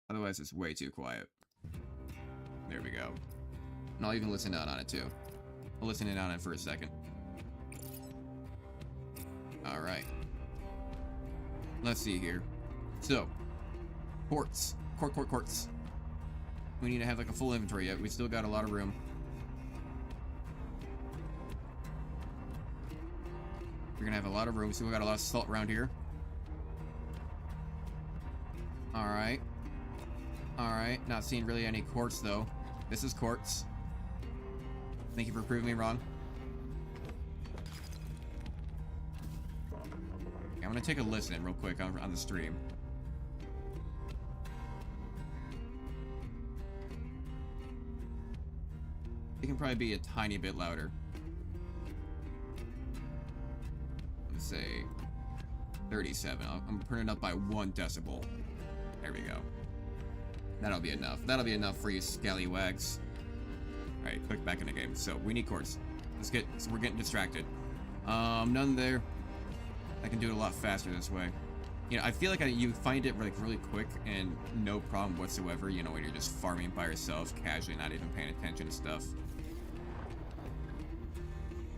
Otherwise, it's way too quiet. There we go. And I'll even listen out on it too. I'll listen in on it for a second. Alright. Let's see here. So, quartz. Quartz. We need to have like a full inventory yet. We still got a lot of room. We're gonna have a lot of room. We still got a lot of salt around here. Alright. Alright. Not seeing really any quartz though. This is quartz. Thank you for proving me wrong. Okay, I'm gonna take a listen real quick on the stream. It can probably be a tiny bit louder. Let's say 37. I'm turning it up by 1 decibel. There we go. That'll be enough. That'll be enough for you scallywags. Alright, click back in the game. So, we need quartz. So we're getting distracted. None there. I can do it a lot faster this way. You know, I feel like you find it like really quick and no problem whatsoever, you know, when you're just farming by yourself, casually, not even paying attention to stuff.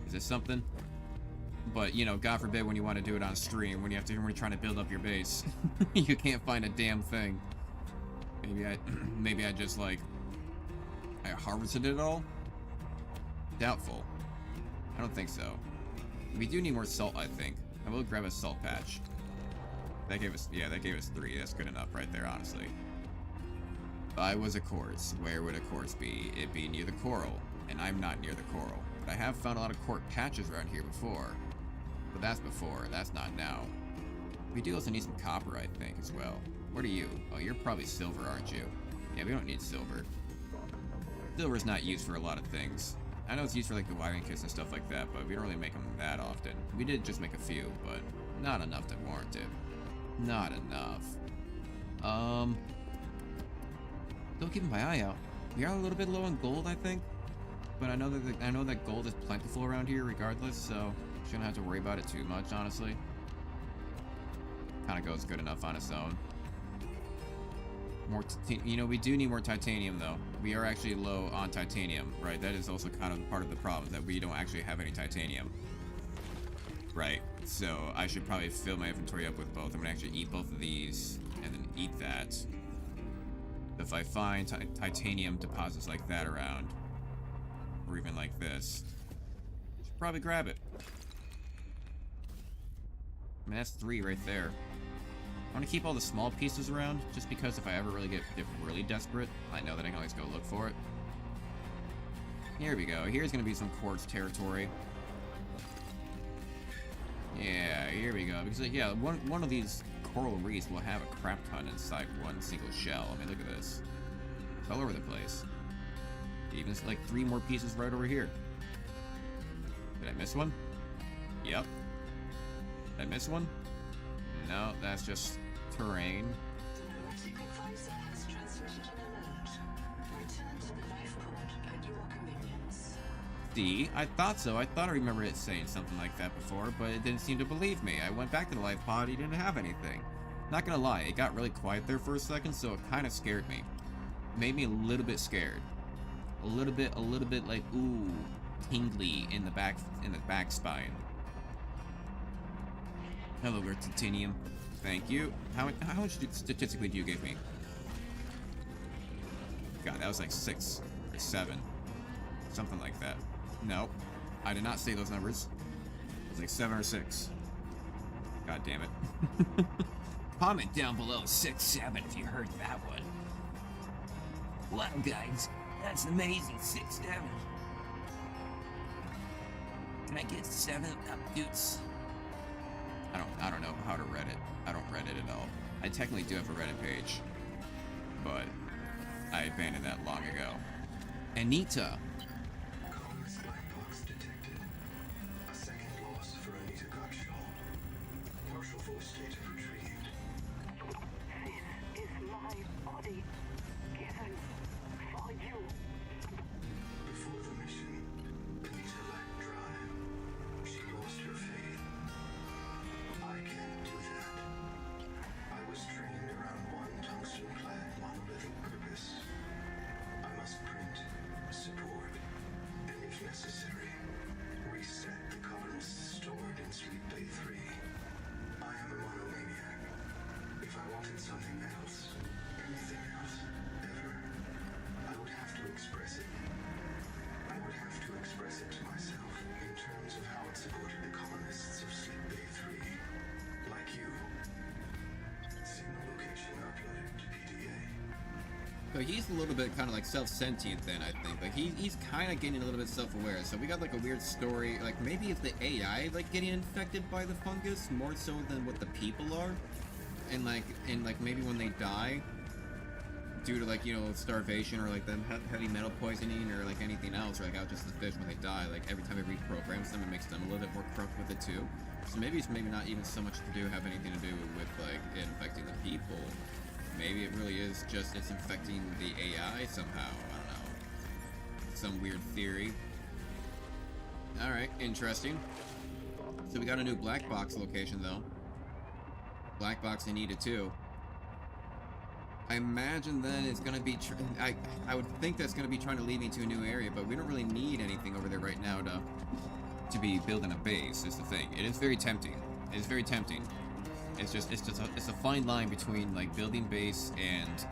Is this something? But, you know, God forbid when you want to do it on stream, when you're trying to build up your base, you can't find a damn thing. Maybe I just, like, I harvested it all? Doubtful. I don't think so. We do need more salt, I think. I will grab a salt patch. That gave us 3. That's good enough right there, honestly. If I was a quartz, where would a quartz be? It'd be near the coral, and I'm not near the coral. But I have found a lot of quartz patches around here before. But that's before, that's not now. We do also need some copper, I think, as well. What are you? Oh, you're probably silver, aren't you? Yeah, we don't need silver. Silver's not used for a lot of things. I know it's used for like the wiring kits and stuff like that, but we don't really make them that often. We did just make a few, but not enough to warrant it. Not enough. Still keeping my eye out. We are a little bit low on gold, I think, but I know that gold is plentiful around here, regardless. So shouldn't have to worry about it too much, honestly. Kind of goes good enough on its own. More, you know, we do need more titanium though. We are actually low on titanium, right? That is also kind of part of the problem, that we don't actually have any titanium. Right, so I should probably fill my inventory up with both. I'm gonna actually eat both of these and then eat that. If I find titanium deposits like that around, or even like this, I should probably grab it. I mean, that's 3 right there. I want to keep all the small pieces around, just because if I ever really get really desperate, I know that I can always go look for it. Here we go. Here's going to be some quartz territory. Yeah, here we go. Because, yeah, one of these coral reefs will have a crap ton inside one single shell. I mean, look at this. It's all over the place. Even like 3 more pieces right over here. Did I miss one? Yep. Did I miss one? No, that's just terrain. The pneumatic advisor has transmitted an alert. Return to the life pod at your convenience. See, I thought so. I thought I remembered it saying something like that before, but it didn't seem to believe me. I went back to the life pod, he didn't have anything. Not gonna lie, it got really quiet there for a second, so it kind of scared me. Made me a little bit scared. A little bit like, ooh, tingly in the back spine. Hello, we're titanium. Thank you. How much statistically do you give me? God, that was like 6 or 7. Something like that. No, I did not say those numbers. It was like 7 or 6. God damn it. Comment down below 6, 7 if you heard that one. Wow, guys, that's amazing. 6, 7. Can I get 7 dudes? I don't know how to Reddit. I don't Reddit at all. I technically do have a Reddit page, but I abandoned that long ago. Anita. Colorless black box detected. A second loss for Anita Gottschall. Partial voice data retrieved. This is my body given for you. Before the mission, Anita lacked drive. She lost her faith. I can't do that. I was trained around one tungsten-clad monolithic purpose. I must print, support, and if necessary, reset the covenants stored in Sleep Bay 3. I am a monomaniac. If I wanted something else, anything else, ever, I would have to express it. I would have to express it to myself in terms of how it supported the colonists of Sleep Bay 3. Like you. Signal location uploaded to PDA. So he's a little bit kind of like self-sentient then, I think. Like he's kind of getting a little bit self-aware. So we got like a weird story. Like maybe it's the AI like getting infected by the fungus more so than what the people are. And like maybe when they die due to like, you know, starvation or like them heavy metal poisoning or like anything else, or like out just the fish when they die, like every time it reprograms them, it makes them a little bit more corrupt with it too. So maybe it's not even so much to have anything to do with like it infecting the people. Maybe it really is just it's infecting the AI somehow. I don't know. Some weird theory. Alright, interesting. So we got a new black box location though. Black box in Eda too. I imagine then it's gonna be I would think that's gonna be trying to lead me to a new area, but we don't really need anything over there right now to be building a base is the thing. It is very tempting. It is very tempting. It's a fine line between like building base and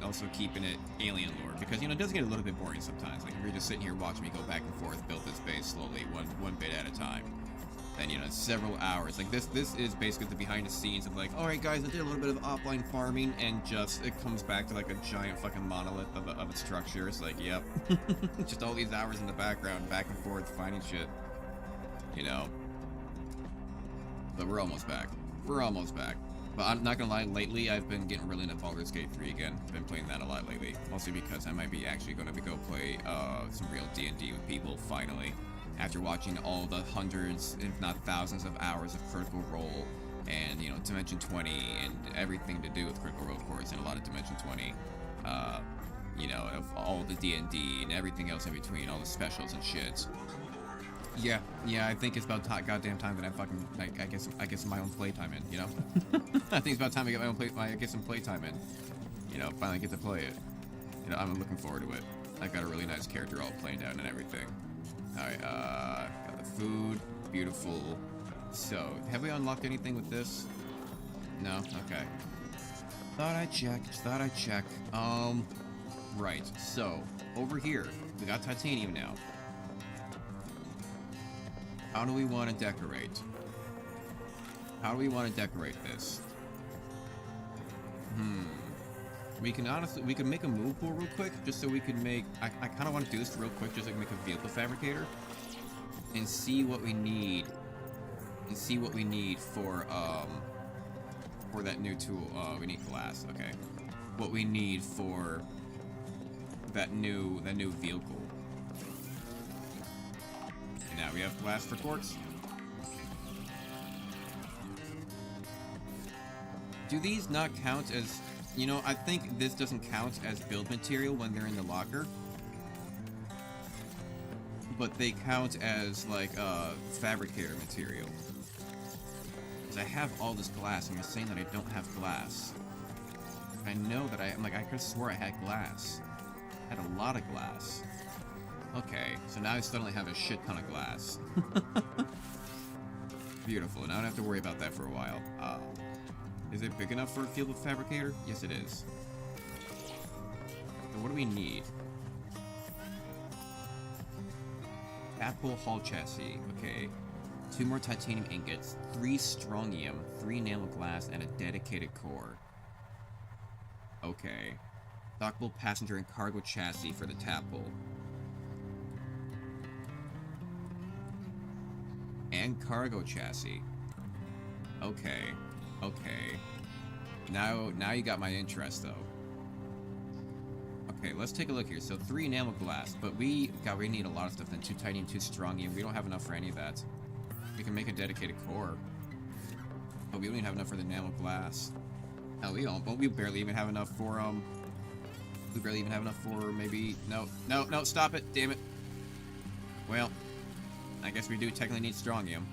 also keeping it alien lore, because you know it does get a little bit boring sometimes. Like if you're just sitting here watching me go back and forth, build this base slowly, one bit at a time. And you know, several hours. Like this is basically the behind the scenes of like, all right guys, I did a little bit of offline farming, and just it comes back to like a giant fucking monolith of a structure. It's like, yep, just all these hours in the background, back and forth, finding shit. You know. But we're almost back. We're almost back. But I'm not gonna lie, lately I've been getting really into Baldur's Gate 3 again. Been playing that a lot lately. Mostly because I might be actually gonna go play some real D&D with people, finally. After watching all the hundreds, if not thousands of hours of Critical Role and, you know, Dimension 20 and everything to do with Critical Role, of course, and a lot of Dimension 20. You know, of all the D&D and everything else in between, all the specials and shit. Yeah, I think it's about goddamn time that I fucking, like, I get my own playtime in, you know? I think it's about time I get my own get some playtime in. You know, finally get to play it. You know, I'm looking forward to it. I've got a really nice character all planned out and everything. Alright, got the food. Beautiful. So, have we unlocked anything with this? No? Okay. Thought I'd check. Right. So, over here, we got titanium now. How do we want to decorate? How do we want to decorate this? We can make a move pool real quick, just so we can make, I kind of want to do this real quick, just so I can make a vehicle fabricator. And see what we need. For that new tool. We need glass, okay. What we need for that new vehicle. And now we have glass for quartz. Do these not count as, you know, I think this doesn't count as build material when they're in the locker. But they count as, like, fabricator material. Because I have all this glass, and you're saying that I don't have glass. I know that I could have swore I had glass. I had a lot of glass. Okay, so now I suddenly have a shit ton of glass. Beautiful, and I don't have to worry about that for a while. Is it big enough for a field fabricator? Yes, it is. So what do we need? Apple hull chassis, okay. 2 more titanium ingots, 3 strontium, 3 enamel glass, and a dedicated core. Okay. Dockable passenger and cargo chassis for the Tapple. And cargo chassis. Okay. Now you got my interest, though. Okay, let's take a look here. So 3 enamel glass, but we need a lot of stuff then. 2 titanium, 2 strontium. We don't have enough for any of that. We can make a dedicated core. But we don't even have enough for the enamel glass. No, we don't. But we barely even have enough for, we barely even have enough for maybe... No, stop it. Damn it. Well, I guess we do technically need strontium.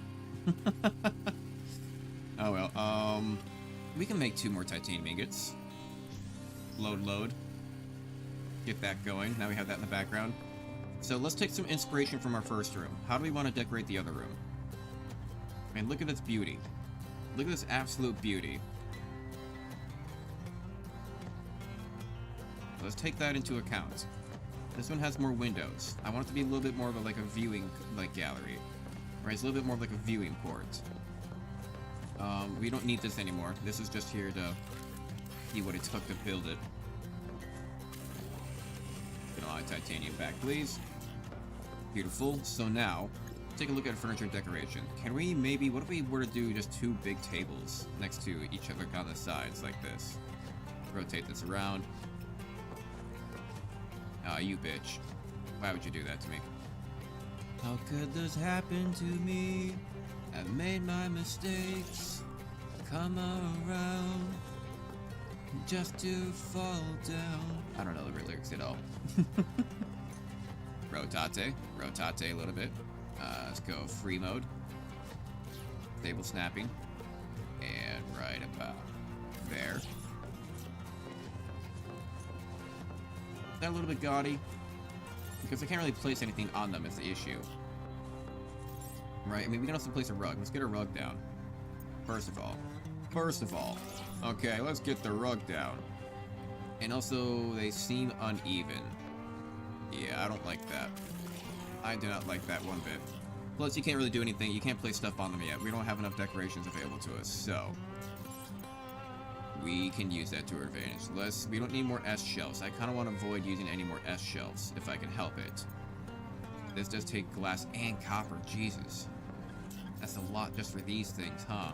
Oh, well, we can make 2 more titanium ingots. Load. Get that going. Now we have that in the background. So let's take some inspiration from our first room. How do we want to decorate the other room? I mean, look at this beauty. Look at this absolute beauty. Let's take that into account. This one has more windows. I want it to be a little bit more of a viewing gallery. Right, it's a little bit more like a viewing port. We don't need this anymore. This is just here to see what it took to build it. Get a lot of titanium back, please. Beautiful. So now, take a look at furniture and decoration. Can we maybe, what if we were to do just 2 big tables next to each other on the sides like this? Rotate this around. Ah, you bitch. Why would you do that to me? How could this happen to me? I've made my mistakes. Come around. Just to fall down. I don't know the lyrics at all. Rotate a little bit. Let's go free mode. Stable snapping. And right about there. That a little bit gaudy. Because I can't really place anything on them is the issue. Right, I mean, we can also place a rug. Let's get a rug down. First of all. Okay, let's get the rug down. And also, they seem uneven. Yeah, I don't like that. I do not like that one bit. Plus, you can't really do anything. You can't place stuff on them yet. We don't have enough decorations available to us, so... we can use that to our advantage. We don't need more S shelves. I kind of want to avoid using any more S shelves, if I can help it. This does take glass and copper. Jesus. That's a lot just for these things, huh?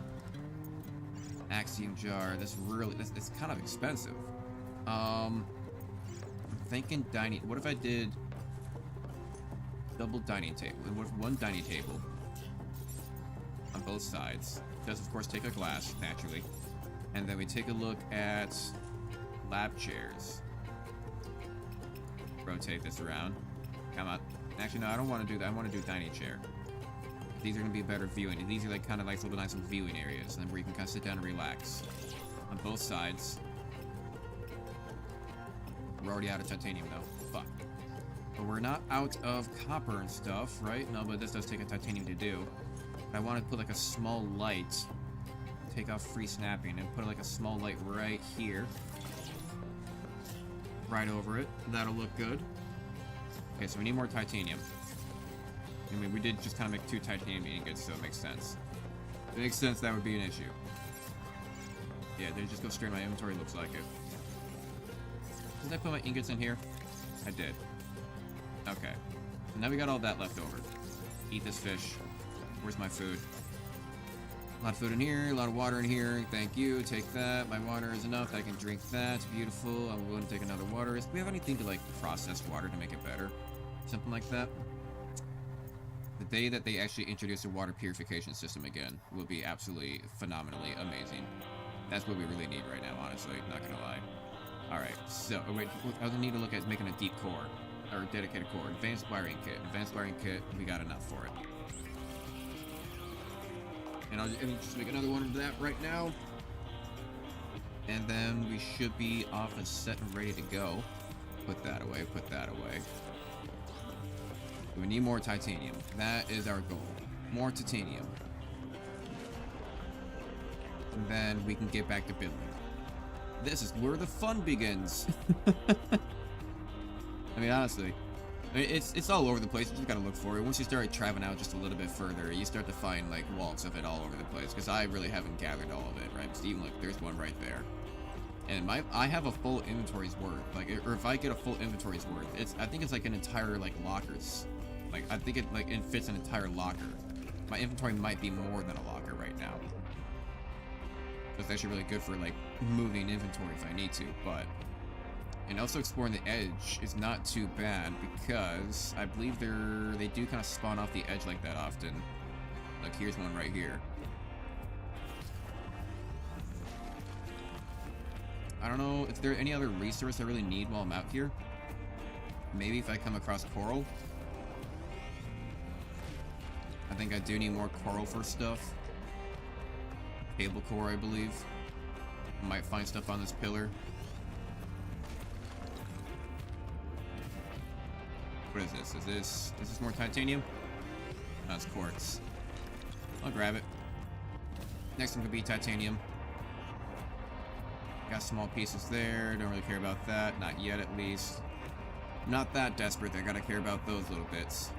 Axiom jar. This really, it's kind of expensive. I'm thinking dining. What if I did double dining table? And what if one dining table on both sides? Does of course take a glass naturally, and then we take a look at lab chairs. Rotate this around. Come on. Actually, no, I don't want to do that. I want to do dining chair. These are going to be better viewing. These are like kind of like little nice viewing areas, and where you can kind of sit down and relax. On both sides. We're already out of titanium though. Fuck. But we're not out of copper and stuff, right? No, but this does take a titanium to do. I want to put like a small light. Take off free snapping and put like a small light right here. Right over it. That'll look good. Okay, so we need more titanium. I mean, we did just kind of make 2 titanium ingots, so it makes sense. It makes sense that would be an issue. Yeah, they just go straight in my inventory, looks like it. Did I put my ingots in here? I did. Okay. So now we got all that left over. Eat this fish. Where's my food? A lot of food in here, a lot of water in here. Thank you. Take that. My water is enough. I can drink that. Beautiful. I'm willing to take another water. Do we have anything to like process water to make it better? Something like that? The day that they actually introduce a water purification system again will be absolutely phenomenally amazing. That's what we really need right now, honestly. Not gonna lie. Alright, so, wait, I also need to look at making a deep core. Or dedicated core. Advanced wiring kit. Advanced wiring kit, we got enough for it. And I'll just make another one of that right now. And then we should be off and set and ready to go. Put that away, put that away. We need more titanium. That is our goal. More titanium. And then we can get back to building. This is where the fun begins. I mean, honestly. I mean, it's all over the place. You just gotta look for it. Once you start traveling out just a little bit further, you start to find, like, walks of it all over the place. Because I really haven't gathered all of it, right? Because even, like, there's one right there. And I have a full inventory's worth. Like, or if I get a full inventory's worth, I think it's like an entire, like, lockers. Like, I think it fits an entire locker. My inventory might be more than a locker right now. That's actually really good for, like, moving inventory if I need to, but... And also exploring the edge is not too bad, because I believe they do kind of spawn off the edge like that often. Like, here's one right here. I don't know if there any other resource I really need while I'm out here. Maybe if I come across coral. I think I do need more coral for stuff. Cable core, I believe. Might find stuff on this pillar. What is this? Is this more titanium? No, it's quartz. I'll grab it. Next one could be titanium. Got small pieces there. Don't really care about that. Not yet, at least. I'm not that desperate that I gotta care about those little bits.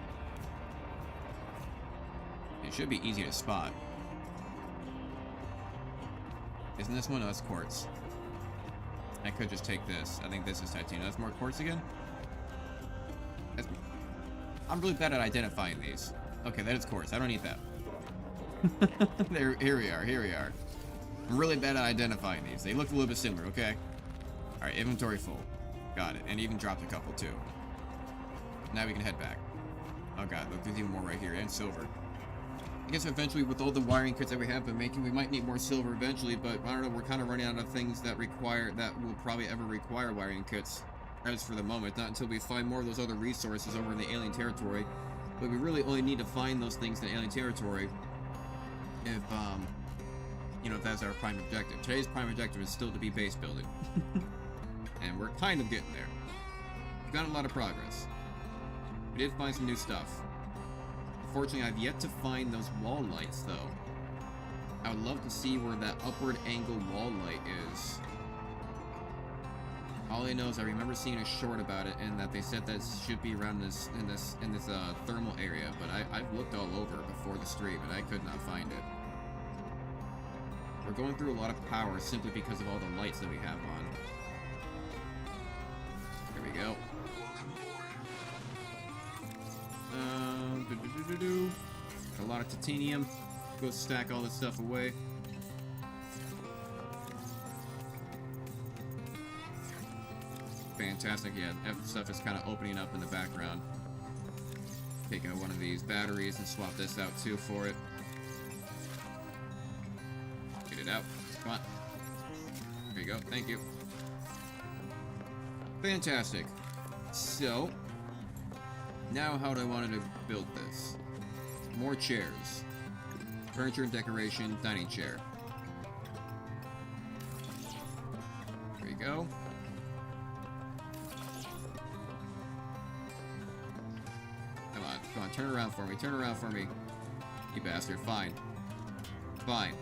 It should be easy to spot. Isn't this one? No, that's quartz. I could just take this. I think this is titanium. That's more quartz again? I'm really bad at identifying these. Okay, that is quartz. I don't need that. Here we are. I'm really bad at identifying these. They look a little bit similar, okay? Alright, inventory full. Got it. And even dropped a couple, too. Now we can head back. Oh god, look, there's even more right here. And silver. I guess eventually, with all the wiring kits that we have been making, we might need more silver eventually, but I don't know, we're kind of running out of things that will probably ever require wiring kits. As for the moment, not until we find more of those other resources over in the alien territory. But we really only need to find those things in alien territory if, you know, if that's our prime objective. Today's prime objective is still to be base building. And we're kind of getting there. We've got a lot of progress. We did find some new stuff. Unfortunately, I've yet to find those wall lights, though. I would love to see where that upward angle wall light is. All I know is I remember seeing a short about it, and that they said that should be around in this thermal area. But I've looked all over before the stream, and I could not find it. We're going through a lot of power simply because of all the lights that we have on. There we go. A lot of titanium. go stack all this stuff away. Fantastic, yeah, stuff is kind of opening up in the background. Take out one of these batteries and swap this out too for it. Get it out. Come on. There you go. Thank you. Fantastic. So, now how do I want to build this? More chairs. Furniture and decoration, dining chair. There you go. Come on, turn around for me, turn around for me. You bastard, fine. Fine.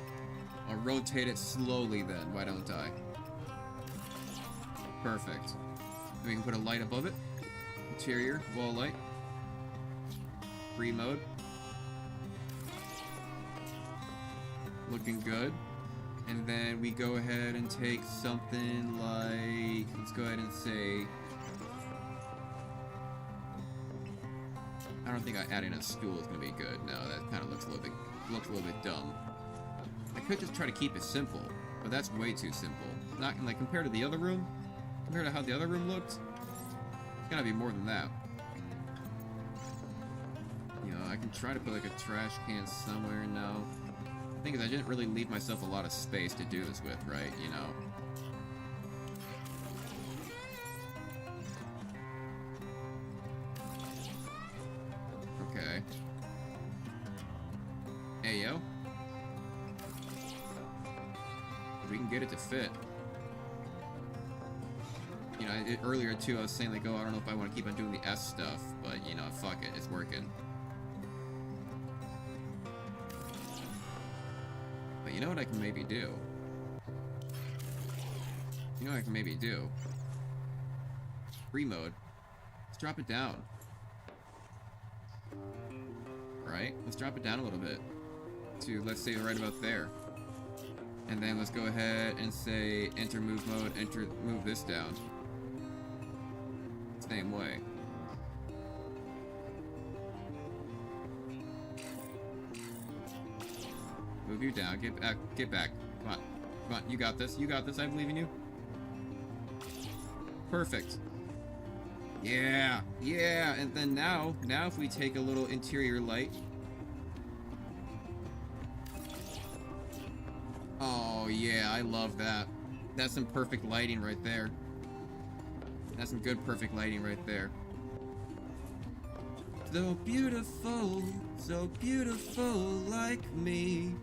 I'll rotate it slowly then, why don't I? Perfect. We can put a light above it. Interior, wall light. Free mode. Looking good. And then we go ahead and take something like, let's go ahead and say, I don't think adding a stool is gonna be good. No, that kind of looks a little bit dumb. I could just try to keep it simple, but that's way too simple. Not like compared to the other room, compared to how the other room looked, it's gotta be more than that. You know, I can try to put like a trash can somewhere now. The thing is, I didn't really leave myself a lot of space to do this with, right? You know. Okay. Hey, yo. We can get it to fit. You know, earlier too, I was saying like, oh, I don't know if I want to keep on doing the S stuff, but you know, fuck it, it's working. But you know what I can maybe do? You know what I can maybe do? Free mode. Let's drop it down. Right? Let's drop it down a little bit. To, let's say, right about there. And then let's go ahead and say enter move mode, move this down. Same way. Move you down, get back, Come on, come on, you got this, I believe in you. Perfect. Yeah, yeah, and then now if we take a little interior light. Oh yeah, I love that. That's some perfect lighting right there. That's some good perfect lighting right there. So beautiful like me.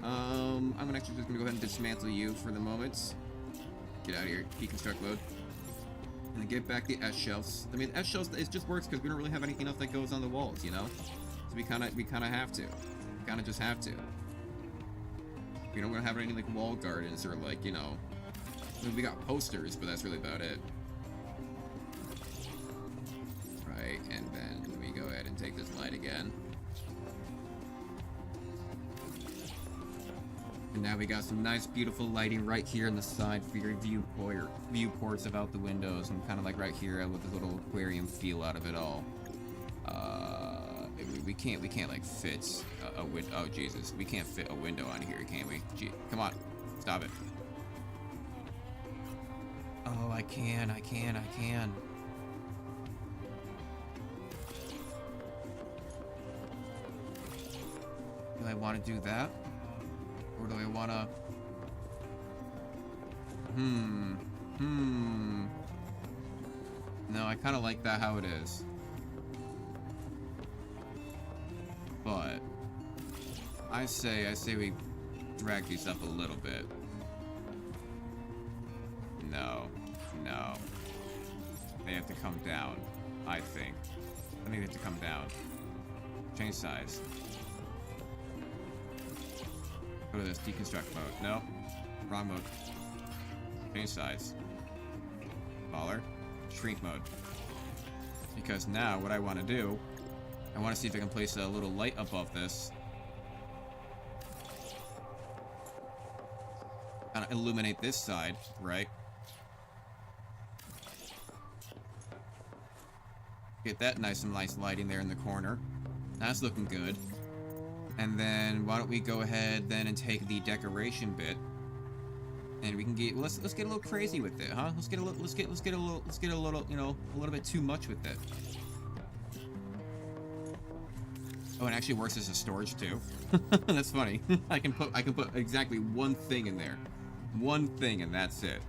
I'm actually just gonna go ahead and dismantle you for the moment. Get out of here, deconstruct mode. And then get back the S shelves. I mean, S shelves, it just works because we don't really have anything else that goes on the walls, you know? So we kinda have to. We kinda just have to. We don't have any like wall gardens or like, you know, I mean, we got posters, but that's really about it. Right, and then we go ahead and take this light again. And now we got some nice, beautiful lighting right here on the side for your viewports about the windows, and kind of like right here with a little aquarium feel out of it all. We can't like fit a window. Oh Jesus, we can't fit a window on here, can we? Gee, come on, stop it. Oh, I can. Do I want to do that? Or do I want to... No, I kind of like that how it is. But I say we drag these up a little bit. No. They have to come down, I think. I think they have to come down. Change size. Go to this deconstruct mode. No. Wrong mode. Change size. Smaller. Shrink mode. Because now what I want to do, I want to see if I can place a little light above this. Kind of illuminate this side, right? Get that nice lighting there in the corner. That's looking good. And then why don't we go ahead then and take the decoration bit, and we can get let's get a little crazy with it, huh? Let's get a little you know, a little bit too much with it. Oh, it actually works as a storage too. That's funny. I can put exactly one thing in there, one thing, and that's it.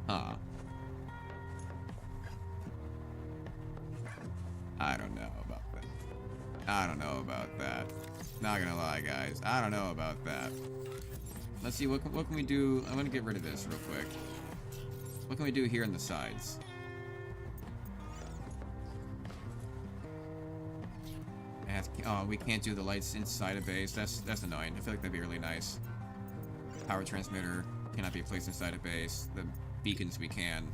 Huh. I don't know about that. I don't know about that. Not gonna lie, guys. I don't know about that. Let's see, what can we do? I'm gonna get rid of this real quick. What can we do here on the sides? Oh, we can't do the lights inside a base. That's annoying. I feel like that'd be really nice. Power transmitter cannot be placed inside a base. The beacons we can.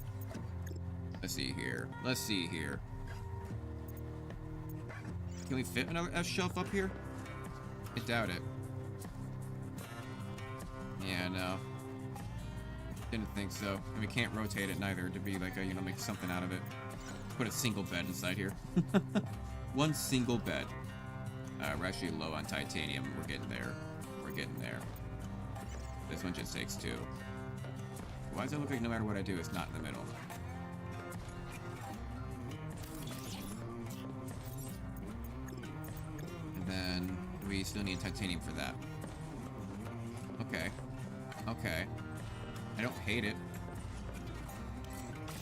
Let's see here. Let's see here. Can we fit another shelf up here? I doubt it. Yeah, no. Didn't think so. And we can't rotate it neither to be like a, you know, make something out of it. Put a single bed inside here. One single bed. We're actually low on titanium. We're getting there. We're getting there. This one just takes 2. Why does it look like no matter what I do, it's not in the middle? And then we still need titanium for that. Okay. Okay. I don't hate it.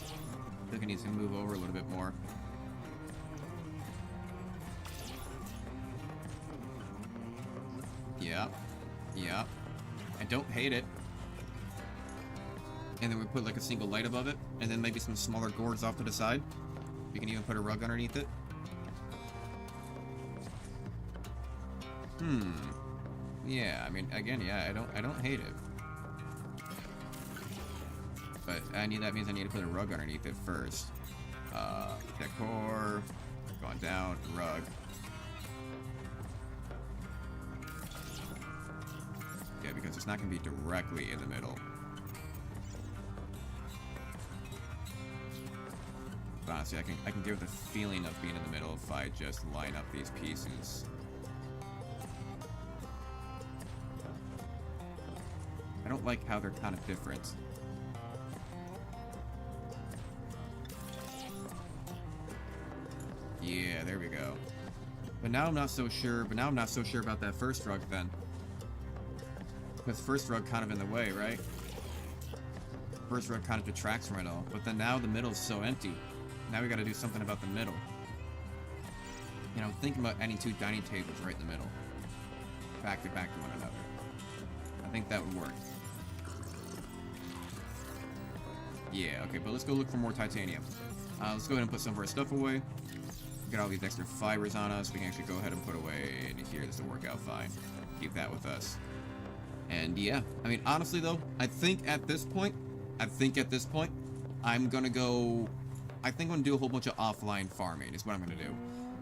I think it needs to move over a little bit more. Yep. Yep. I don't hate it. And then we put like a single light above it, and then maybe some smaller gourds off to the side. We can even put a rug underneath it. Yeah, I mean, again, yeah, I don't hate it. But that means I need to put a rug underneath it first. Decor, going down, rug. Yeah, because it's not going to be directly in the middle. But honestly, I can give the feeling of being in the middle if I just line up these pieces. I don't like how they're kind of different. Yeah, there we go. But now I'm not so sure. But now I'm not so sure about that first rug then. Because first rug kind of in the way, right? First rug kind of detracts from it all. But then now the middle is so empty. Now we got to do something about the middle. You know, thinking about adding 2 dining tables right in the middle, back to one another. I think that would work. Yeah, okay, but let's go look for more titanium. Let's go ahead and put some of our stuff away. Get all these extra fibers on us. We can actually go ahead and put away into here. This will work out fine. Keep that with us. And yeah, I mean, honestly though, I think at this point, I'm gonna go. I think I'm gonna do a whole bunch of offline farming. Is what I'm gonna do.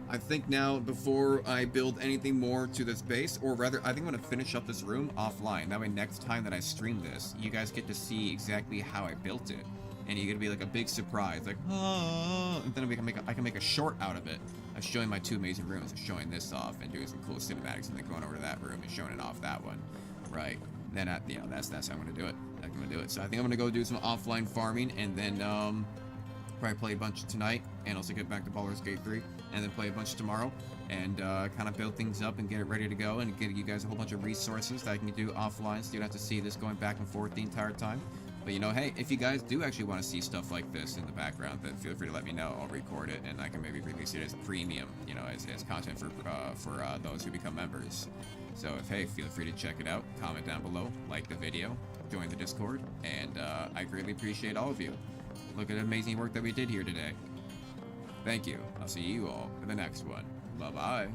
I think now, before I build anything more to this base, or rather, I think I'm gonna finish up this room offline. That way, next time that I stream this, you guys get to see exactly how I built it, and you're gonna be like a big surprise, like, oh, and then I can make a short out of it, of showing my 2 amazing rooms, of showing this off, and doing some cool cinematics, and then going over to that room and showing it off that one, right? Then you know, that's how I'm gonna do it. I'm gonna do it. So I think I'm gonna go do some offline farming, and then probably play a bunch tonight, and also get back to Baldur's Gate 3, and then play a bunch tomorrow, and kind of build things up and get it ready to go, and give you guys a whole bunch of resources that I can do offline, so you don't have to see this going back and forth the entire time. But you know, hey, if you guys do actually want to see stuff like this in the background, then feel free to let me know. I'll record it, and I can maybe release it as premium, you know, as content for those who become members. So hey, feel free to check it out, comment down below, like the video, join the Discord, and I greatly appreciate all of you. Look at the amazing work that we did here today. Thank you. I'll see you all in the next one. Bye-bye.